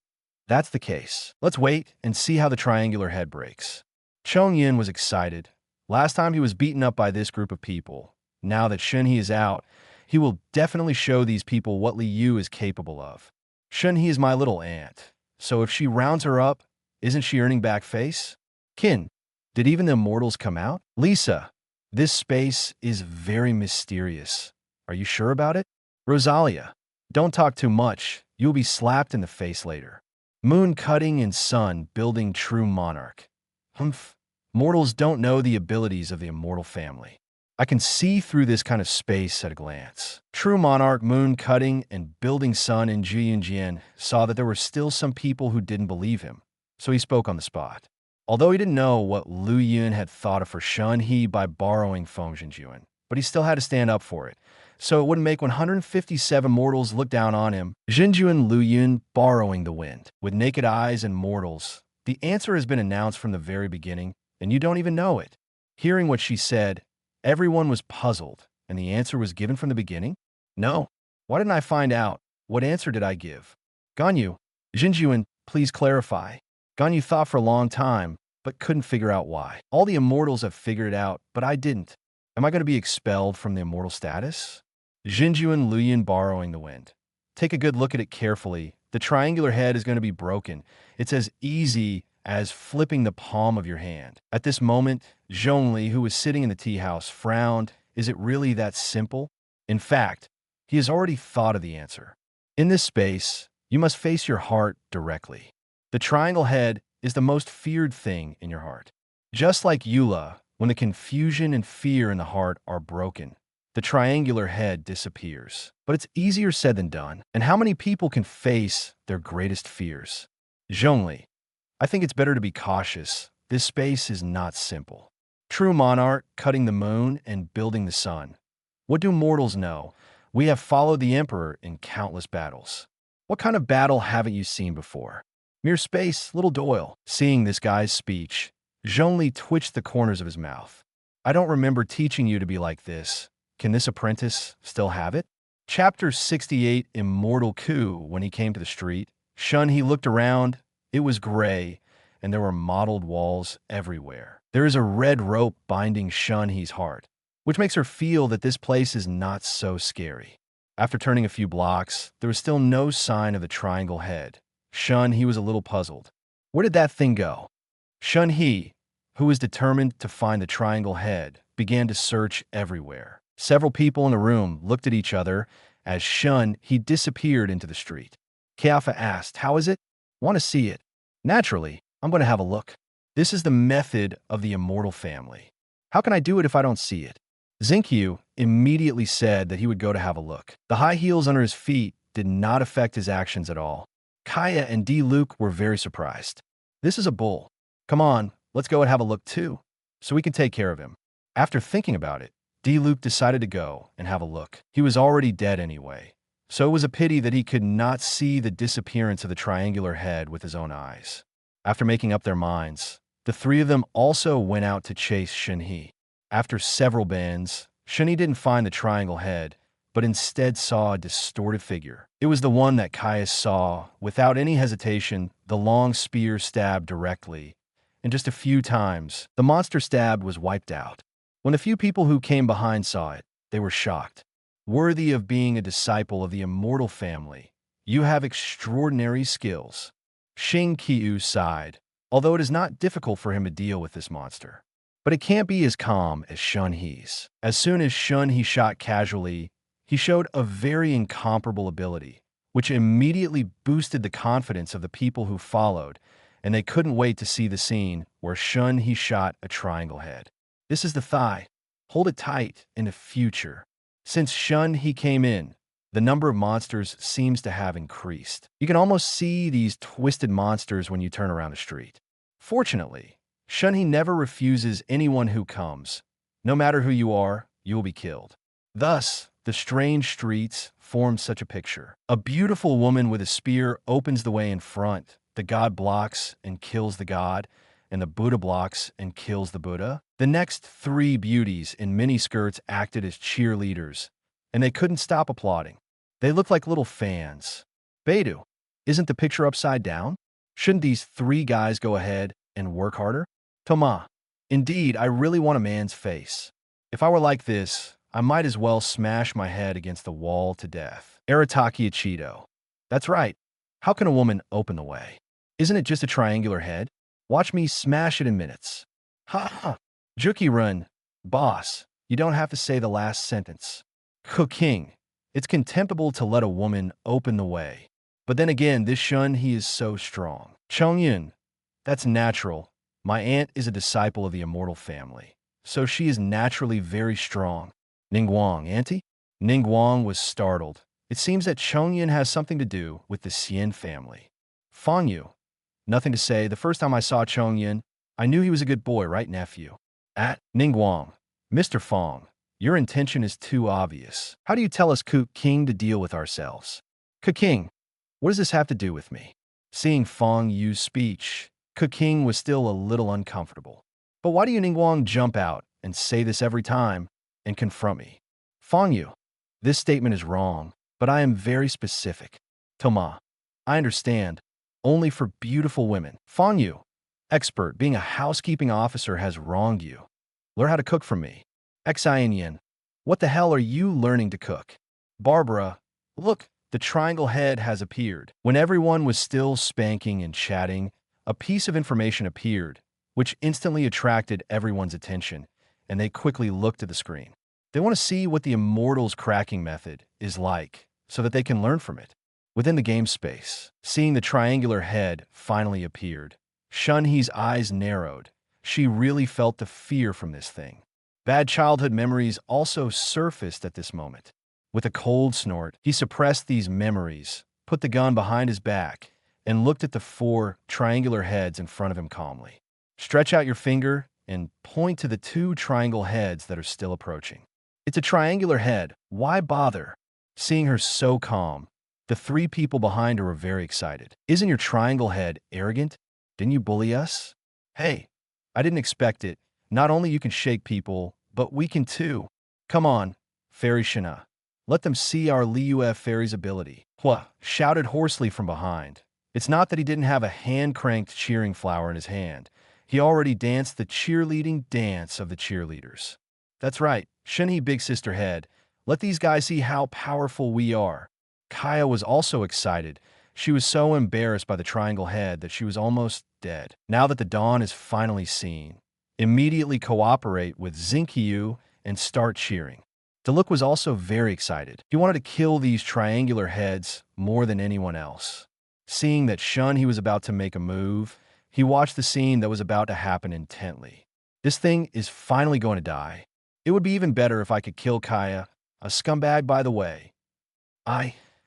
That's the case. Let's wait and see how the triangular head breaks. Chongyun was excited. Last time he was beaten up by this group of people. Now that Shunhe is out, he will definitely show these people what Li Yu is capable of. Shunhe is my little aunt, so if she rounds her up, isn't she earning back face? Qin. Did even the immortals come out? Lisa. This space is very mysterious. Are you sure about it? Rosalia. Don't talk too much. You'll be slapped in the face later. Moon cutting and sun building true monarch. Humph. Mortals don't know the abilities of the immortal family. I can see through this kind of space at a glance. True monarch, moon cutting, and building sun in Jian saw that there were still some people who didn't believe him, so he spoke on the spot. Although he didn't know what Lu Yun had thought of for Shunhe by borrowing Feng Zhenjuan, but he still had to stand up for it, so it wouldn't make 157 mortals look down on him. Zhenjuan Lu Yun borrowing the wind. With naked eyes and mortals, the answer has been announced from the very beginning, and you don't even know it. Hearing what she said, everyone was puzzled, and the answer was given from the beginning? No. Why didn't I find out? What answer did I give? Ganyu. Zhenjuan, please clarify. Ganyu thought for a long time, but couldn't figure out why. All the immortals have figured it out, but I didn't. Am I going to be expelled from the immortal status? Zhenjuan Luyin borrowing the wind. Take a good look at it carefully. The triangular head is going to be broken. It's as easy as flipping the palm of your hand. At this moment, Zhongli, who was sitting in the tea house, frowned. Is it really that simple? In fact, he has already thought of the answer. In this space, you must face your heart directly. The triangle head is the most feared thing in your heart. Just like Eula, when the confusion and fear in the heart are broken, the triangular head disappears. But it's easier said than done. And how many people can face their greatest fears? Zhongli. I think it's better to be cautious. This space is not simple. True monarch, cutting the moon and building the sun. What do mortals know? We have followed the emperor in countless battles. What kind of battle haven't you seen before? Mere space, little Doyle. Seeing this guy's speech, Zhongli twitched the corners of his mouth. I don't remember teaching you to be like this. Can this apprentice still have it? Chapter 68, Immortal Coup. When he came to the street, Shunhe looked around. It was gray, and there were mottled walls everywhere. There is a red rope binding Shunhe's heart, which makes her feel that this place is not so scary. After turning a few blocks, there was still no sign of the triangle head. Shunhe was a little puzzled. Where did that thing go? Shunhe, who was determined to find the triangle head, began to search everywhere. Several people in the room looked at each other as Shunhe disappeared into the street. Kiafa asked, "How is it?" "Want to see it." "Naturally, I'm going to have a look." This is the method of the immortal family. How can I do it if I don't see it? Xinkyu immediately said that he would go to have a look. The high heels under his feet did not affect his actions at all. Kaya and D. Luke were very surprised. This is a bull. Come on, let's go and have a look too, so we can take care of him. After thinking about it, D. Luke decided to go and have a look. He was already dead anyway, so it was a pity that he could not see the disappearance of the triangular head with his own eyes. After making up their minds, the three of them also went out to chase Shunhe. After several bends, Shunhe didn't find the triangle head, but instead saw a distorted figure. It was the one that Caius saw. Without any hesitation, the long spear stabbed directly, and just a few times, the monster stabbed was wiped out. When the few people who came behind saw it, they were shocked. Worthy of being a disciple of the immortal family, you have extraordinary skills. Xing Qiu sighed, although it is not difficult for him to deal with this monster. But it can't be as calm as Shunhe's. As soon as Shunhe shot casually, he showed a very incomparable ability, which immediately boosted the confidence of the people who followed, and they couldn't wait to see the scene where Shun he shot a triangle head. This is the thigh. Hold it tight in the future. Since Shun he came in, the number of monsters seems to have increased. You can almost see these twisted monsters when you turn around the street. Fortunately, Shun he never refuses anyone who comes. No matter who you are, you will be killed. Thus, the strange streets form such a picture. A beautiful woman with a spear opens the way in front. The god blocks and kills the god, and the Buddha blocks and kills the Buddha. The next three beauties in miniskirts acted as cheerleaders, and they couldn't stop applauding. They looked like little fans. Beidou, isn't the picture upside down? Shouldn't these three guys go ahead and work harder? Toma, indeed, I really want a man's face. If I were like this, I might as well smash my head against the wall to death. Arataki Ichido. That's right. How can a woman open the way? Isn't it just a triangular head? Watch me smash it in minutes. Ha ha. Juki Run. Boss, you don't have to say the last sentence. King. It's contemptible to let a woman open the way. But then again, this Shun, he is so strong. Chongyun. That's natural. My aunt is a disciple of the immortal family, so she is naturally very strong. Ning Guang, auntie? Ning Guang was startled. It seems that Chongyun has something to do with the Xian family. Fang Yue. Nothing to say. The first time I saw Chongyun, I knew he was a good boy, right, nephew? At Ning Guang. Mr. Fang, your intention is too obvious. How do you tell us Qing to deal with ourselves? Qing, what does this have to do with me? Seeing Fang Yue's speech, Qing was still a little uncomfortable. But why do you, Ning Guang, jump out and say this every time and confront me? Fang Yue, this statement is wrong, but I am very specific. Toma, I understand. Only for beautiful women. Fang Yue, expert, being a housekeeping officer has wronged you. Learn how to cook from me. Xianyan, what the hell are you learning to cook? Barbara, look, the triangle head has appeared. When everyone was still spanking and chatting, a piece of information appeared, which instantly attracted everyone's attention, and they quickly looked at the screen. They want to see what the Immortals cracking method is like, so that they can learn from it. Within the game space, seeing the triangular head finally appeared, Shun-Hee's eyes narrowed. She really felt the fear from this thing. Bad childhood memories also surfaced at this moment. With a cold snort, he suppressed these memories, put the gun behind his back, and looked at the four triangular heads in front of him calmly. Stretch out your finger and point to the two triangle heads that are still approaching. It's a triangular head. Why bother? Seeing her so calm, the three people behind her were very excited. Isn't your triangle head arrogant? Didn't you bully us? Hey, I didn't expect it. Not only you can shake people, but we can too. Come on, Fairy Shana. Let them see our Lei fairy's ability. Hua shouted hoarsely from behind. It's not that he didn't have a hand-cranked cheering flower in his hand. He already danced the cheerleading dance of the cheerleaders. That's right, Shenhe Big Sister Head. Let these guys see how powerful we are. Kaya was also excited. She was so embarrassed by the triangle head that she was almost dead. Now that the dawn is finally seen, immediately cooperate with Zinkyu and start cheering. Diluc was also very excited. He wanted to kill these triangular heads more than anyone else. Seeing that Shun-He was about to make a move, he watched the scene that was about to happen intently. This thing is finally going to die. It would be even better if I could kill Kaya, a scumbag by the way.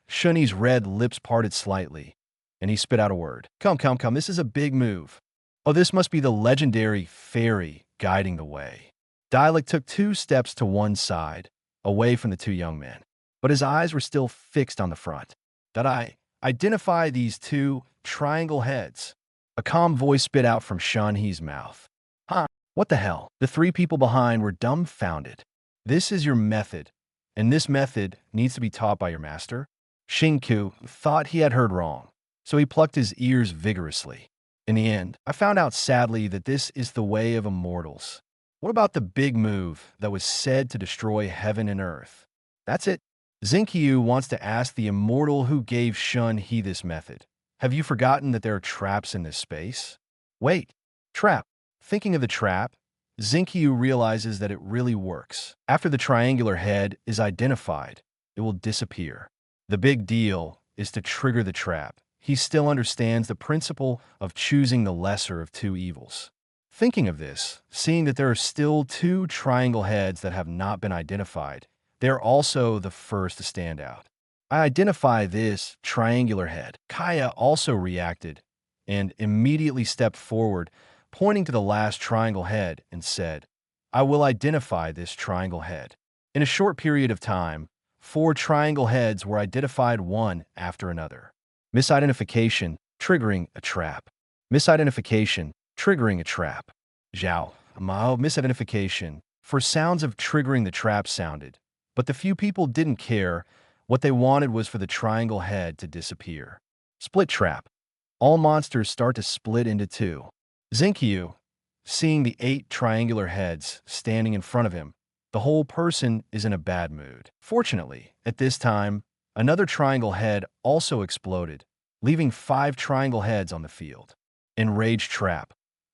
Shun-He's red lips parted slightly, and he spit out a word. Come, this is a big move. Oh, this must be the legendary fairy guiding the way. Dialect took 2 steps to one side, away from the 2 young men, but his eyes were still fixed on the front. Did I identify these 2 triangle heads? A calm voice spit out from Shun-He's mouth. Huh? What the hell? The 3 people behind were dumbfounded. This is your method, and this method needs to be taught by your master? Xingqiu thought he had heard wrong, so he plucked his ears vigorously. In the end, I found out sadly that this is the way of immortals. What about the big move that was said to destroy heaven and earth? That's it. Zinkyu wants to ask the immortal who gave Shun-He this method. Have you forgotten that there are traps in this space? Wait, trap. Thinking of the trap, Zinkyu realizes that it really works. After the triangular head is identified, it will disappear. The big deal is to trigger the trap. He still understands the principle of choosing the lesser of two evils. Thinking of this, seeing that there are still two triangle heads that have not been identified, they are also the first to stand out. I identify this triangular head. Kaya also reacted and immediately stepped forward, pointing to the last triangle head, and said, I will identify this triangle head. In a short period of time, 4 triangle heads were identified one after another. Misidentification, triggering a trap. Misidentification, triggering a trap. Zhao, Mao, misidentification. For sounds of triggering the trap sounded, but the few people didn't care. What they wanted was for the triangle head to disappear. Split trap. All monsters start to split into 2. Xinkyu, seeing the 8 triangular heads standing in front of him, the whole person is in a bad mood. Fortunately, at this time, another triangle head also exploded, leaving 5 triangle heads on the field. Enraged trap.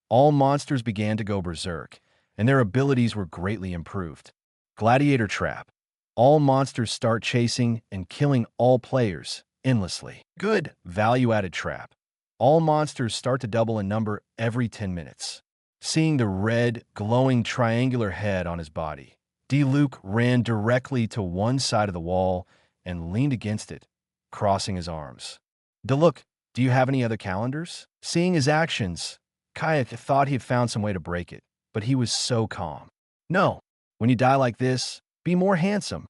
All monsters began to go berserk, and their abilities were greatly improved. Gladiator trap. All monsters start chasing and killing all players endlessly. Good. Value-added trap. All monsters start to double in number every 10 minutes. Seeing the red, glowing triangular head on his body, Diluc ran directly to one side of the wall and leaned against it, crossing his arms. Diluc, do you have any other calendars? Seeing his actions, Kaya thought he had found some way to break it, but he was so calm. No, when you die like this, be more handsome.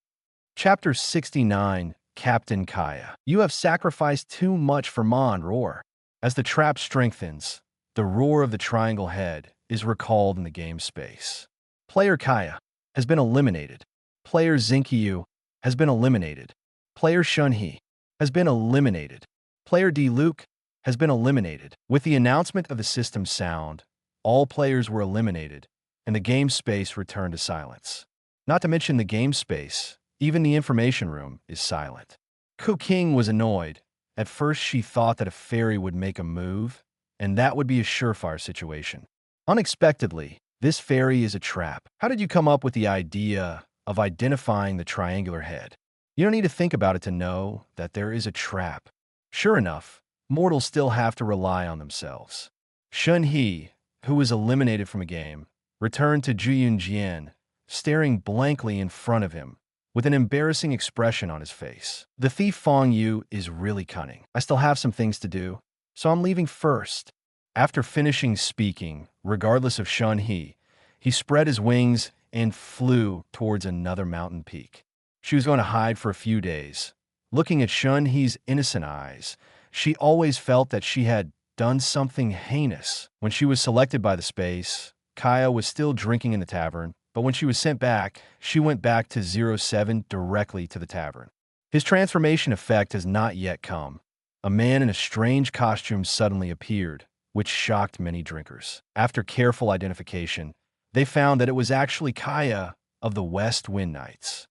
Chapter 69, Captain Kaya. You have sacrificed too much for Mandrill. As the trap strengthens, the roar of the triangle head is recalled in the game space. Player Kaya has been eliminated. Player Xinkyu has been eliminated. Player Shunhe has been eliminated. Player Diluc has been eliminated. With the announcement of the system sound, all players were eliminated, and the game space returned to silence. Not to mention the game space, even the information room is silent. Qing was annoyed. At first she thought that a fairy would make a move, and that would be a surefire situation. Unexpectedly, this fairy is a trap. How did you come up with the idea of identifying the triangular head? You don't need to think about it to know that there is a trap. Sure enough, mortals still have to rely on themselves. Shunhe, who was eliminated from a game, returned to Juyunjian, staring blankly in front of him, with an embarrassing expression on his face. The thief Fang Yue is really cunning. I still have some things to do, so I'm leaving first. After finishing speaking, regardless of Shunhe, he spread his wings and flew towards another mountain peak. She was going to hide for a few days. Looking at Shunhe's innocent eyes, she always felt that she had done something heinous. When she was selected by the space, Kaya was still drinking in the tavern, but when she was sent back, she went back to 07 directly to the tavern. His transformation effect has not yet come. A man in a strange costume suddenly appeared, which shocked many drinkers. After careful identification, they found that it was actually Kaya of the West Wind Knights.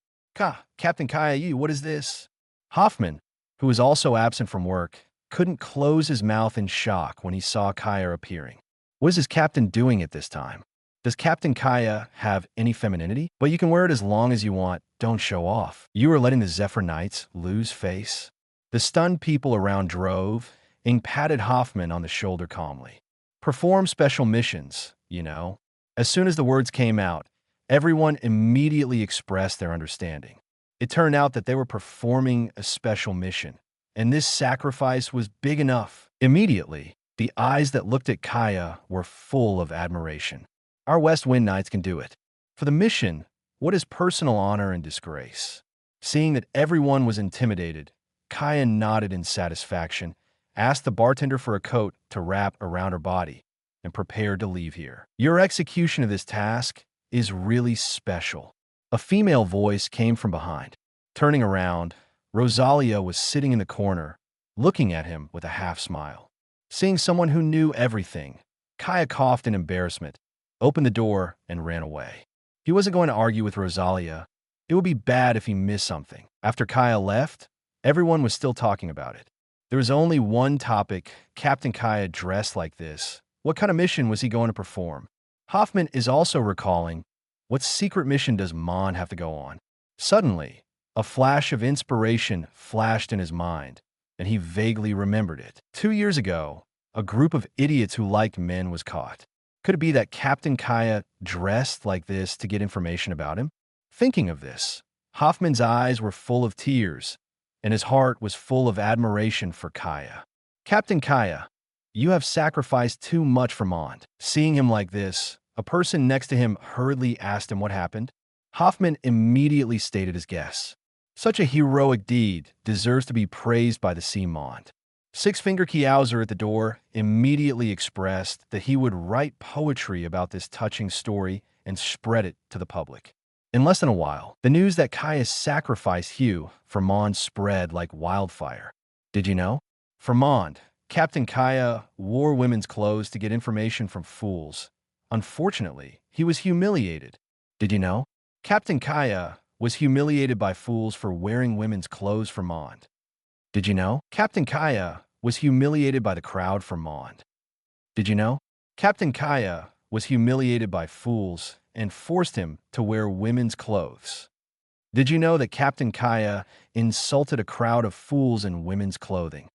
Captain Kaya Yue, what is this? Hoffman, who was also absent from work, couldn't close his mouth in shock when he saw Kaya appearing. What is his captain doing at this time? Does Captain Kaya have any femininity? But you can wear it as long as you want, don't show off. You are letting the Zephyr Knights lose face? The stunned people around drove and patted Hoffman on the shoulder calmly. Perform special missions, you know. As soon as the words came out, everyone immediately expressed their understanding. It turned out that they were performing a special mission, and this sacrifice was big enough. Immediately, the eyes that looked at Kaya were full of admiration. Our West Wind Knights can do it. For the mission, what is personal honor and disgrace? Seeing that everyone was intimidated, Kaya nodded in satisfaction, asked the bartender for a coat to wrap around her body, and prepared to leave here. Your execution of this task is really special. A female voice came from behind. Turning around, Rosalia was sitting in the corner, looking at him with a half-smile. Seeing someone who knew everything, Kaya coughed in embarrassment, opened the door, and ran away. He wasn't going to argue with Rosalia. It would be bad if he missed something. After Kaya left, everyone was still talking about it. There was only one topic: Captain Kaya dressed like this. What kind of mission was he going to perform? Hoffman is also recalling, what secret mission does Mon have to go on? Suddenly, a flash of inspiration flashed in his mind, and he vaguely remembered it. 2 years ago, a group of idiots who liked men was caught. Could it be that Captain Kaya dressed like this to get information about him? Thinking of this, Hoffman's eyes were full of tears, and his heart was full of admiration for Kaya. Captain Kaya, you have sacrificed too much for Mond. Seeing him like this, a person next to him hurriedly asked him what happened. Hoffman immediately stated his guess. Such a heroic deed deserves to be praised by the Sea Mond. Six-Finger Kiaozer at the door immediately expressed that he would write poetry about this touching story and spread it to the public. In less than a while, the news that Kaya sacrificed Hugh for Mond spread like wildfire. Did you know? For Mond, Captain Kaya wore women's clothes to get information from fools. Unfortunately, he was humiliated. Did you know? Captain Kaya was humiliated by fools for wearing women's clothes for Mond. Did you know? Captain Kaya was humiliated by the crowd for Mond. Did you know? Captain Kaya was humiliated by fools and forced him to wear women's clothes. Did you know that Captain Kaya insulted a crowd of fools in women's clothing?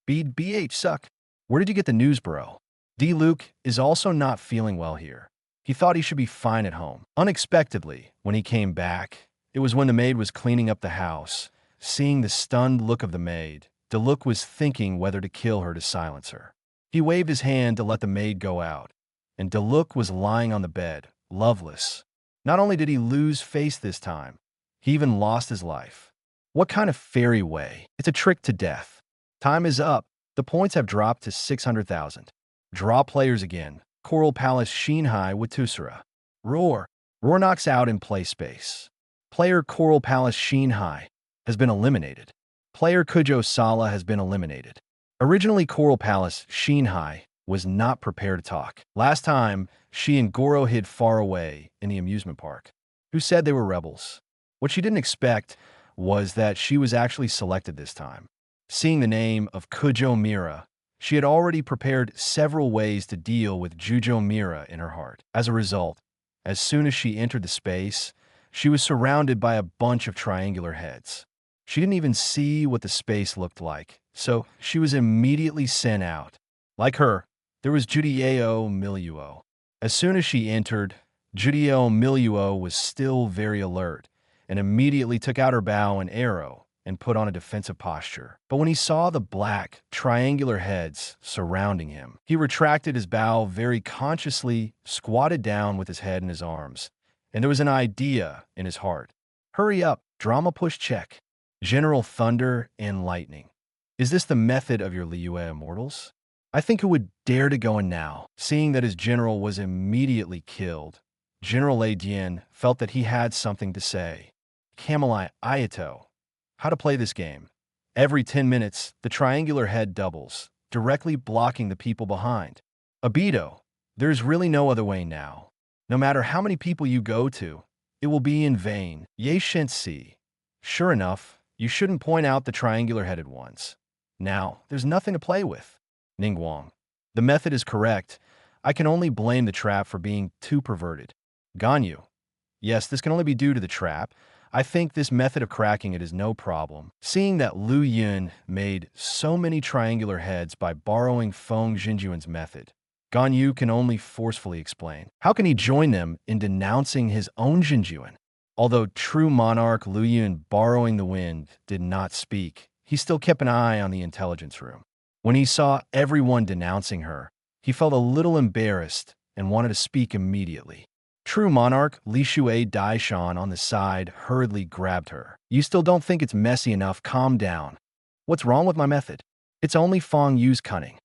BH suck. Where did you get the news, bro? D. Luke is also not feeling well here. He thought he should be fine at home. Unexpectedly, when he came back, it was when the maid was cleaning up the house. Seeing the stunned look of the maid, DeLuc was thinking whether to kill her to silence her. He waved his hand to let the maid go out, and DeLuc was lying on the bed, loveless. Not only did he lose face this time, he even lost his life. What kind of fairy way? It's a trick to death. Time is up. The points have dropped to 600,000. Draw players again. Coral Palace Shinhai with Tusura. Roar. Roar knocks out in play space. Player Coral Palace Shinhai has been eliminated. Player Kujo Sala has been eliminated. Originally, Coral Palace Shinhai was not prepared to talk. Last time, she and Goro hid far away in the amusement park. Who said they were rebels? What she didn't expect was that she was actually selected this time. Seeing the name of Kujo Mira, she had already prepared several ways to deal with Jujo Mira in her heart. As a result, as soon as she entered the space, she was surrounded by a bunch of triangular heads. She didn't even see what the space looked like, so she was immediately sent out. Like her, there was Judieo Miluo. As soon as she entered, Judieo Miluo was still very alert and immediately took out her bow and arrow and put on a defensive posture. But when he saw the black, triangular heads surrounding him, he retracted his bow very consciously, squatted down with his head in his arms, and there was an idea in his heart. Hurry up, drama push check. General Thunder and Lightning. Is this the method of your Liyue immortals? I think who would dare to go in now, seeing that his general was immediately killed. General Lei Dian felt that he had something to say. Camelai Ayato. How to play this game. Every 10 minutes, the triangular head doubles, directly blocking the people behind. Abito. There's really no other way now. No matter how many people you go to, it will be in vain. Ye Shensi. Sure enough, you shouldn't point out the triangular-headed ones. Now, there's nothing to play with. Ning Guang. The method is correct. I can only blame the trap for being too perverted. Ganyu. Yes, this can only be due to the trap. I think this method of cracking it is no problem. Seeing that Lu Yun made so many triangular heads by borrowing Feng Jinjuan's method, Ganyu can only forcefully explain. How can he join them in denouncing his own Jinjuan? Although true monarch Lu Yun borrowing the wind did not speak, he still kept an eye on the intelligence room. When he saw everyone denouncing her, he felt a little embarrassed and wanted to speak immediately. True monarch Li Shui Daishan on the side hurriedly grabbed her. You still don't think it's messy enough? Calm down. What's wrong with my method? It's only Fang Yue's cunning.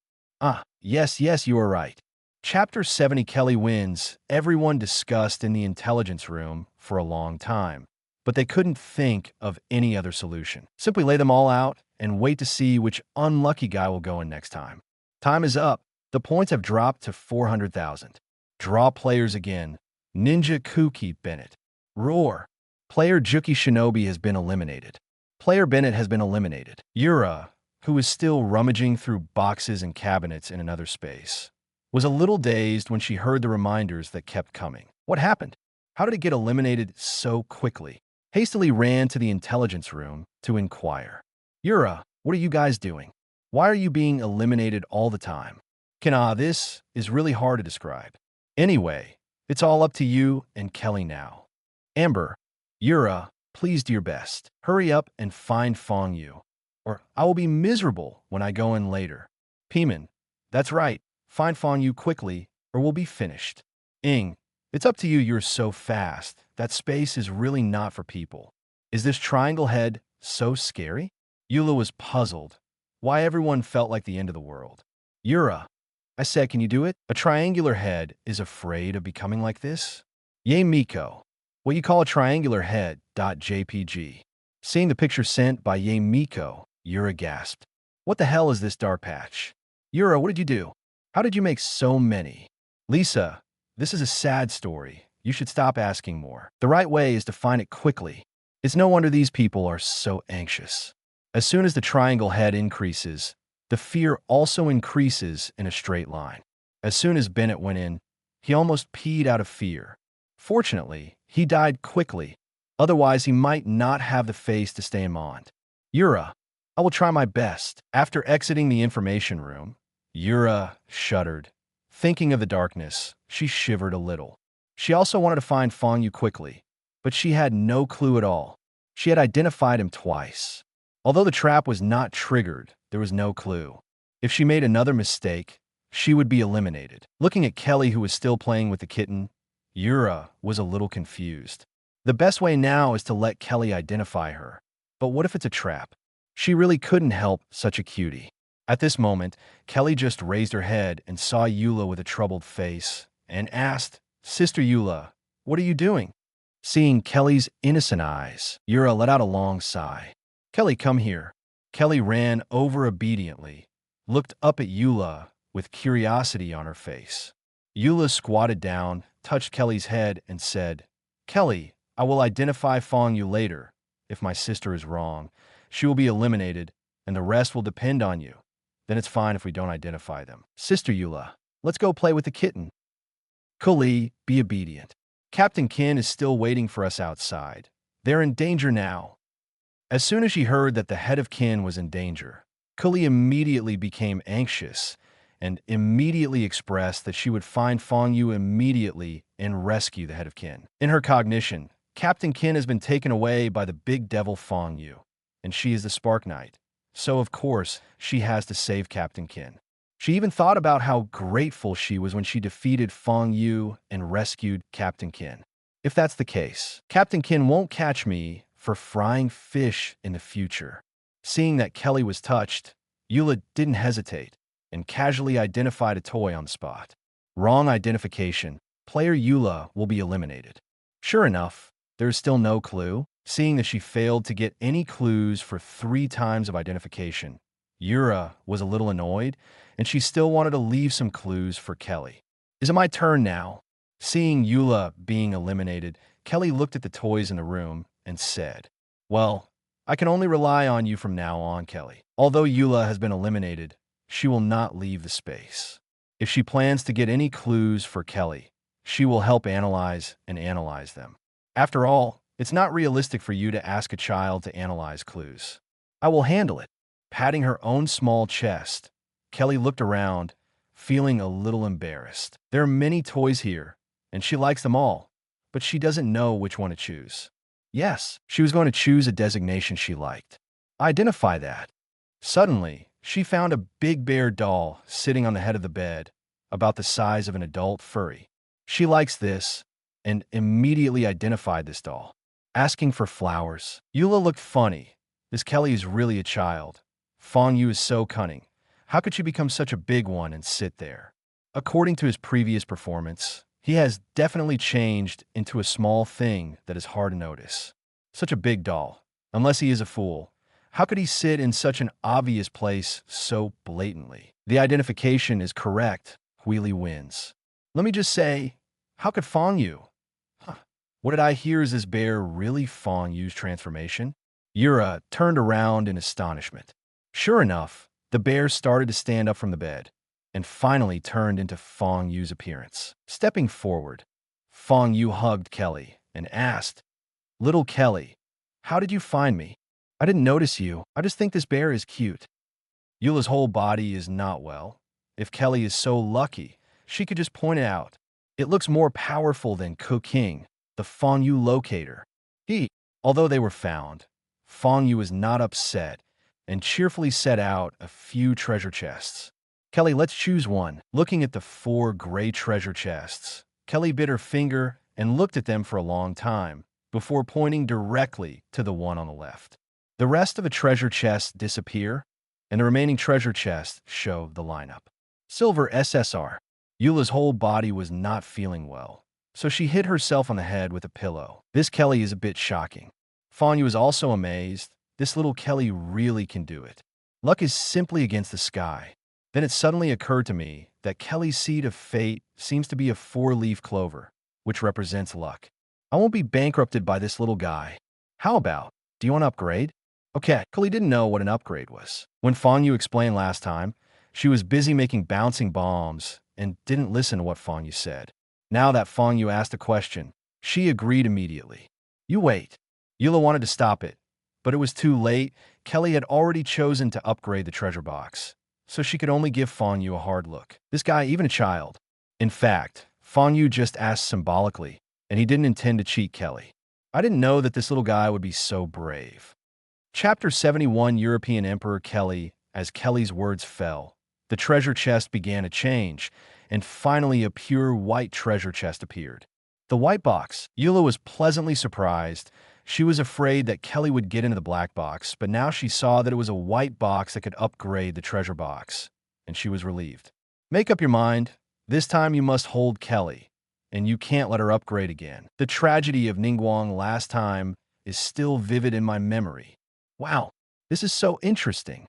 Yes, you are right. Chapter 70 Kelly wins. Everyone discussed in the intelligence room for a long time, but they couldn't think of any other solution. Simply lay them all out and wait to see which unlucky guy will go in next time. Time is up. The points have dropped to 400,000. Draw players again. Ninja Kuki Bennett. Roar. Player Juki Shinobi has been eliminated. Player Bennett has been eliminated. Yura, who is still rummaging through boxes and cabinets in another space, was a little dazed when she heard the reminders that kept coming. What happened? How did it get eliminated so quickly? Hastily ran to the intelligence room to inquire. Yura, What are you guys doing? Why are you being eliminated all the time? This is really hard to describe. Anyway, it's all up to you and Kelly now. Amber, Yura, please do your best. Hurry up and find Fang Yue, or I will be miserable when I go in later. Pieman, that's right. Find Fang Yue quickly, or we'll be finished. Ing, it's up to you. You're so fast. That space is really not for people. Is this triangle head so scary? Eula was puzzled. Why everyone felt like the end of the world. Yura, I said, can you do it? A triangular head is afraid of becoming like this? Ye Miko, what you call a triangular head. .jpg. Seeing the picture sent by Ye Miko, Yura gasped. What the hell is this dark patch? Yura, what did you do? How did you make so many? Lisa, this is a sad story. You should stop asking more. The right way is to find it quickly. It's no wonder these people are so anxious. As soon as the triangle head increases, the fear also increases in a straight line. As soon as Bennett went in, he almost peed out of fear. Fortunately, he died quickly. Otherwise, he might not have the face to stay in Mont. Yura, I will try my best. After exiting the information room, Yura shuddered. Thinking of the darkness, she shivered a little. She also wanted to find Fang Yue quickly, but she had no clue at all. She had identified him twice. Although the trap was not triggered, there was no clue. If she made another mistake, she would be eliminated. Looking at Kelly, who was still playing with the kitten, Yura was a little confused. The best way now is to let Kelly identify her. But what if it's a trap? She really couldn't help such a cutie. At this moment, Kelly just raised her head and saw Eula with a troubled face and asked, Sister Eula, what are you doing? Seeing Kelly's innocent eyes, Yura let out a long sigh. Kelly, come here. Kelly ran over obediently, looked up at Eula with curiosity on her face. Eula squatted down, touched Kelly's head, and said, Kelly, I will identify Fang Yue later. If my sister is wrong, she will be eliminated, and the rest will depend on you. Then it's fine if we don't identify them. Sister Eula, let's go play with the kitten. Kuli, be obedient. Captain Qin is still waiting for us outside. They're in danger now. As soon as she heard that the head of Qin was in danger, Kuli immediately became anxious and immediately expressed that she would find Fang Yue immediately and rescue the head of Qin. In her cognition, Captain Qin has been taken away by the big devil Fang Yue, and she is the Spark Knight. So, of course, she has to save Captain Qin. She even thought about how grateful she was when she defeated Fang Yue and rescued Captain Qin. If that's the case, Captain Qin won't catch me for frying fish in the future. Seeing that Kelly was touched, Eula didn't hesitate and casually identified a toy on the spot. Wrong identification. Player Eula will be eliminated. Sure enough, there is still no clue. Seeing that she failed to get any clues for 3 times of identification, Yura was a little annoyed, and she still wanted to leave some clues for Kelly. Is it my turn now? Seeing Eula being eliminated, Kelly looked at the toys in the room and said, Well, I can only rely on you from now on, Kelly. Although Eula has been eliminated, she will not leave the space. If she plans to get any clues for Kelly, she will help analyze them. After all, it's not realistic for you to ask a child to analyze clues. I will handle it. Patting her own small chest, Kelly looked around, feeling a little embarrassed. There are many toys here, and she likes them all, but she doesn't know which one to choose. Yes, she was going to choose a designation she liked. Identify that. Suddenly, she found a big bear doll sitting on the head of the bed, about the size of an adult furry. She likes this, and immediately identified this doll. Asking for flowers. Eula looked funny. This Kelly is really a child. Fang Yue is so cunning. How could she become such a big one and sit there? According to his previous performance, he has definitely changed into a small thing that is hard to notice. Such a big doll. Unless he is a fool, how could he sit in such an obvious place so blatantly? The identification is correct. Wheelie wins. Let me just say, how could Fang Yue? What did I hear? Is this bear really Fang Yue's transformation? Yura turned around in astonishment. Sure enough, the bear started to stand up from the bed and finally turned into Fang Yue's appearance. Stepping forward, Fang Yue hugged Kelly and asked, Little Kelly, how did you find me? I didn't notice you. I just think this bear is cute. Eula's whole body is not well. If Kelly is so lucky, she could just point it out. It looks more powerful than Qing, the Fang Yue locator. Although they were found, Fang Yue was not upset and cheerfully set out a few treasure chests. Kelly, let's choose one. Looking at the 4 gray treasure chests, Kelly bit her finger and looked at them for a long time before pointing directly to the one on the left. The rest of the treasure chests disappear, and the remaining treasure chests show the lineup. Silver SSR. Eula's whole body was not feeling well, so she hit herself on the head with a pillow. This Kelly is a bit shocking. Fang Yue was also amazed. This little Kelly really can do it. Luck is simply against the sky. Then it suddenly occurred to me that Kelly's seed of fate seems to be a 4-leaf clover, which represents luck. I won't be bankrupted by this little guy. How about, do you want to upgrade? Okay, Kelly didn't know what an upgrade was. When Fang Yue explained last time, she was busy making bouncing bombs and didn't listen to what Fang Yue said. Now that Fang Yue asked a question, she agreed immediately. You wait. Eula wanted to stop it, but it was too late. Kelly had already chosen to upgrade the treasure box, so she could only give Fang Yue a hard look. This guy, even a child. In fact, Fang Yue just asked symbolically, and he didn't intend to cheat Kelly. I didn't know that this little guy would be so brave. Chapter 71, European Emperor Kelly. As Kelly's words fell, the treasure chest began to change, and finally a pure white treasure chest appeared. The white box. Eula was pleasantly surprised. She was afraid that Kelly would get into the black box, but now she saw that it was a white box that could upgrade the treasure box, and she was relieved. Make up your mind. This time you must hold Kelly, and you can't let her upgrade again. The tragedy of Ning Guang last time is still vivid in my memory. Wow, this is so interesting.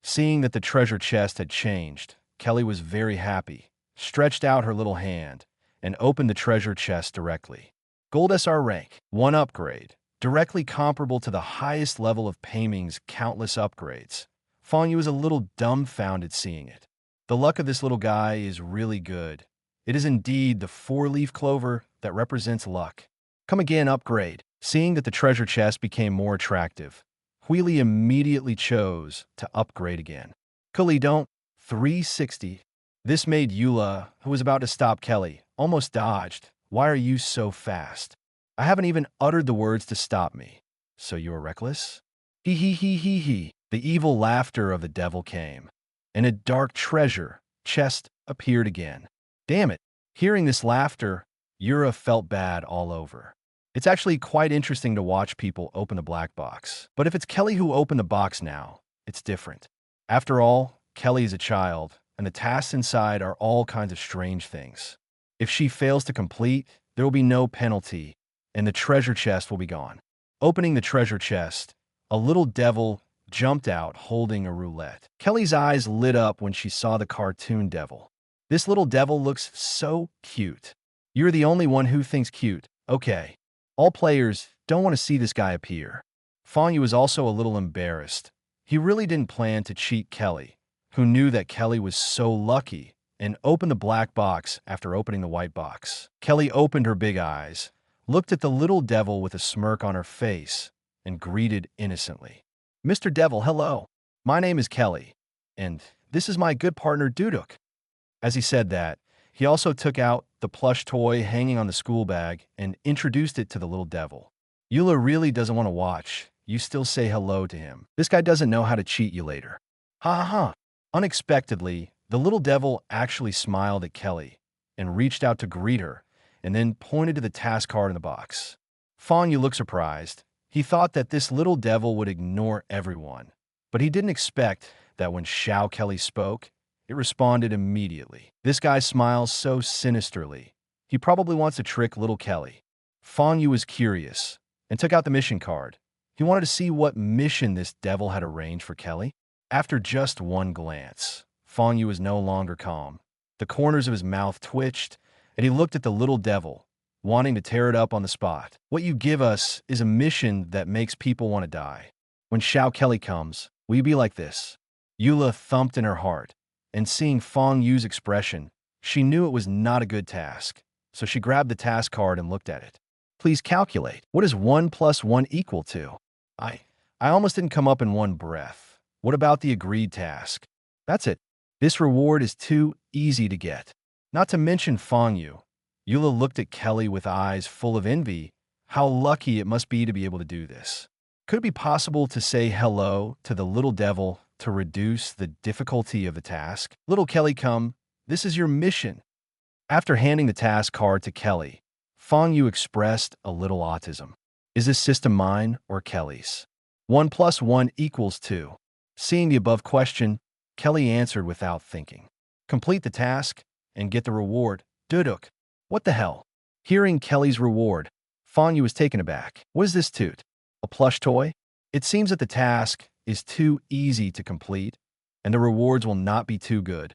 Seeing that the treasure chest had changed, Kelly was very happy, stretched out her little hand, and opened the treasure chest directly. Gold SR rank, 1 upgrade, directly comparable to the highest level of Paiming's countless upgrades. Fang Yue was a little dumbfounded seeing it. The luck of this little guy is really good. It is indeed the 4-leaf clover that represents luck. Come again, upgrade. Seeing that the treasure chest became more attractive, Huili immediately chose to upgrade again. Kelly, don't. 360. This made Eula, who was about to stop Kelly, almost dodged. Why are you so fast? I haven't even uttered the words to stop me. So you are reckless? Hee hee hee hee hee. The evil laughter of the devil came, and a dark treasure chest appeared again. Damn it. Hearing this laughter, Yura felt bad all over. It's actually quite interesting to watch people open a black box. But if it's Kelly who opened the box now, it's different. After all, Kelly is a child, and the tasks inside are all kinds of strange things. If she fails to complete, there will be no penalty, and the treasure chest will be gone. Opening the treasure chest, a little devil jumped out holding a roulette. Kelly's eyes lit up when she saw the cartoon devil. This little devil looks so cute. You're the only one who thinks cute. Okay. All players don't want to see this guy appear. Fang Yue was also a little embarrassed. He really didn't plan to cheat Kelly, who knew that Kelly was so lucky, and opened the black box after opening the white box. Kelly opened her big eyes, looked at the little devil with a smirk on her face, and greeted innocently. Mr. Devil, hello. My name is Kelly, and this is my good partner Duduk. As he said that, he also took out the plush toy hanging on the school bag and introduced it to the little devil. Eula really doesn't want to watch. You still say hello to him. This guy doesn't know how to cheat you later. Ha ha ha. Unexpectedly, the little devil actually smiled at Kelly and reached out to greet her and then pointed to the task card in the box. Fang Yue looked surprised. He thought that this little devil would ignore everyone, but he didn't expect that when Xiao Kelly spoke, it responded immediately. This guy smiles so sinisterly. He probably wants to trick little Kelly. Fang Yue was curious and took out the mission card. He wanted to see what mission this devil had arranged for Kelly. After just one glance, Fang Yue was no longer calm. The corners of his mouth twitched, and he looked at the little devil, wanting to tear it up on the spot. What you give us is a mission that makes people want to die. When Xiao Kelly comes, will you be like this? Eula thumped in her heart, and seeing Fang Yue's expression, she knew it was not a good task, so she grabbed the task card and looked at it. Please calculate. What is 1 + 1 equal to? I almost didn't come up in one breath. What about the agreed task? That's it. This reward is too easy to get. Not to mention Fang Yue. Eula looked at Kelly with eyes full of envy. How lucky it must be to be able to do this. Could it be possible to say hello to the little devil to reduce the difficulty of the task? Little Kelly, come. This is your mission. After handing the task card to Kelly, Fang Yue expressed a little autism. Is this system mine or Kelly's? 1 + 1 = 2. Seeing the above question, Kelly answered without thinking. Complete the task and get the reward. Duduk. What the hell? Hearing Kelly's reward, Fang Yue was taken aback. What is this toot? A plush toy? It seems that the task is too easy to complete, and the rewards will not be too good.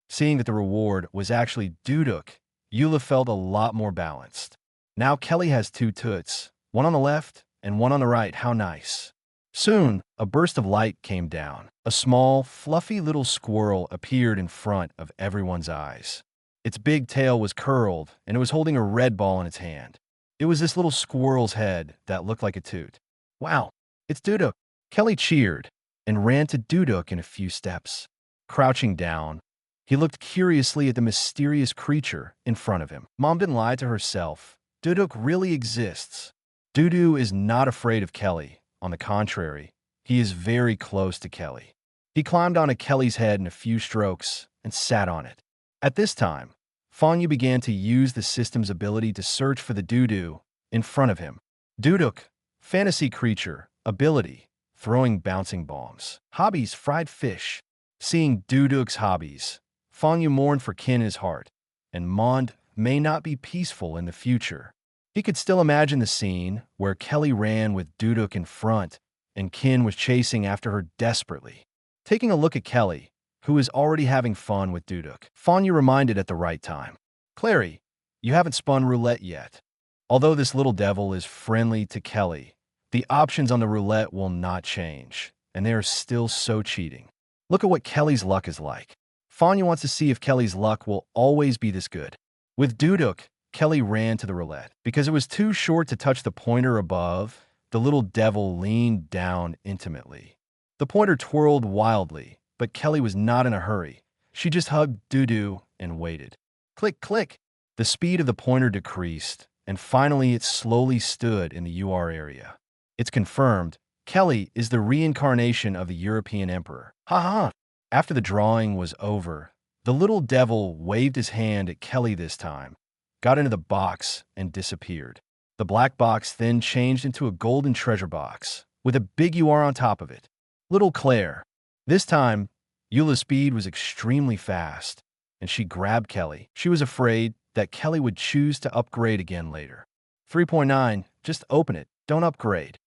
Seeing that the reward was actually Duduk, Eula felt a lot more balanced. Now Kelly has 2 toots, one on the left and one on the right. How nice. Soon, a burst of light came down. A small, fluffy little squirrel appeared in front of everyone's eyes. Its big tail was curled, and it was holding a red ball in its hand. It was this little squirrel's head that looked like a toot. Wow, it's Duduk. Kelly cheered and ran to Duduk in a few steps. Crouching down, he looked curiously at the mysterious creature in front of him. Mom didn't lie to herself. Duduk really exists. Dudu is not afraid of Kelly. On the contrary, he is very close to Kelly. He climbed onto Kelly's head in a few strokes and sat on it. At this time, Fang Yue began to use the system's ability to search for the Dudu in front of him. Duduk, fantasy creature, ability, throwing bouncing bombs. Hobbies, fried fish. Seeing Duduk's hobbies, Fang Yue mourned for Qin in his heart, and Mond may not be peaceful in the future. He could still imagine the scene where Kelly ran with Duduk in front and Qin was chasing after her desperately. Taking a look at Kelly, who is already having fun with Duduk, Fang Yue reminded at the right time. Clary, you haven't spun roulette yet. Although this little devil is friendly to Kelly, the options on the roulette will not change, and they are still so cheating. Look at what Kelly's luck is like. Fang Yue wants to see if Kelly's luck will always be this good. With Duduk, Kelly ran to the roulette. Because it was too short to touch the pointer above, the little devil leaned down intimately. The pointer twirled wildly, but Kelly was not in a hurry. She just hugged Dudu and waited. Click, click. The speed of the pointer decreased, and finally it slowly stood in the UR area. It's confirmed. Kelly is the reincarnation of the European emperor. Ha ha! After the drawing was over, the little devil waved his hand at Kelly this time, got into the box, and disappeared. The black box then changed into a golden treasure box, with a big UR on top of it. Little Claire. This time, Eula's speed was extremely fast, and she grabbed Kelly. She was afraid that Kelly would choose to upgrade again later. 3.9, just open it, don't upgrade.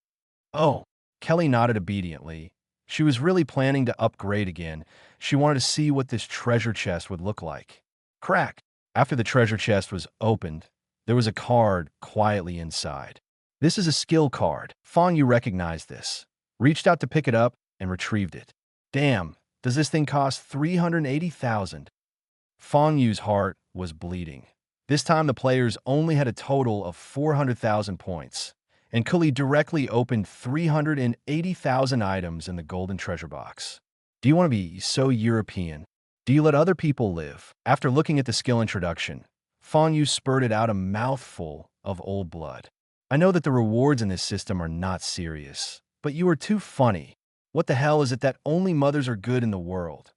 Oh, Kelly nodded obediently. She was really planning to upgrade again. She wanted to see what this treasure chest would look like. Crack! After the treasure chest was opened, there was a card quietly inside. This is a skill card. Fang Yue recognized this, reached out to pick it up, and retrieved it. Damn, does this thing cost 380,000? Fang Yue's heart was bleeding. This time the players only had a total of 400,000 points, and Kuli directly opened 380,000 items in the golden treasure box. Do you want to be so European? Do you let other people live? After looking at the skill introduction, Fang Yue spurted out a mouthful of old blood. I know that the rewards in this system are not serious, but you are too funny. What the hell is it that only mothers are good in the world?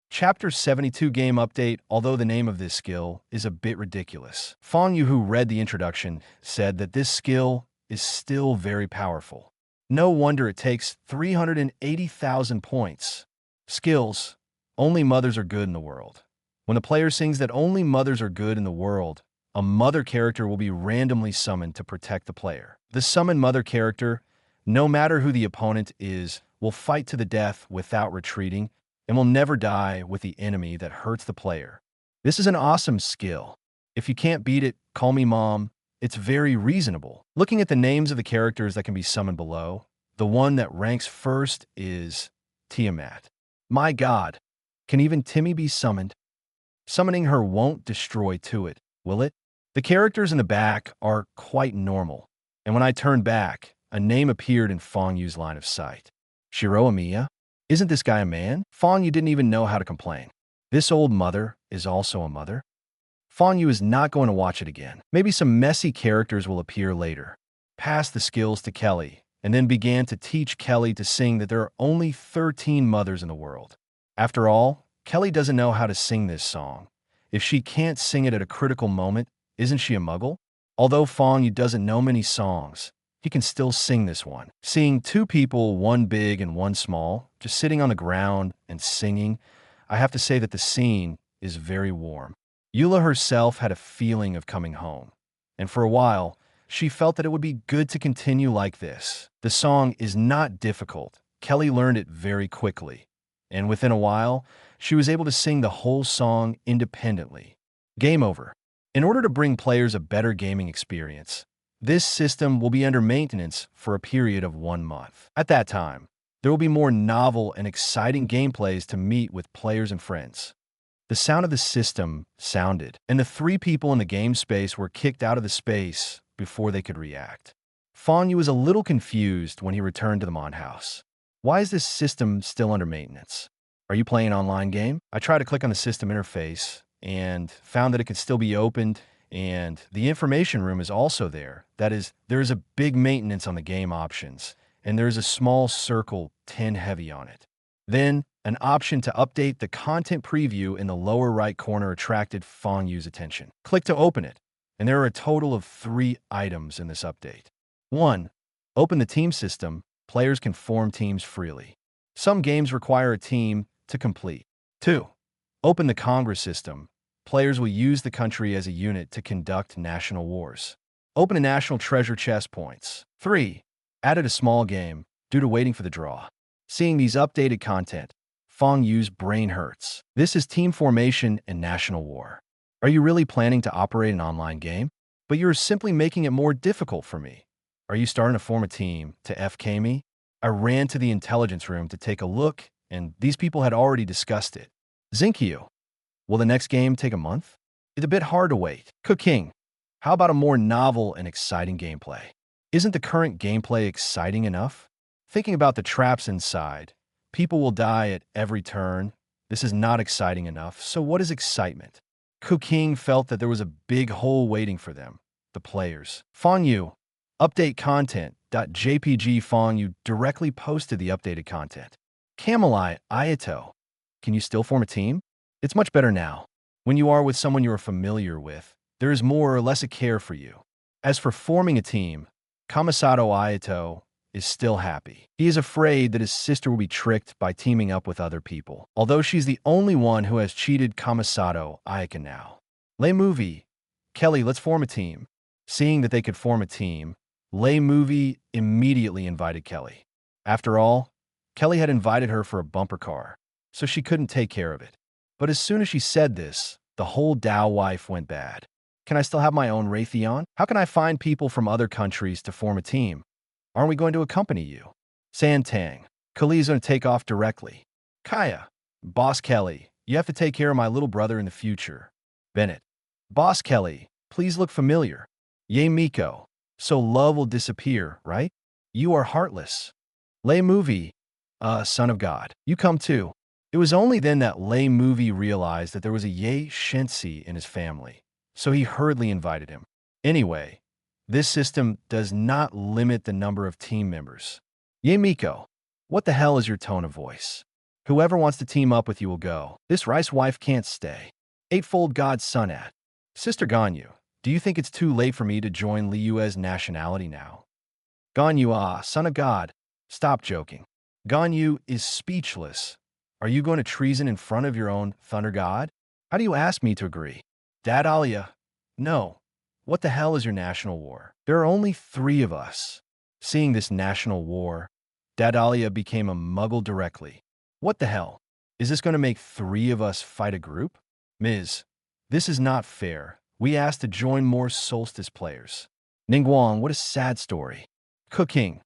Chapter 72 game update. Although the name of this skill is a bit ridiculous, Fang Yue, who read the introduction, said that this skill is still very powerful. No wonder it takes 380,000 points. Skills. Only mothers are good in the world. When the player sings that only mothers are good in the world, a mother character will be randomly summoned to protect the player. The summoned mother character, no matter who the opponent is, will fight to the death without retreating and will never die with the enemy that hurts the player. This is an awesome skill. If you can't beat it, call me mom. It's very reasonable. Looking at the names of the characters that can be summoned below, the one that ranks first is Tiamat. My god, can even Timmy be summoned? Summoning her won't destroy Tivat, will it? The characters in the back are quite normal, and when I turn back, a name appeared in Fang Yue's line of sight. Shiro Amiya? Isn't this guy a man? Fang Yue didn't even know how to complain. This old mother is also a mother? Fang Yue is not going to watch it again. Maybe some messy characters will appear later. Passed the skills to Kelly, and then began to teach Kelly to sing that there are only 13 mothers in the world. After all, Kelly doesn't know how to sing this song. If she can't sing it at a critical moment, isn't she a muggle? Although Fang Yue doesn't know many songs, he can still sing this one. Seeing two people, one big and one small, just sitting on the ground and singing, I have to say that the scene is very warm. Eula herself had a feeling of coming home, and for a while, she felt that it would be good to continue like this. The song is not difficult. Kelly learned it very quickly, and within a while, she was able to sing the whole song independently. Game over. In order to bring players a better gaming experience, this system will be under maintenance for a period of 1 month. At that time, there will be more novel and exciting gameplays to meet with players and friends. The sound of the system sounded, and the 3 people in the game space were kicked out of the space before they could react. Fang Yue was a little confused when he returned to the Mon house. Why is this system still under maintenance? Are you playing an online game? I tried to click on the system interface and found that it could still be opened, and the information room is also there. That is, there is a big maintenance on the game options, and there is a small circle 10 heavy on it. Then, an option to update the content preview in the lower right corner attracted Fang Yue's attention. Click to open it, and there are a total of 3 items in this update. 1. Open the team system. Players can form teams freely. Some games require a team to complete. 2. Open the Congress system. Players will use the country as a unit to conduct national wars. Open a national treasure chest points. 3. Added a small game due to waiting for the draw. Seeing these updated content, Fang Yue's brain hurts. This is team formation and national war. Are you really planning to operate an online game? But you're simply making it more difficult for me. Are you starting to form a team to FK me? I ran to the intelligence room to take a look, and these people had already discussed it. Zinkyu, will the next game take a month? It's a bit hard to wait. Qing, how about a more novel and exciting gameplay? Isn't the current gameplay exciting enough? Thinking about the traps inside, people will die at every turn. This is not exciting enough, so what is excitement? Qing felt that there was a big hole waiting for them, the players. Fang Yue, update content.jpg. Fang Yue directly posted the updated content. Camelai Ayato, can you still form a team? It's much better now. When you are with someone you are familiar with, there is more or less a care for you. As for forming a team, Kamisato Ayato is still happy. He is afraid that his sister will be tricked by teaming up with other people, although she's the only one who has cheated Kamisato Ayaka now. Lei Movie, Kelly, let's form a team. Seeing that they could form a team, Lei Movie immediately invited Kelly. After all, Kelly had invited her for a bumper car, so she couldn't take care of it. But as soon as she said this, the whole Dao wife went bad. Can I still have my own Raytheon? How can I find people from other countries to form a team? Aren't we going to accompany you? Santang, Kali's going to take off directly. Kaya, Boss Kelly, you have to take care of my little brother in the future. Bennett, Boss Kelly, please look familiar. Ye Miko, so love will disappear, right? You are heartless. Lei Movie, son of God, you come too. It was only then that Lei Movie realized that there was a Ye Shensi in his family, so he hurriedly invited him. Anyway, this system does not limit the number of team members. Ye Miko, what the hell is your tone of voice? Whoever wants to team up with you will go. This Rice wife can't stay. Eightfold God's son at. Sister Ganyu, do you think it's too late for me to join Li Yue's nationality now? Ganyu, son of God, stop joking. Ganyu is speechless. Are you going to treason in front of your own thunder god? How do you ask me to agree? Dad Alia, no. What the hell is your national war? There are only 3 of us. Seeing this national war, Dad Alia became a muggle directly. What the hell? Is this going to make 3 of us fight a group? Ms., this is not fair. We asked to join more Solstice players. Ning Guang, what a sad story. Qing,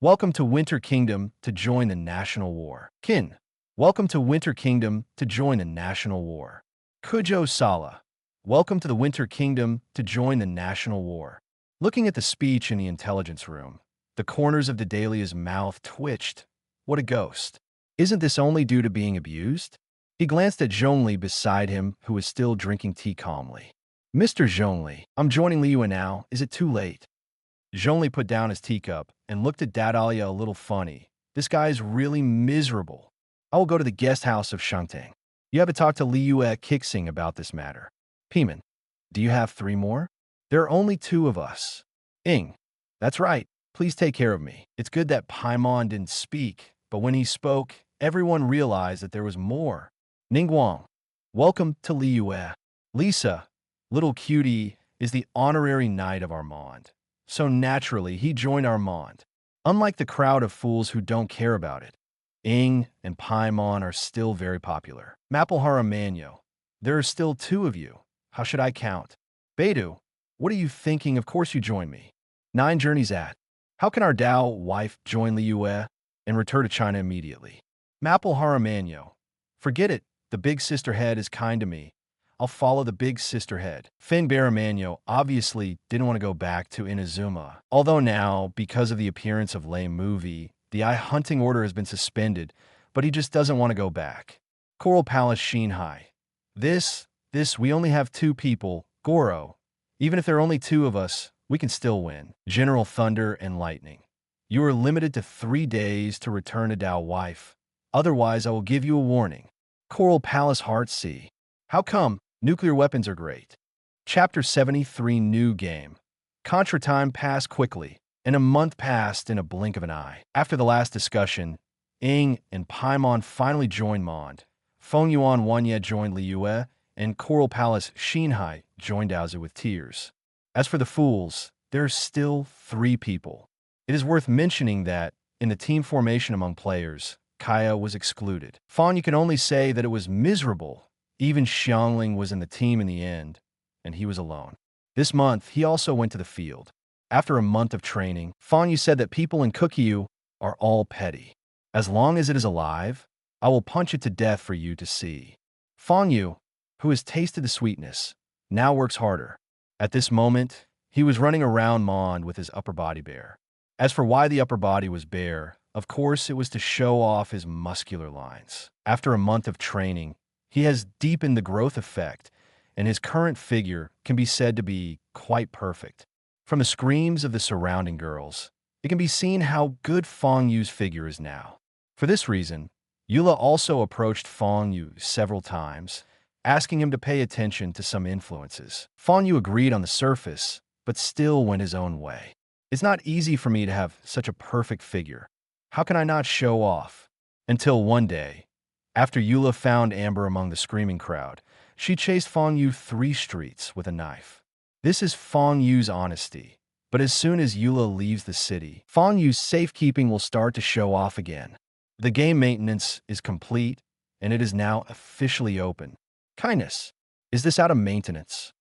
welcome to Winter Kingdom to join the national war. Qin, welcome to Winter Kingdom to join the national war. Kujo Sala, welcome to the Winter Kingdom to join the national war. Looking at the speech in the intelligence room, The corners of the dahlia's mouth twitched. What a ghost. Isn't this only due to being abused? He glanced at Zhongli beside him, who was still drinking tea calmly. Mr. Zhongli, I'm joining Lei now. Is it too late? Zhongli put down his teacup and looked at Dadalia a little funny. This guy is really miserable. I will go to the guest house of Shangtang. You have to talk to Lei Kixing about this matter. Piman, do you have 3 more? There are only 2 of us. Ing, that's right. Please take care of me. It's good that Paimon didn't speak, but when he spoke, everyone realized that there was more. Ning Guang, welcome to Lei. Lisa, little cutie, is the honorary knight of Armand. So naturally, he joined Armand. Unlike the crowd of fools who don't care about it, Ing and Paimon are still very popular. Mapplehara Manyo, there are still 2 of you. How should I count? Beidou, what are you thinking? Of course you join me. 9 journeys at. How can our Dao wife join Lei and return to China immediately? Mapplehara Manyo, forget it. The big sister head is kind to me. I'll follow the big sister head. Fang Yue obviously didn't want to go back to Inazuma. Although now, because of the appearance of Lei Movie, the eye hunting order has been suspended, but he just doesn't want to go back. Coral Palace Shinhai. We only have 2 people. Goro. Even if there are only 2 of us, we can still win. General Thunder and Lightning. You are limited to 3 days to return a Dao wife. Otherwise, I will give you a warning. Coral Palace Heartsea. How come? Nuclear weapons are great. Chapter 73 New Game. Contra time passed quickly, and a month passed in a blink of an eye. After the last discussion, Ing and Paimon finally joined Mond. Feng Yuan Wanye joined Lei, and Coral Palace Shinhai joined Daozi with tears. As for the fools, there are still 3 people. It is worth mentioning that, in the team formation among players, Kaya was excluded. Fang Yue can only say that it was miserable. Even Xiangling was in the team in the end, and he was alone. This month, he also went to the field. After a month of training, Fang Yue said that people in Kukyu are all petty. As long as it is alive, I will punch it to death for you to see. Fang Yue, who has tasted the sweetness, now works harder. At this moment, he was running around Mond with his upper body bare. As for why the upper body was bare, of course it was to show off his muscular lines. After a month of training, he has deepened the growth effect, and his current figure can be said to be quite perfect. From the screams of the surrounding girls, it can be seen how good Fang Yue's figure is now. For this reason, Eula also approached Fang Yue several times, asking him to pay attention to some influences. Fang Yue agreed on the surface, but still went his own way. It's not easy for me to have such a perfect figure. How can I not show off? Until one day, after Eula found Amber among the screaming crowd, she chased Fang Yue 3 streets with a knife. This is Fang Yue's honesty. But as soon as Eula leaves the city, Fang Yue's safekeeping will start to show off again. The game maintenance is complete, and it is now officially open. Kindness. Is this out of maintenance?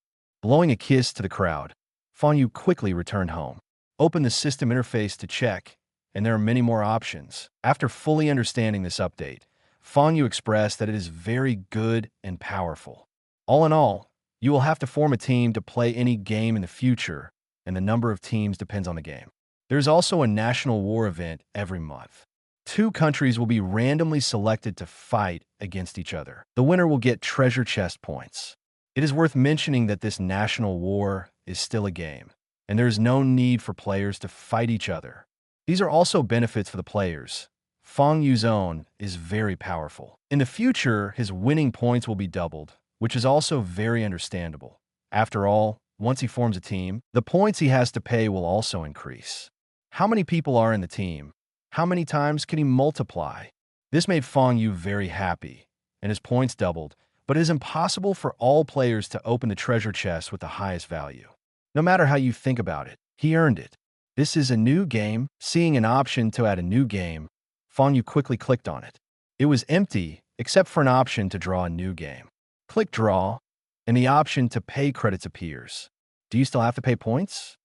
Blowing a kiss to the crowd, Fang Yue quickly returned home. Opened the system interface to check, and there are many more options. After fully understanding this update, Fang Yue expressed that it is very good and powerful. All in all, you will have to form a team to play any game in the future, and the number of teams depends on the game. There is also a national war event every month. 2 countries will be randomly selected to fight against each other. The winner will get treasure chest points. It is worth mentioning that this national war is still a game, and there is no need for players to fight each other. These are also benefits for the players. Fang Yue's own is very powerful. In the future, his winning points will be doubled, which is also very understandable. After all, once he forms a team, the points he has to pay will also increase. How many people are in the team? How many times can he multiply? This made Fang Yue very happy, and his points doubled, but it is impossible for all players to open the treasure chest with the highest value. No matter how you think about it, he earned it. This is a new game. Seeing an option to add a new game, Fang Yue quickly clicked on it. It was empty, except for an option to draw a new game. Click Draw, and the option to pay credits appears. Do you still have to pay points?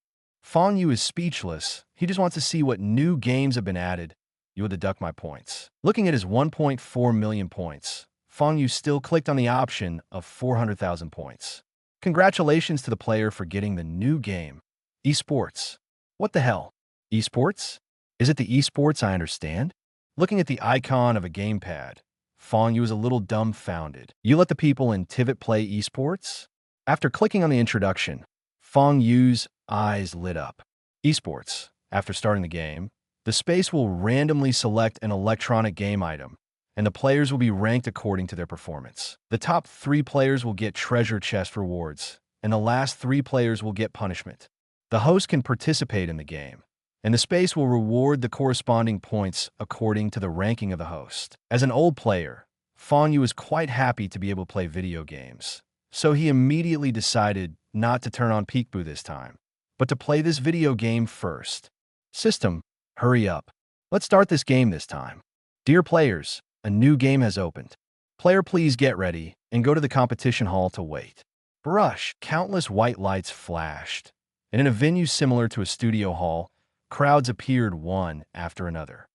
Fang Yue is speechless. He just wants to see what new games have been added. You will deduct my points. Looking at his 1.4 million points, Fang Yue still clicked on the option of 400,000 points. Congratulations to the player for getting the new game. Esports. What the hell? Esports? Is it the esports I understand? Looking at the icon of a gamepad, Fang Yue is a little dumbfounded. You let the people in Tivat play esports? After clicking on the introduction, Fang Yue's eyes lit up. Esports. After starting the game, the space will randomly select an electronic game item, and the players will be ranked according to their performance. The top 3 players will get treasure chest rewards, and the last 3 players will get punishment. The host can participate in the game, and the space will reward the corresponding points according to the ranking of the host. As an old player, Fang Yue is quite happy to be able to play video games, so he immediately decided not to turn on Peekaboo this time, but to play this video game first. System, hurry up. Let's start this game this time. Dear players, a new game has opened. Player, please get ready and go to the competition hall to wait. Brush, countless white lights flashed, and in a venue similar to a studio hall, crowds appeared one after another.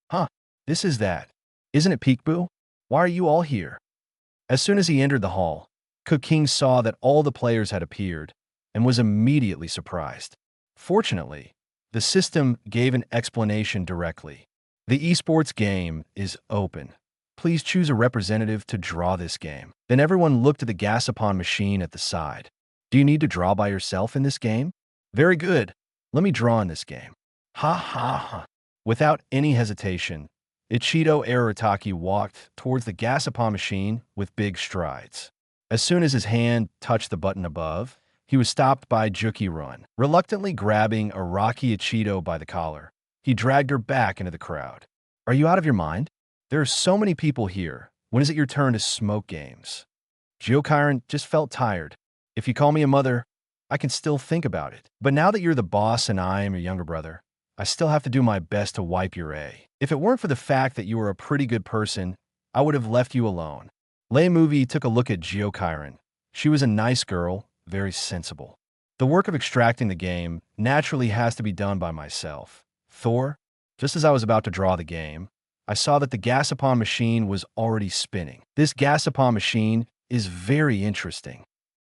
This is that. Isn't it Peekaboo? Why are you all here? As soon as he entered the hall, Qing saw that all the players had appeared and was immediately surprised. Fortunately, the system gave an explanation directly. The esports game is open. Please choose a representative to draw this game. Then everyone looked at the Gasapon machine at the side. Do you need to draw by yourself in this game? Very good. Let me draw in this game. Ha ha ha. Without any hesitation, Ichido Arataki walked towards the Gasapon machine with big strides. As soon as his hand touched the button above, he was stopped by Juki Run. Reluctantly grabbing Araki Ichido by the collar, he dragged her back into the crowd. Are you out of your mind? There are so many people here. When is it your turn to smoke games? Jiokiren just felt tired. If you call me a mother, I can still think about it. But now that you're the boss and I am your younger brother, I still have to do my best to wipe your A. If it weren't for the fact that you were a pretty good person, I would have left you alone. Lei Movie took a look at Jiokiren. She was a nice girl, very sensible. The work of extracting the game naturally has to be done by myself. Thor, just as I was about to draw the game, I saw that the Gasapon machine was already spinning. This Gasapon machine is very interesting.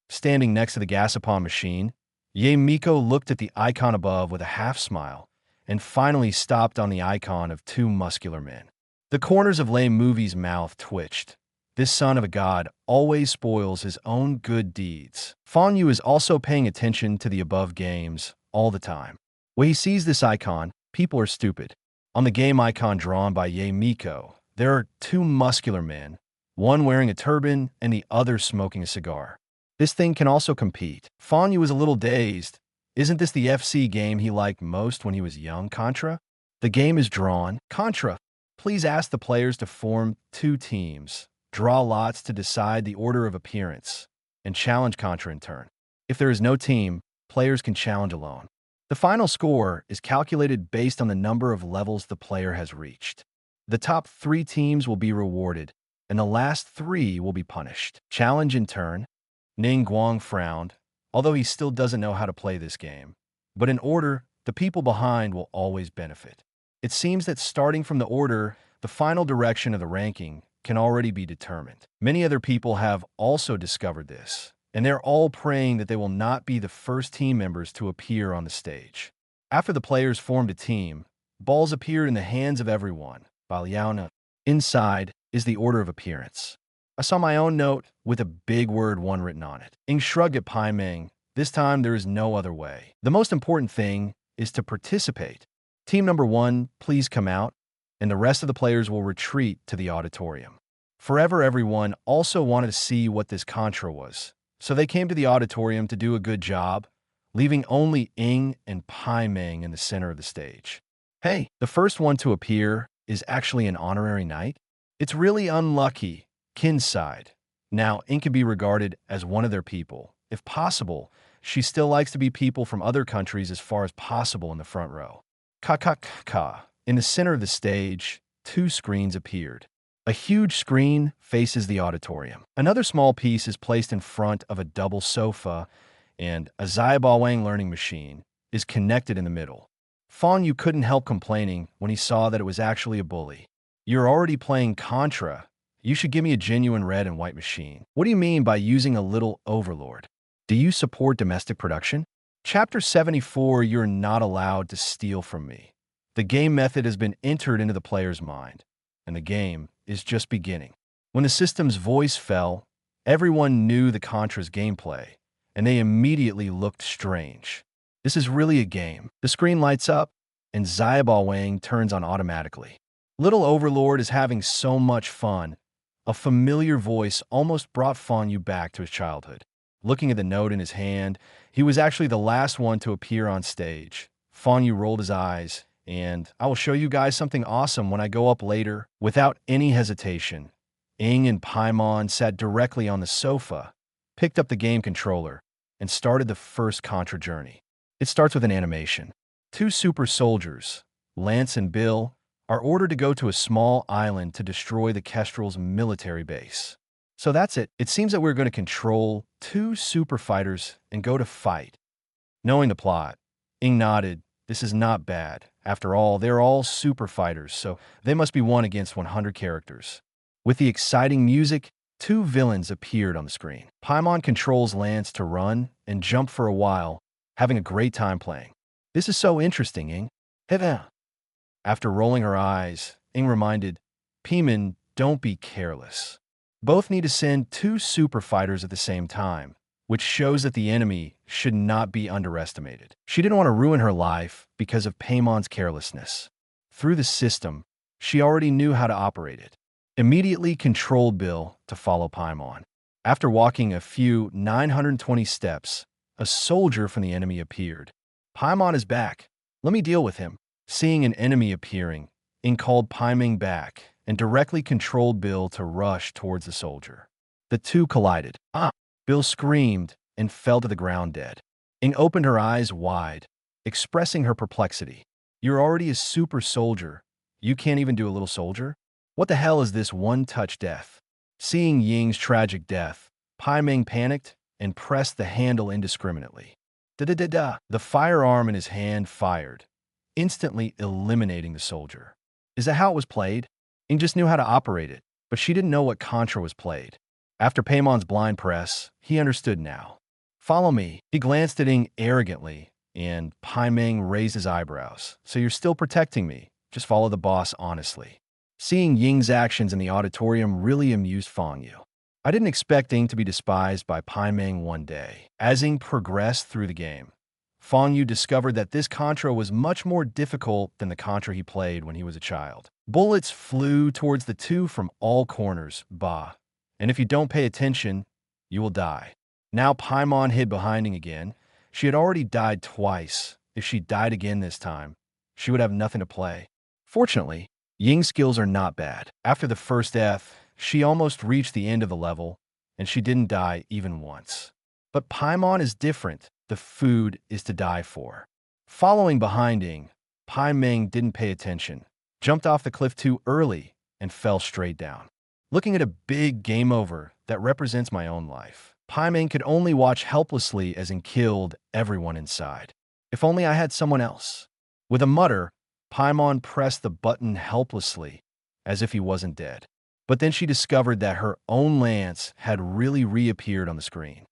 Standing next to the Gasapon machine, Ye Miko looked at the icon above with a half smile and finally stopped on the icon of 2 muscular men. The corners of Lei Movie's mouth twitched. This son of a god always spoils his own good deeds. Fang Yue is also paying attention to the above games all the time. When he sees this icon, people are stupid. On the game icon drawn by Ye Miko, there are 2 muscular men, one wearing a turban and the other smoking a cigar. This thing can also compete. Fang Yue was a little dazed. Isn't this the FC game he liked most when he was young, Contra? The game is drawn. Contra, please ask the players to form 2 teams, draw lots to decide the order of appearance, and challenge Contra in turn. If there is no team, players can challenge alone. The final score is calculated based on the number of levels the player has reached. The top 3 teams will be rewarded, and the last 3 will be punished. Challenge in turn. Ning Guang frowned, although he still doesn't know how to play this game. But in order, the people behind will always benefit. It seems that starting from the order, the final direction of the ranking can already be determined. Many other people have also discovered this, and they're all praying that they will not be the first team members to appear on the stage. After the players formed a team, balls appeared in the hands of everyone. Baliauna. Inside is the order of appearance. I saw my own note with a big word 1 written on it. Ing shrugged at Pai Ming. This time there is no other way. The most important thing is to participate. Team number 1, please come out, and the rest of the players will retreat to the auditorium. Forever everyone also wanted to see what this Contra was, so they came to the auditorium to do a good job, leaving only Ing and Pai Ming in the center of the stage. Hey, the first one to appear is actually an honorary knight? It's really unlucky. Qin sighed. Now, Ing can be regarded as one of their people. If possible, she still likes to be people from other countries as far as possible in the front row. Ka. In the center of the stage, 2 screens appeared. A huge screen faces the auditorium. Another small piece is placed in front of a double sofa, and a Zaiba Wang learning machine is connected in the middle. Fang Yue couldn't help complaining when he saw that it was actually a bully. You're already playing Contra. You should give me a genuine red and white machine. What do you mean by using a little overlord? Do you support domestic production? Chapter 74, you're not allowed to steal from me. The game method has been entered into the player's mind, and the game is just beginning. When the system's voice fell, everyone knew the Contra's gameplay, and they immediately looked strange. This is really a game. The screen lights up, and Xiaobao Wang turns on automatically. Little Overlord is having so much fun. A familiar voice almost brought Fang Yue back to his childhood. Looking at the note in his hand, he was actually the last one to appear on stage. Fang Yue rolled his eyes, and I will show you guys something awesome when I go up later. Without any hesitation, Ing and Paimon sat directly on the sofa, picked up the game controller, and started the first Contra journey. It starts with an animation. Two super soldiers, Lance and Bill, are ordered to go to a small island to destroy the Kestrel's military base. So that's it. It seems that we're going to control two super fighters and go to fight. Knowing the plot, Ing nodded. This is not bad. After all, they're all super fighters, so they must be 1 against 100 characters. With the exciting music, two villains appeared on the screen. Paimon controls Lance to run and jump for a while, having a great time playing. This is so interesting, Ing. After rolling her eyes, Ing reminded, Paimon, don't be careless. Both need to send two super fighters at the same time, which shows that the enemy should not be underestimated. She didn't want to ruin her life because of Paimon's carelessness. Through the system, she already knew how to operate it. Immediately controlled Bill to follow Paimon. After walking a few 920 steps, a soldier from the enemy appeared. Paimon is back. Let me deal with him. Seeing an enemy appearing, Ing called Paimon back and directly controlled Bill to rush towards the soldier. The two collided. Bill screamed and fell to the ground dead. Ing opened her eyes wide, expressing her perplexity. You're already a super soldier. You can't even do a little soldier? What the hell is this one-touch death? Seeing Ying's tragic death, Paimon panicked and pressed the handle indiscriminately. Da-da-da-da! The firearm in his hand fired, instantly eliminating the soldier. Is that how it was played? Ing just knew how to operate it, but she didn't know what Contra was played. After Paimon's blind press, he understood now. Follow me. He glanced at Ing arrogantly, and Paimon raised his eyebrows. So you're still protecting me. Just follow the boss honestly. Seeing Ying's actions in the auditorium really amused Fang Yue. I didn't expect Ing to be despised by Paimon one day. As Ing progressed through the game, Fang Yue discovered that this Contra was much more difficult than the Contra he played when he was a child. Bullets flew towards the two from all corners, and if you don't pay attention, you will die. Now Paimon hid behind Ing again. She had already died twice. If she died again this time, she would have nothing to play. Fortunately, Ying's skills are not bad. After the first death, she almost reached the end of the level, and she didn't die even once. But Paimon is different. The food is to die for. Following behind Ing, Paimon didn't pay attention, jumped off the cliff too early, and fell straight down. Looking at a big game over that represents my own life, Paimon could only watch helplessly as Ing killed everyone inside. If only I had someone else. With a mutter, Paimon pressed the button helplessly, as if he wasn't dead. But then she discovered that her own lance had really reappeared on the screen.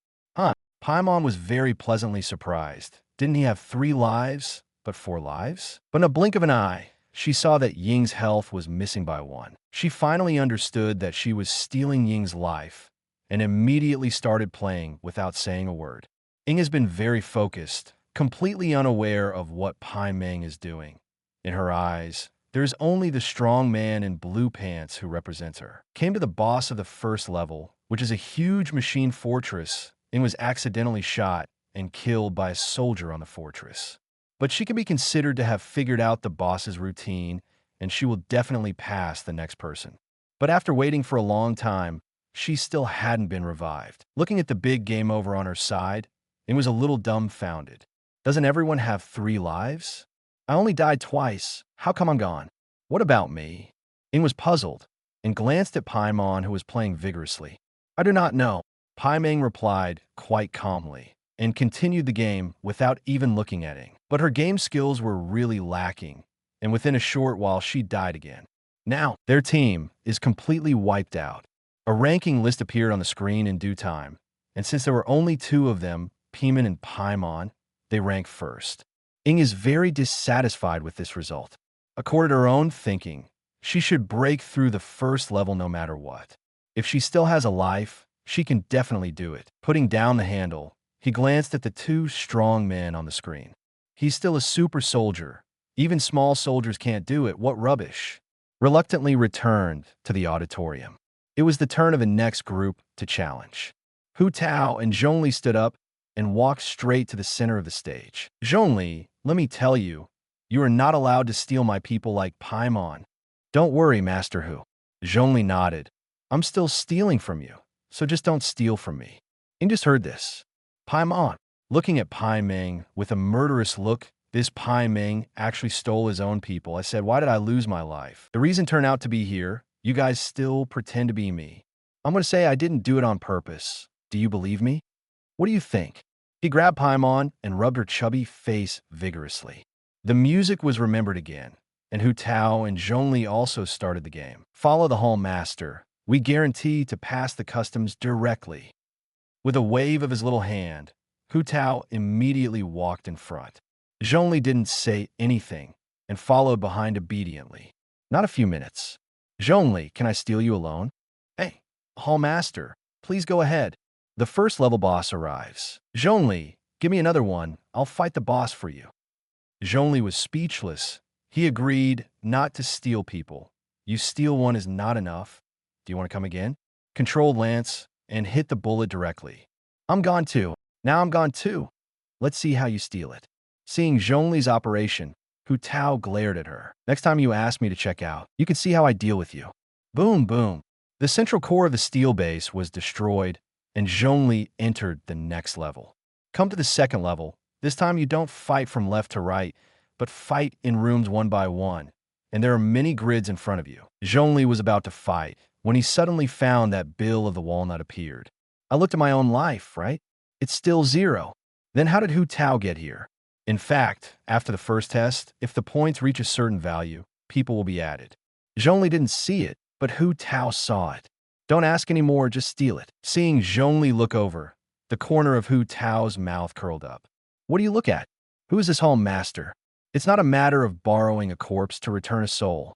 Paimon was very pleasantly surprised. Didn't he have 3 lives, but 4 lives? But in a blink of an eye, she saw that Ying's health was missing by 1. She finally understood that she was stealing Ying's life and immediately started playing without saying a word. Ing has been very focused, completely unaware of what Paimon is doing. In her eyes, there's only the strong man in blue pants who represents her. Came to the boss of the first level, which is a huge machine fortress. Ing was accidentally shot and killed by a soldier on the fortress. But she can be considered to have figured out the boss's routine, and she will definitely pass the next person. But after waiting for a long time, she still hadn't been revived. Looking at the big game over on her side, Ing was a little dumbfounded. Doesn't everyone have 3 lives? I only died twice. How come I'm gone? What about me? Ing was puzzled and glanced at Paimon, who was playing vigorously. I do not know. Paimon replied quite calmly and continued the game without even looking at Ing. But her game skills were really lacking, and within a short while she died again. Now, their team is completely wiped out. A ranking list appeared on the screen in due time, and since there were only 2 of them, Paimon and Paimon, they ranked first. Ing is very dissatisfied with this result. According to her own thinking, she should break through the first level no matter what. If she still has a life, she can definitely do it. Putting down the handle, he glanced at the two strong men on the screen. He's still a super soldier. Even small soldiers can't do it. What rubbish. Reluctantly returned to the auditorium. It was the turn of the next group to challenge. Hu Tao and Zhongli stood up and walked straight to the center of the stage. Zhongli, let me tell you, you are not allowed to steal my people like Paimon. Don't worry, Master Hu. Zhongli nodded. I'm still stealing from you, so just don't steal from me. Ning just heard this. Paimon, looking at Pai Ming with a murderous look, this Pai Ming actually stole his own people. I said, why did I lose my life? The reason turned out to be here. You guys still pretend to be me. I'm going to say I didn't do it on purpose. Do you believe me? What do you think? He grabbed Paimon and rubbed her chubby face vigorously. The music was remembered again, and Hu Tao and Zhongli also started the game. Follow the Hall Master. We guarantee to pass the customs directly. With a wave of his little hand, Hu Tao immediately walked in front. Zhongli didn't say anything and followed behind obediently. Not a few minutes. Zhongli, can I steal you alone? Hey, Hall Master, please go ahead. The first level boss arrives. Zhongli, give me another one. I'll fight the boss for you. Zhongli was speechless. He agreed not to steal people. You steal one is not enough. Do you want to come again? Controlled Lance and hit the bullet directly. I'm gone too. Now I'm gone too. Let's see how you steal it. Seeing Zhongli's operation, Hu Tao glared at her. Next time you ask me to check out, you can see how I deal with you. Boom, boom. The central core of the steel base was destroyed, and Zhongli entered the next level. Come to the second level. This time you don't fight from left to right, but fight in rooms one by one, and there are many grids in front of you. Zhongli was about to fight when he suddenly found that Bill of the Walnut appeared. I looked at my own life, right? It's still 0. Then how did Hu Tao get here? In fact, after the first test, if the points reach a certain value, people will be added. Zhongli didn't see it, but Hu Tao saw it. Don't ask anymore, just steal it. Seeing Zhongli look over, the corner of Hu Tao's mouth curled up. What do you look at? Who is this Hall Master? It's not a matter of borrowing a corpse to return a soul.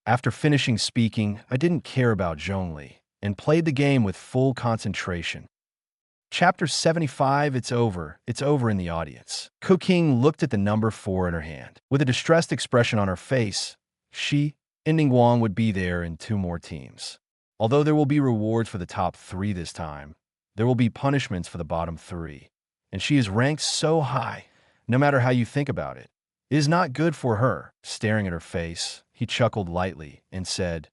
After finishing speaking, I didn't care about Zhongli and played the game with full concentration. Chapter 75, it's over in the audience. Qing looked at the number 4 in her hand. With a distressed expression on her face, she and Ning Guang would be there in 2 more teams. Although there will be rewards for the top 3 this time, there will be punishments for the bottom 3. And she is ranked so high, no matter how you think about it. It is not good for her. Staring at her face, he chuckled lightly and said,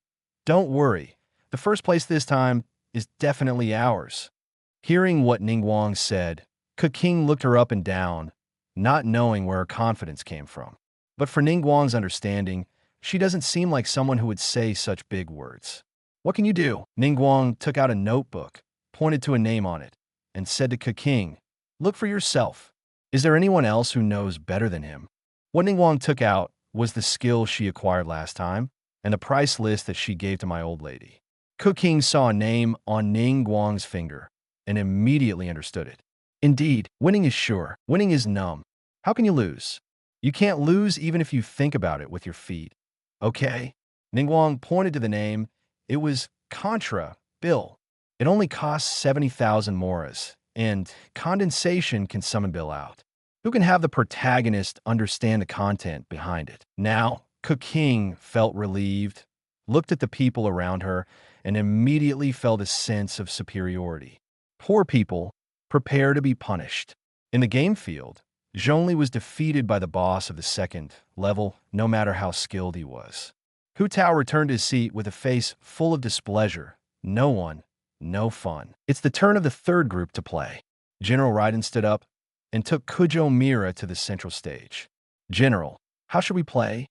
don't worry, the first place this time is definitely ours. Hearing what Ning Guang said, Qing looked her up and down, not knowing where her confidence came from. But for Ning Guang's understanding, she doesn't seem like someone who would say such big words. What can you do? Ning Guang took out a notebook, pointed to a name on it, and said to Qing, look for yourself. Is there anyone else who knows better than him? What Ning Guang took out was the skill she acquired last time and the price list that she gave to my old lady. Qing saw a name on Ning Guang's finger and immediately understood it. Indeed, winning is sure. Winning is numb. How can you lose? You can't lose even if you think about it with your feet. Okay. Ning Guang pointed to the name. It was Contra Bill. It only costs 70,000 moras, and condensation can summon Bill out. Who can have the protagonist understand the content behind it? Now, Qing felt relieved, looked at the people around her, and immediately felt a sense of superiority. Poor people, prepare to be punished. In the game field, Zhongli was defeated by the boss of the second level, no matter how skilled he was. Hu Tao returned to his seat with a face full of displeasure. No one, no fun. It's the turn of the third group to play. General Raiden stood up and took Kujo Mira to the central stage. General, how should we play?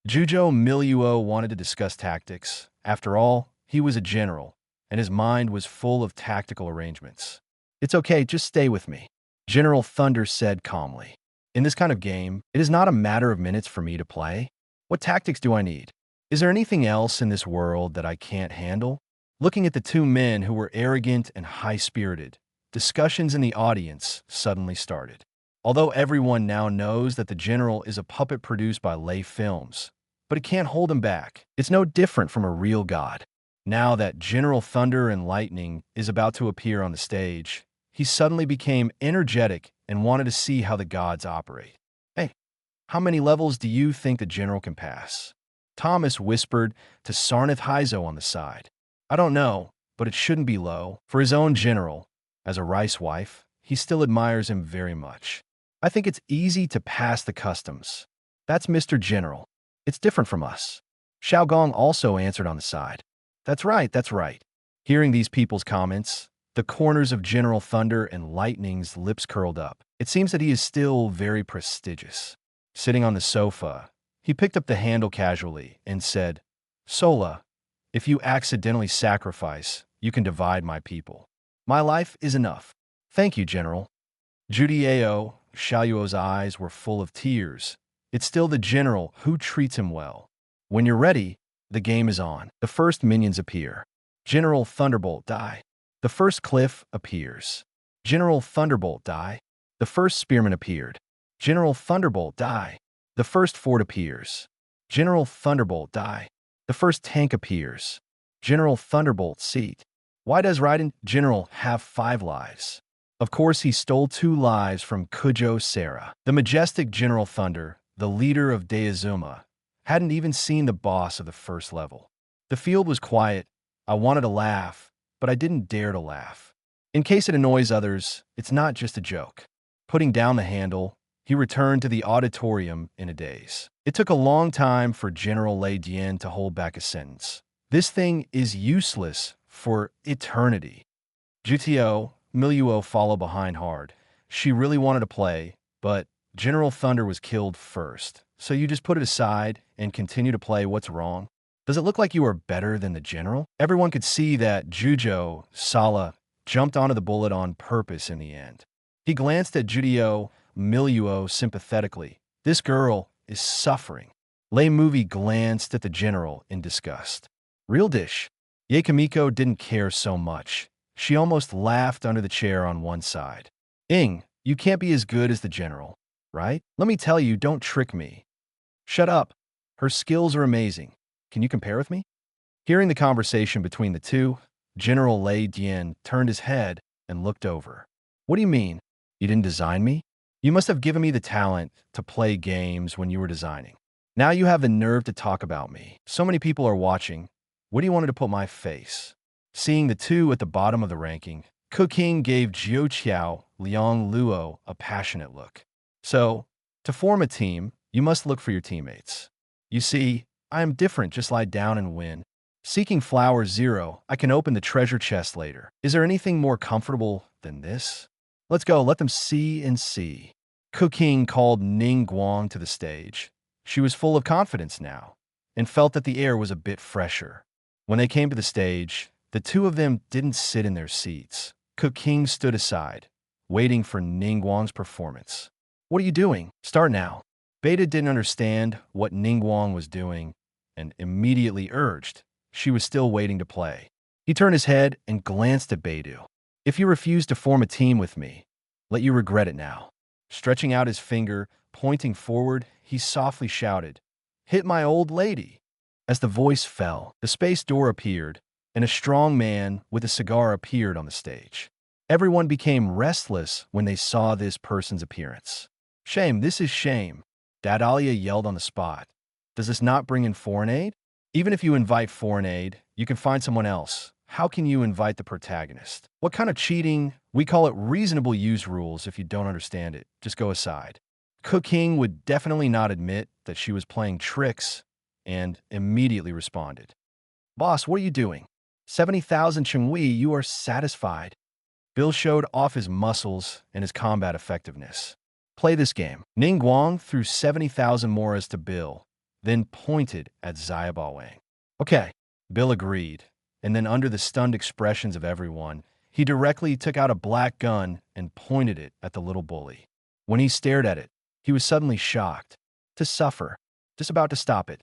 Jujo Miluo wanted to discuss tactics. After all, he was a general, and his mind was full of tactical arrangements. It's okay, just stay with me, General Thunder said calmly. In this kind of game, it is not a matter of minutes for me to play. What tactics do I need? Is there anything else in this world that I can't handle? Looking at the 2 men who were arrogant and high-spirited, discussions in the audience suddenly started. Although everyone now knows that the general is a puppet produced by Lei Films, but it can't hold him back. It's no different from a real god. Now that General Thunder and Lightning is about to appear on the stage, he suddenly became energetic and wanted to see how the gods operate. Hey, how many levels do you think the general can pass? Thomas whispered to Sarnath Heizo on the side. I don't know, but it shouldn't be low. For his own general, as a Rice wife, he still admires him very much. I think it's easy to pass the customs. That's Mr. General. It's different from us. Xiao Gong also answered on the side. That's right, that's right. Hearing these people's comments, the corners of General Thunder and Lightning's lips curled up. It seems that he is still very prestigious. Sitting on the sofa, he picked up the handle casually and said, Sola, if you accidentally sacrifice, you can divide my people. My life is enough. Thank you, General. Judieo, Xiaoyuo's eyes were full of tears. It's still the General who treats him well. When you're ready, the game is on. The first minions appear. General Thunderbolt die. The first cliff appears. General Thunderbolt die. The first spearman appeared. General Thunderbolt die. The first fort appears. General Thunderbolt die. The first tank appears. General Thunderbolt seat. Why does Raiden General have 5 lives? Of course, he stole 2 lives from Kujo Sera. The majestic General Thunder, the leader of Deizuma, hadn't even seen the boss of the first level. The field was quiet. I wanted to laugh, but I didn't dare to laugh. In case it annoys others, it's not just a joke. Putting down the handle, he returned to the auditorium in a daze. It took a long time for General Lei Dian to hold back a sentence. This thing is useless for eternity. Jutio, Miluo followed behind hard. She really wanted to play, but General Thunder was killed first. So you just put it aside and continue to play. What's wrong? Does it look like you are better than the general? Everyone could see that Jujo, Sala, jumped onto the bullet on purpose in the end. He glanced at Judio, Miluo sympathetically. This girl is suffering. Lei Movie glanced at the general in disgust. Real dish. Yakamiko didn't care so much. She almost laughed under the chair on one side. Ing, you can't be as good as the general, right? Let me tell you, don't trick me. Shut up. Her skills are amazing. Can you compare with me? Hearing the conversation between the two, General Lei Dian turned his head and looked over. What do you mean? You didn't design me? You must have given me the talent to play games when you were designing. Now you have the nerve to talk about me. So many people are watching. Where do you want to put my face? Seeing the two at the bottom of the ranking, Qing gave Jiu Qiao Liang Luo a passionate look. So, to form a team, you must look for your teammates. You see, I am different, just lie down and win. Seeking flower 0, I can open the treasure chest later. Is there anything more comfortable than this? Let's go, let them see and see. Qing called Ning Guang to the stage. She was full of confidence now, and felt that the air was a bit fresher. When they came to the stage, the two of them didn't sit in their seats. Qing stood aside, waiting for Ning Guang's performance. What are you doing? Start now. Beta didn't understand what Ning Guang was doing and immediately urged. She was still waiting to play. He turned his head and glanced at Beidou. If you refuse to form a team with me, let you regret it now. Stretching out his finger, pointing forward, he softly shouted, Hit my old lady. As the voice fell, the space door appeared, and a strong man with a cigar appeared on the stage. Everyone became restless when they saw this person's appearance. Shame, this is shame. Dadalia yelled on the spot. Does this not bring in foreign aid? Even if you invite foreign aid, you can find someone else. How can you invite the protagonist? What kind of cheating? We call it reasonable use rules. If you don't understand it, just go aside. Qing would definitely not admit that she was playing tricks and immediately responded. Boss, what are you doing? 70,000 Chenghui, you are satisfied. Bill showed off his muscles and his combat effectiveness. Play this game. Ning Guang threw 70,000 moras to Bill, then pointed at Xiaoba Wang. Okay, Bill agreed, and then under the stunned expressions of everyone, he directly took out a black gun and pointed it at the little bully. When he stared at it, he was suddenly shocked. To suffer. Just about to stop it.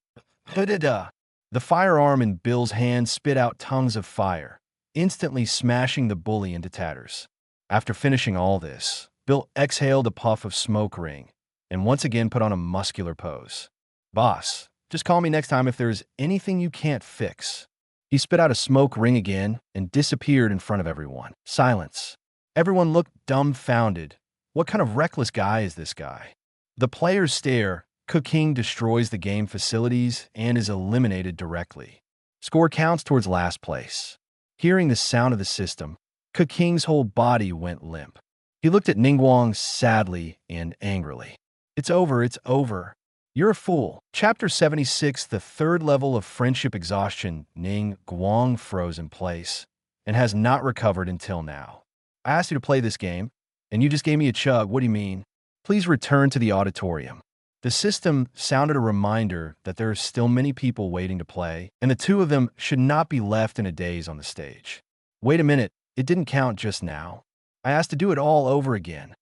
Da-da-da. The firearm in Bill's hand spit out tongues of fire, instantly smashing the bully into tatters. After finishing all this, Bill exhaled a puff of smoke ring and once again put on a muscular pose. Boss, Just call me next time if there's anything you can't fix. He spit out a smoke ring again and disappeared in front of everyone. Silence. Everyone looked dumbfounded. What kind of reckless guy is this guy? The players stare. Qing destroys the game facilities and is eliminated directly. Score counts towards last place. Hearing the sound of the system, Qing's whole body went limp. He looked at Ning Guang sadly and angrily. It's over, it's over. You're a fool. Chapter 76, the third level of friendship exhaustion. Ning Guang froze in place and has not recovered until now. I asked you to play this game, and you just gave me a chug. What do you mean? Please return to the auditorium. The system sounded a reminder that there are still many people waiting to play, and the two of them should not be left in a daze on the stage. Wait a minute, it didn't count just now. I asked to do it all over again.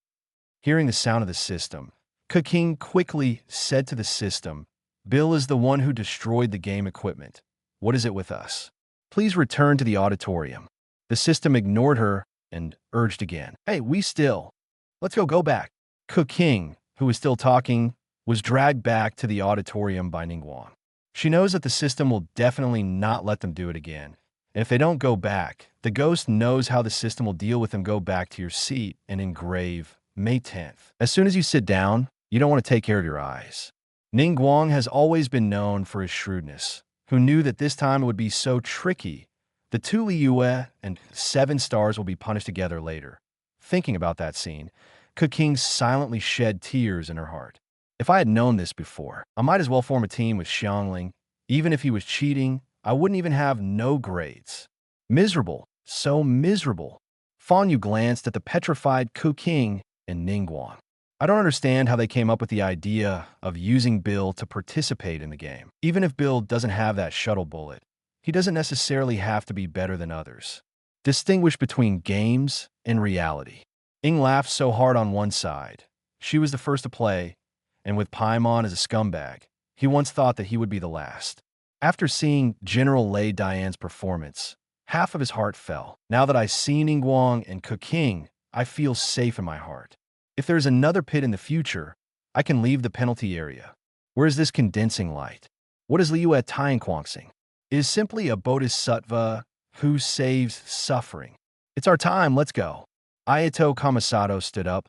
Hearing the sound of the system, Qing quickly said to the system, Bill is the one who destroyed the game equipment. What is it with us? Please return to the auditorium. The system ignored her and urged again. Hey, let's go back. Qing, who was still talking, was dragged back to the auditorium by Ning Guang. She knows that the system will definitely not let them do it again. And if they don't go back, the ghost knows how the system will deal with them. Go back to your seat and engrave May 10th. As soon as you sit down, you don't want to take care of your eyes. Ning Guang has always been known for his shrewdness, who knew that this time it would be so tricky. The two Lei Yue and 7 stars will be punished together later. Thinking about that scene, Qing silently shed tears in her heart. If I had known this before, I might as well form a team with Xiangling. Even if he was cheating, I wouldn't even have no grades. Miserable, so miserable. Fang Yue glanced at the petrified Qing and Ning Guang. I don't understand how they came up with the idea of using Bill to participate in the game. Even if Bill doesn't have that shuttle bullet, he doesn't necessarily have to be better than others. Distinguish between games and reality. Ing laughed so hard on one side. She was the first to play, and with Paimon as a scumbag, he once thought that he would be the last. After seeing General Lei Diane's performance, half of his heart fell. Now that I see Ning Guang and Qing, I feel safe in my heart. If there is another pit in the future, I can leave the penalty area. Where is this condensing light? What is Lei Yue Tianquangsing? It is simply a bodhisattva who saves suffering. It's our time, let's go. Ayato Kamisato stood up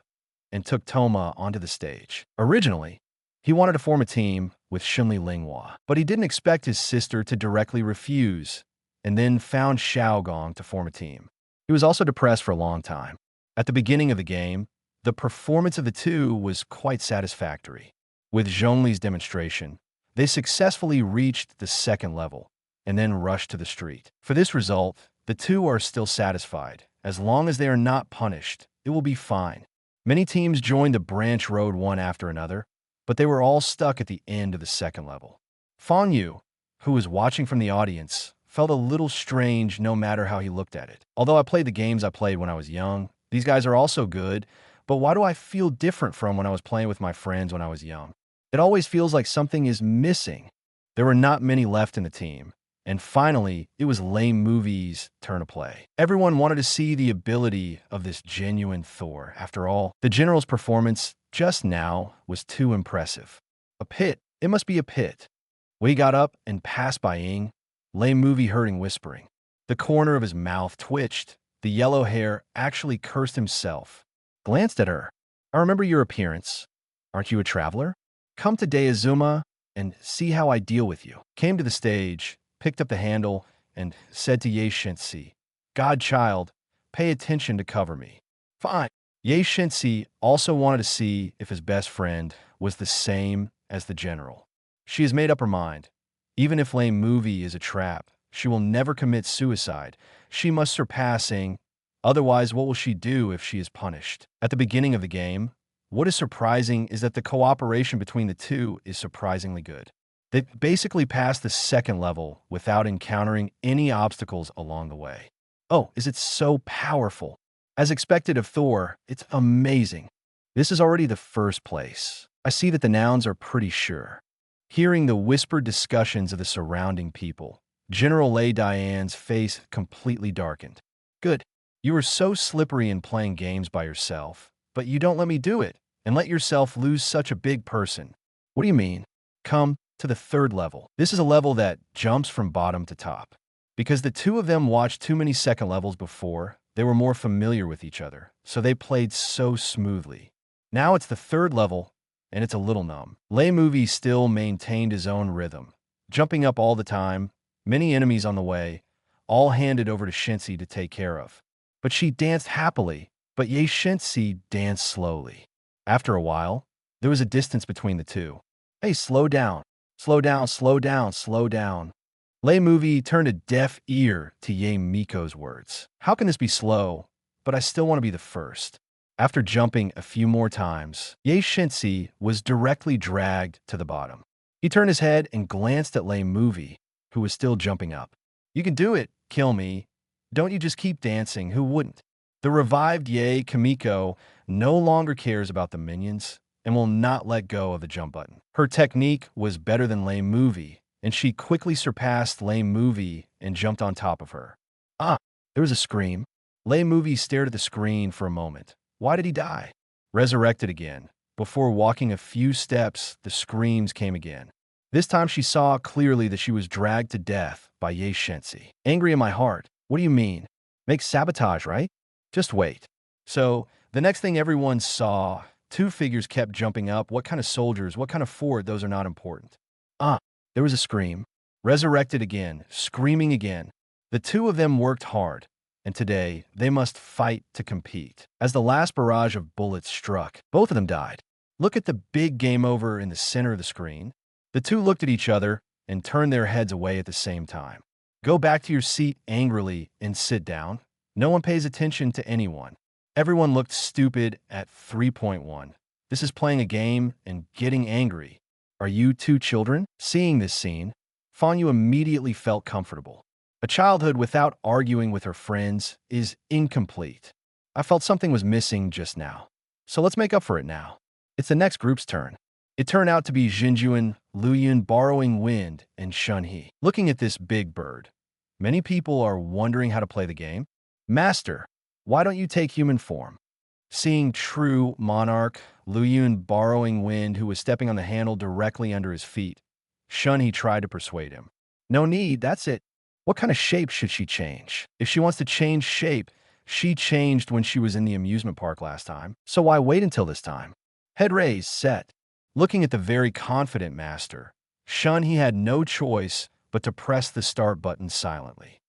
and took Toma onto the stage. Originally, he wanted to form a team with Xunli Linghua, but he didn't expect his sister to directly refuse, and then found Xiaogong to form a team. He was also depressed for a long time. At the beginning of the game, the performance of the two was quite satisfactory. With Zhongli's demonstration, they successfully reached the second level and then rushed to the street. For this result, the two are still satisfied. As long as they are not punished, it will be fine. Many teams joined the branch road one after another, but they were all stuck at the end of the second level. Fang Yue, who was watching from the audience, felt a little strange no matter how he looked at it. Although I played the games I played when I was young, these guys are also good, but why do I feel different from when I was playing with my friends when I was young? It always feels like something is missing. There were not many left in the team. And finally, it was Lei Movie's turn to play. Everyone wanted to see the ability of this genuine Thor. After all, the general's performance just now was too impressive. A pit. It must be a pit. Wei got up and passed by Ying. Lei Movie heard him whispering. The corner of his mouth twitched. The yellow hair actually cursed himself. Glanced at her. I remember your appearance. Aren't you a traveler? Come to Deizuma and see how I deal with you. Came to the stage, picked up the handle, and said to Ye Shensi, Godchild, pay attention to cover me. Fine. Ye Shensi also wanted to see if his best friend was the same as the general. She has made up her mind. Even if Lei Movie is a trap, she will never commit suicide. She must surpass Ying. Otherwise, what will she do if she is punished? At the beginning of the game, what is surprising is that the cooperation between the two is surprisingly good. They basically passed the second level without encountering any obstacles along the way. Oh, is it so powerful? As expected of Thor, it's amazing. This is already the first place. I see that the nouns are pretty sure. Hearing the whispered discussions of the surrounding people, General Lei Diane's face completely darkened. Good. You are so slippery in playing games by yourself, but you don't let me do it and let yourself lose such a big person. What do you mean? Come, to the third level. This is a level that jumps from bottom to top. Because the two of them watched too many second levels before, they were more familiar with each other, so they played so smoothly. Now it's the third level, and it's a little numb. Lei Movie still maintained his own rhythm, jumping up all the time, many enemies on the way, all handed over to Shensi to take care of. But she danced happily, but Ye Shensi danced slowly. After a while, there was a distance between the two. Hey, slow down, slow down, slow down, slow down. Lei Movie turned a deaf ear to Ye Miko's words. How can this be slow? But I still want to be the first. After jumping a few more times, Ye Shensi was directly dragged to the bottom. He turned his head and glanced at Lei Movie, who was still jumping up. You can do it, kill me. Don't you just keep dancing, who wouldn't? The revived Ye Kimiko no longer cares about the minions and will not let go of the jump button. Her technique was better than Lei Movie, and she quickly surpassed Lei Movie and jumped on top of her. Ah, there was a scream. Lei Movie stared at the screen for a moment. Why did he die? Resurrected again. Before walking a few steps, the screams came again. This time she saw clearly that she was dragged to death by Ye Shensi. Angry in my heart. What do you mean? Make sabotage, right? Just wait. So, the next thing everyone saw, two figures kept jumping up. What kind of soldiers, what kind of fort, those are not important. Ah, there was a scream. Resurrected again, screaming again. The two of them worked hard, and today they must fight to compete. As the last barrage of bullets struck, both of them died. Look at the big game over in the center of the screen. The two looked at each other and turned their heads away at the same time. Go back to your seat angrily and sit down. No one pays attention to anyone. Everyone looked stupid at 3.1. This is playing a game and getting angry. Are you two children? Seeing this scene, Fang Yue immediately felt comfortable. A childhood without arguing with her friends is incomplete. I felt something was missing just now. So let's make up for it now. It's the next group's turn. It turned out to be Jinjuan, Luyun borrowing wind, and Shunhe. Looking at this big bird, many people are wondering how to play the game. Master, why don't you take human form? Seeing true monarch, Luyun borrowing wind, who was stepping on the handle directly under his feet, Shunhe tried to persuade him. No need, that's it. What kind of shape should she change? If she wants to change shape, she changed when she was in the amusement park last time. So why wait until this time? Head raised, set. Looking at the very confident master, Shunhe had no choice but to press the start button silently.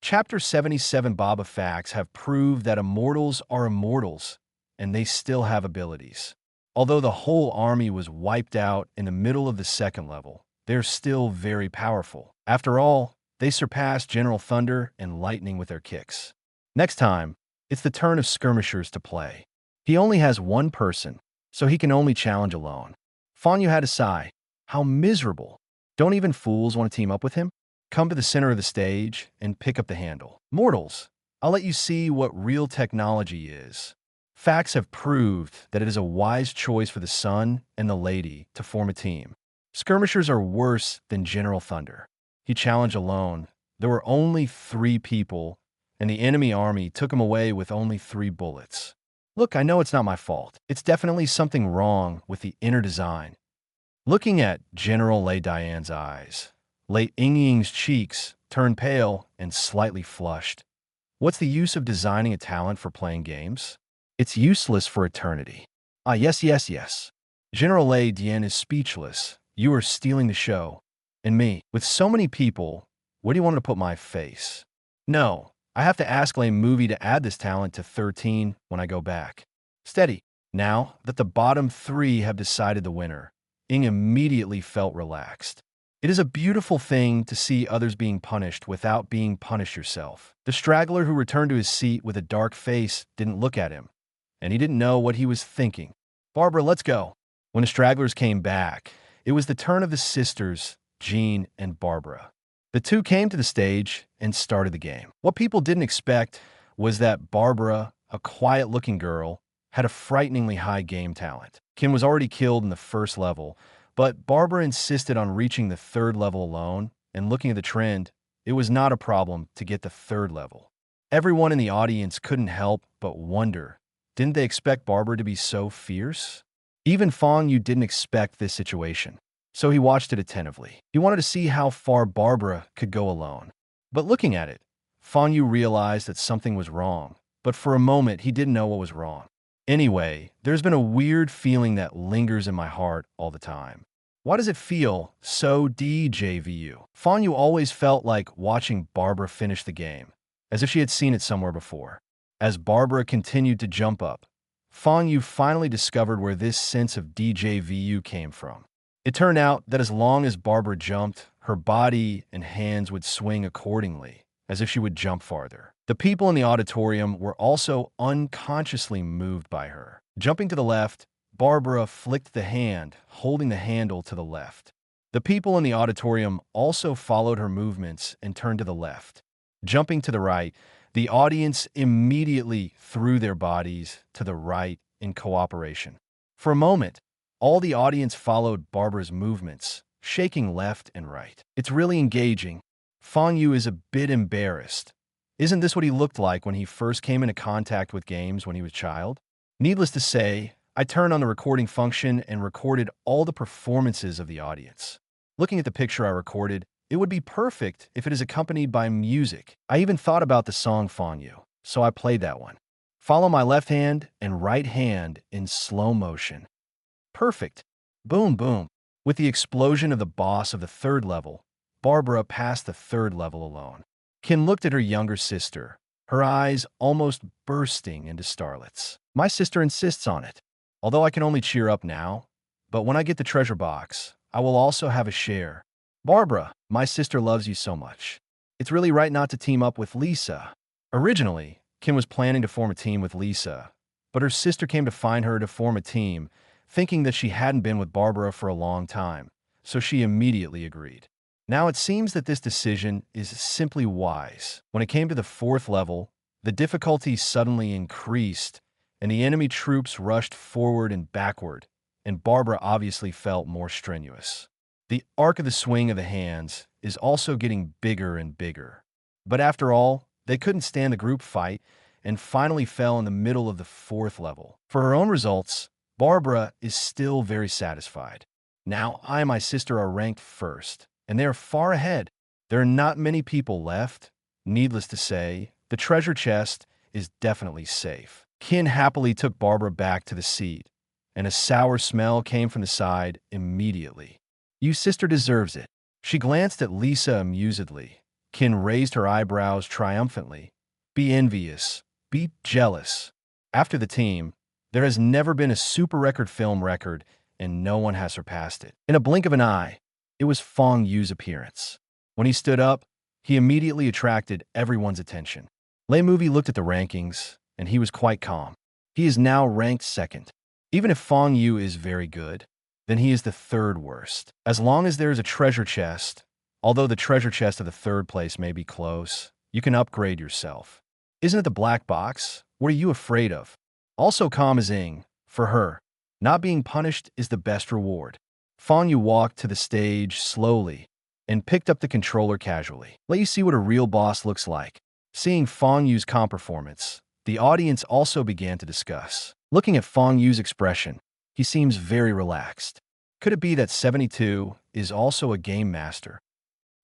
Chapter 77 Baba Facts have proved that immortals are immortals, and they still have abilities. Although the whole army was wiped out in the middle of the second level, they're still very powerful. After all, they surpassed General Thunder and Lightning with their kicks. Next time, it's the turn of skirmishers to play. He only has one person, so he can only challenge alone. Fang Yue had to sigh. How miserable. Don't even fools want to team up with him? Come to the center of the stage and pick up the handle. Mortals, I'll let you see what real technology is. Facts have proved that it is a wise choice for the son and the lady to form a team. Skirmishers are worse than General Thunder. He challenged alone. There were only 3 people, and the enemy army took him away with only 3 bullets. Look, I know it's not my fault. It's definitely something wrong with the inner design. Looking at General Lei Dian's eyes, Lei Yingying's cheeks turned pale and slightly flushed. What's the use of designing a talent for playing games? It's useless for eternity. Ah, yes. General Lei Dian is speechless. You are stealing the show. And me, with so many people, where do you want to put my face? No, I have to ask Lei Movie to add this talent to 13 when I go back. Steady. Now that the bottom 3 have decided the winner, Ying immediately felt relaxed. It is a beautiful thing to see others being punished without being punished yourself. The straggler who returned to his seat with a dark face didn't look at him, and he didn't know what he was thinking. Barbara, let's go. When the stragglers came back, it was the turn of the sisters, Jean and Barbara. The two came to the stage and started the game. What people didn't expect was that Barbara, a quiet-looking girl, had a frighteningly high game talent. Kim was already killed in the first level, but Barbara insisted on reaching the 3rd level alone, and looking at the trend, it was not a problem to get the 3rd level. Everyone in the audience couldn't help but wonder, didn't they expect Barbara to be so fierce? Even Fang Yue didn't expect this situation. so he watched it attentively. He wanted to see how far Barbara could go alone. But looking at it, Fang Yue realized that something was wrong, but for a moment he didn't know what was wrong. Anyway, there's been a weird feeling that lingers in my heart all the time. Why does it feel so DJVU? Fang Yue always felt like watching Barbara finish the game, as if she had seen it somewhere before. As Barbara continued to jump up, Fang Yue finally discovered where this sense of DJVU came from. It turned out that as long as Barbara jumped, her body and hands would swing accordingly, as if she would jump farther. The people in the auditorium were also unconsciously moved by her. Jumping to the left, Barbara flicked the hand, holding the handle to the left. The people in the auditorium also followed her movements and turned to the left. Jumping to the right, the audience immediately threw their bodies to the right in cooperation. For a moment, all the audience followed Barbara's movements, shaking left and right. It's really engaging. Fang Yue is a bit embarrassed. Isn't this what he looked like when he first came into contact with games when he was a child? Needless to say, I turned on the recording function and recorded all the performances of the audience. Looking at the picture I recorded, it would be perfect if it is accompanied by music. I even thought about the song Fang Yue, so I played that one. Follow my left hand and right hand in slow motion. Perfect. Boom, boom. With the explosion of the boss of the third level, Barbara passed the third level alone. Qin looked at her younger sister, her eyes almost bursting into starlets. My sister insists on it. Although I can only cheer up now, but when I get the treasure box, I will also have a share. Barbara, my sister loves you so much. It's really right not to team up with Lisa. Originally, Qin was planning to form a team with Lisa, but her sister came to find her to form a team, thinking that she hadn't been with Barbara for a long time, so she immediately agreed. Now it seems that this decision is simply wise. When it came to the fourth level, the difficulty suddenly increased, and the enemy troops rushed forward and backward, and Barbara obviously felt more strenuous. The arc of the swing of the hands is also getting bigger and bigger. But after all, they couldn't stand the group fight, and finally fell in the middle of the fourth level. For her own results, Barbara is still very satisfied. Now I and my sister are ranked first, and they are far ahead. There are not many people left. Needless to say, the treasure chest is definitely safe. Qin happily took Barbara back to the seat, and a sour smell came from the side immediately. Your sister deserves it. She glanced at Lisa amusedly. Qin raised her eyebrows triumphantly. Be envious. Be jealous. After the team, there has never been a super record film record, and no one has surpassed it. In a blink of an eye, it was Fang Yue's appearance. When he stood up, he immediately attracted everyone's attention. Lei Movie looked at the rankings, and he was quite calm. He is now ranked second. Even if Fang Yue is very good, then he is the third worst. As long as there is a treasure chest, although the treasure chest of the third place may be close, you can upgrade yourself. Isn't it the black box? What are you afraid of? Also calm as Ing, for her, not being punished is the best reward. Fang Yue walked to the stage slowly and picked up the controller casually. Let you see what a real boss looks like. Seeing Fang Yue's calm performance, the audience also began to discuss. Looking at Fang Yue's expression, he seems very relaxed. Could it be that 72 is also a game master?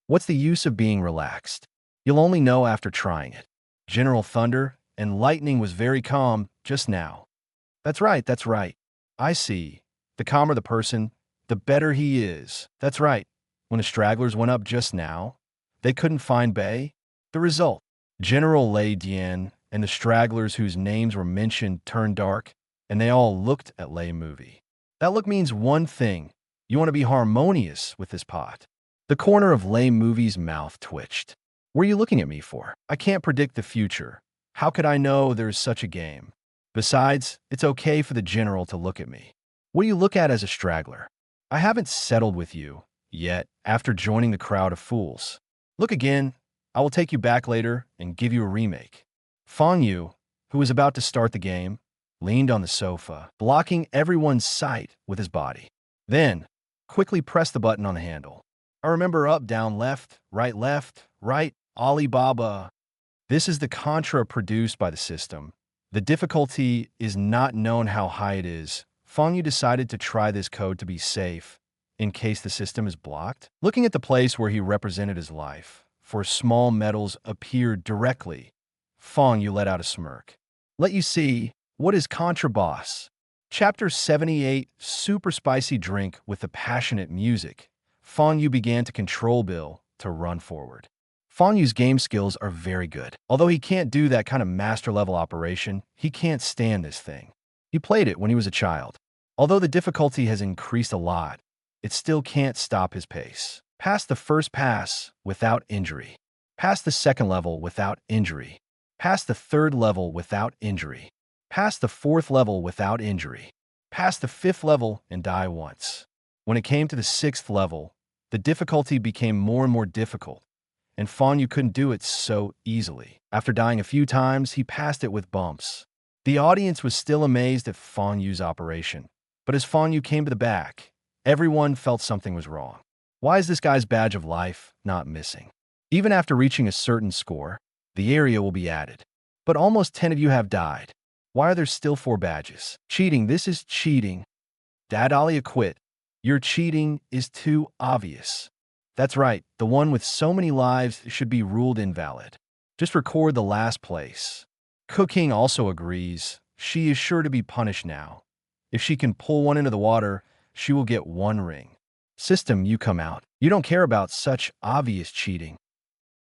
What's the use of being relaxed? You'll only know after trying it. General Thunder and Lightning was very calm just now. That's right, that's right. I see. The calmer the person, the better he is. That's right. When the stragglers went up just now, they couldn't find Bei. The result, General Lei Dian and the stragglers whose names were mentioned turned dark, and they all looked at Lei Movie. That look means one thing. You want to be harmonious with this pot. The corner of Lei Movie's mouth twitched. What are you looking at me for? I can't predict the future. How could I know there is such a game? Besides, it's okay for the general to look at me. What do you look at as a straggler? I haven't settled with you yet after joining the crowd of fools. Look again. I will take you back later and give you a remake. Fang Yue, who was about to start the game, leaned on the sofa, blocking everyone's sight with his body. Then, quickly pressed the button on the handle. I remember up, down, left, right, Alibaba. This is the contra produced by the system. The difficulty is not known how high it is. Fang Yue decided to try this code to be safe, in case the system is blocked. Looking at the place where he represented his life, for small metals appeared directly, Fang Yue let out a smirk. Let you see, what is Contraboss? Chapter 78, Super Spicy Drink with the Passionate Music. Fang Yue began to control Bill to run forward. Fang Yue's game skills are very good. Although he can't do that kind of master-level operation, he can't stand this thing. He played it when he was a child. Although the difficulty has increased a lot, it still can't stop his pace. Pass the first pass without injury. Pass the second level without injury. Pass the third level without injury. Pass the fourth level without injury. Pass the fifth level and die once. When it came to the sixth level, the difficulty became more and more difficult, and Fang Yue couldn't do it so easily. After dying a few times, he passed it with bumps. The audience was still amazed at Fang Yue's operation, but as Fang Yue came to the back, everyone felt something was wrong. Why is this guy's badge of life not missing? Even after reaching a certain score, the area will be added. But almost 10 of you have died. Why are there still 4 badges? Cheating, this is cheating. Dad Alia quit. Your cheating is too obvious. That's right, the one with so many lives should be ruled invalid. Just record the last place. Qing also agrees. She is sure to be punished now. If she can pull one into the water, she will get 1 ring. System, you come out. You don't care about such obvious cheating.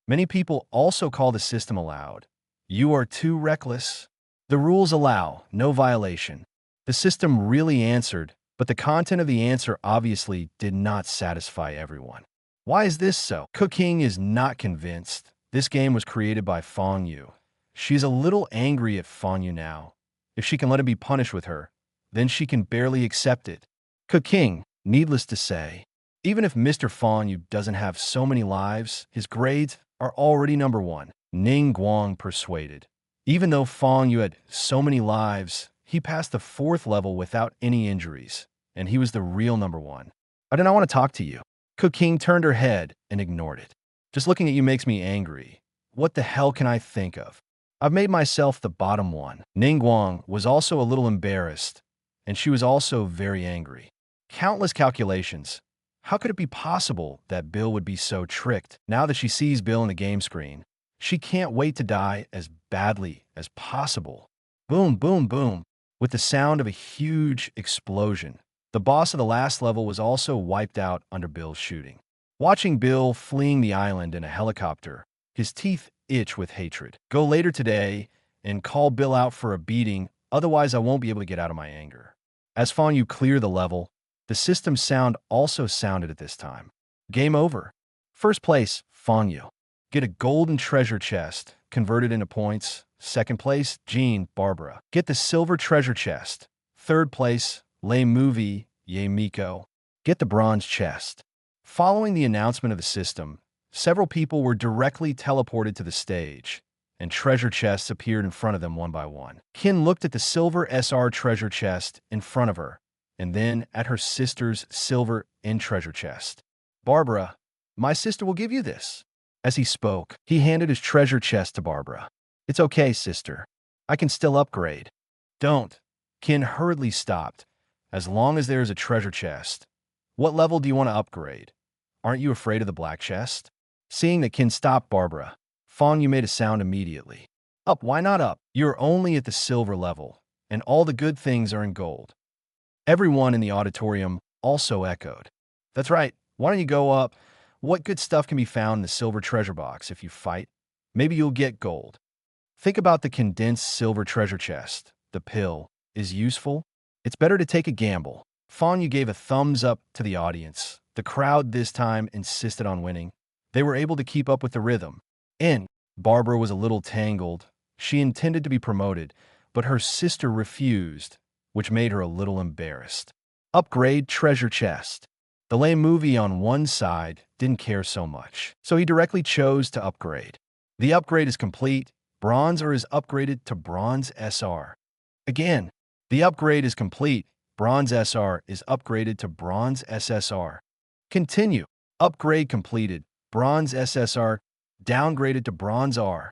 Many people also call the system allowed. You are too reckless. The rules allow, no violation. The system really answered, but the content of the answer obviously did not satisfy everyone. Why is this so? Qing is not convinced. This game was created by Fang Yue. She's a little angry at Fang Yue now. If she can let him be punished with her, then she can barely accept it. Qing, needless to say, even if Mr. Fang Yue doesn't have so many lives, his grades are already number 1. Ning Guang persuaded. Even though Fang Yue had so many lives, he passed the 4th level without any injuries, and he was the real number 1. I do not want to talk to you. Qing turned her head and ignored it. Just looking at you makes me angry. What the hell can I think of? I've made myself the bottom 1. Ning Guang was also a little embarrassed, and she was also very angry. Countless calculations. How could it be possible that Bill would be so tricked? Now that she sees Bill in the game screen, she can't wait to die as badly as possible. Boom, boom, boom. With the sound of a huge explosion, the boss of the last level was also wiped out under Bill's shooting. Watching Bill fleeing the island in a helicopter, his teeth itch with hatred. Go later today and call Bill out for a beating, otherwise I won't be able to get out of my anger. As Fang Yue cleared the level, the system sound also sounded at this time. Game over. First place, Fang Yue. Get a golden treasure chest, converted into points. Second place, Jean, Barbara. Get the silver treasure chest. Third place, Lei Movie, Ye Miko. Get the bronze chest. Following the announcement of the system, several people were directly teleported to the stage, and treasure chests appeared in front of them one by one. Qin looked at the silver SR treasure chest in front of her, and then at her sister's silver N treasure chest. Barbara, my sister will give you this. As he spoke, he handed his treasure chest to Barbara. It's okay, sister. I can still upgrade. Don't. Qin hurriedly stopped. As long as there is a treasure chest. What level do you want to upgrade? Aren't you afraid of the black chest? Seeing that Qin stopped Barbara, Fang Yue made a sound immediately. Up, why not up? You're only at the silver level, and all the good things are in gold. Everyone in the auditorium also echoed. That's right, why don't you go up? What good stuff can be found in the silver treasure box if you fight? Maybe you'll get gold. Think about the condensed silver treasure chest. The pill is useful. It's better to take a gamble. Fang Yue gave a thumbs up to the audience. The crowd this time insisted on winning. They were able to keep up with the rhythm. Barbara was a little tangled. She intended to be promoted, but her sister refused, which made her a little embarrassed. Upgrade treasure chest. The Lei Movie on one side didn't care so much, so he directly chose to upgrade. The upgrade is complete. Bronze or is upgraded to Bronze SR. Again, the upgrade is complete. Bronze SR is upgraded to Bronze SSR. Continue. Upgrade completed. Bronze SSR downgraded to Bronze R.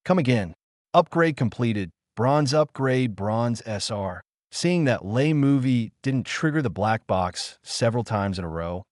Come again. Upgrade completed. Bronze upgrade Bronze SR. Seeing that Lei Movie didn't trigger the black box several times in a row,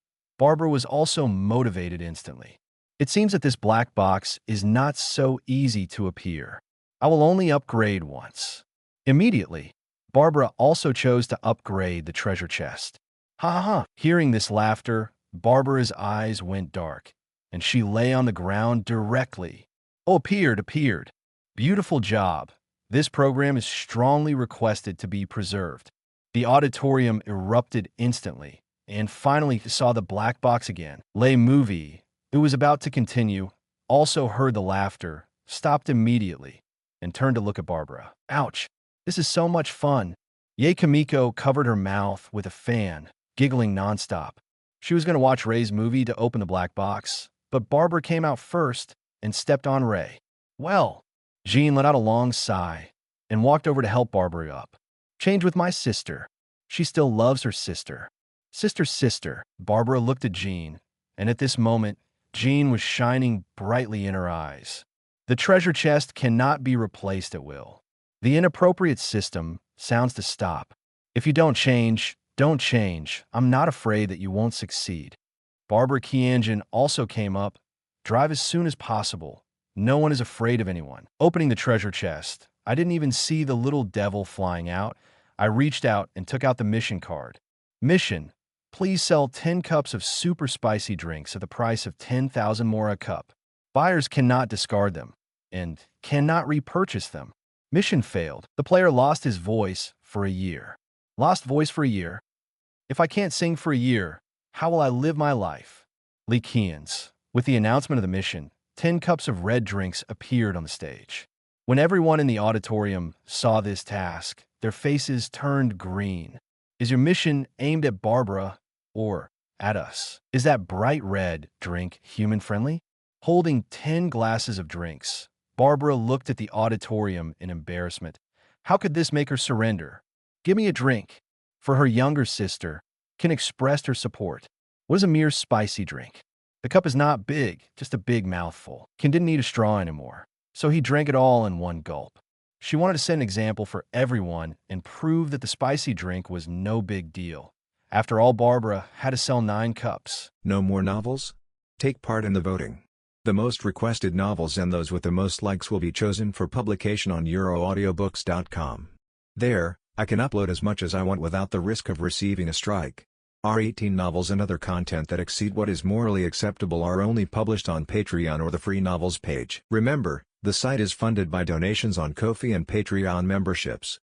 Barbara was also motivated instantly. It seems that this black box is not so easy to appear. I will only upgrade once. Immediately, Barbara also chose to upgrade the treasure chest. Ha ha ha! Hearing this laughter, Barbara's eyes went dark, and she lay on the ground directly. Oh, appeared. Beautiful job. This program is strongly requested to be preserved. The auditorium erupted instantly, and finally saw the black box again. Lei Movie, who was about to continue, also heard the laughter, stopped immediately, and turned to look at Barbara. Ouch! This is so much fun. Ye Kamiko covered her mouth with a fan, giggling nonstop. She was going to watch Rei's movie to open the black box, but Barbara came out first and stepped on Rei. Well, Jean let out a long sigh and walked over to help Barbara up. Change with my sister. She still loves her sister. Sister. Barbara looked at Jean, and at this moment, Jean was shining brightly in her eyes. The treasure chest cannot be replaced at will. The inappropriate system sounds to stop. If you don't change, don't change. I'm not afraid that you won't succeed. Barbara Qianjin also came up. Drive as soon as possible. No one is afraid of anyone. Opening the treasure chest, I didn't even see the little devil flying out. I reached out and took out the mission card. Mission: please sell 10 cups of super spicy drinks at the price of 10,000 more a cup. Buyers cannot discard them and cannot repurchase them. Mission failed. The player lost his voice for a year. Lost voice for a year? If I can't sing for a year, how will I live my life? Li Qian's. With the announcement of the mission, 10 cups of red drinks appeared on the stage. When everyone in the auditorium saw this task, their faces turned green. Is your mission aimed at Barbara or at us? Is that bright red drink human-friendly? Holding 10 glasses of drinks, Barbara looked at the auditorium in embarrassment. How could this make her surrender? Give me a drink. For her younger sister, Qin expressed her support. What is a mere spicy drink? The cup is not big, just a big mouthful. Qin didn't need a straw anymore, so he drank it all in one gulp. She wanted to set an example for everyone and prove that the spicy drink was no big deal. After all, Barbara had to sell 9 cups. No more novels? Take part in the voting. The most requested novels and those with the most likes will be chosen for publication on euroaudiobooks.com. There, I can upload as much as I want without the risk of receiving a strike. Our 18 novels and other content that exceed what is morally acceptable are only published on Patreon or the free novels page. Remember, the site is funded by donations on Ko-fi and Patreon memberships.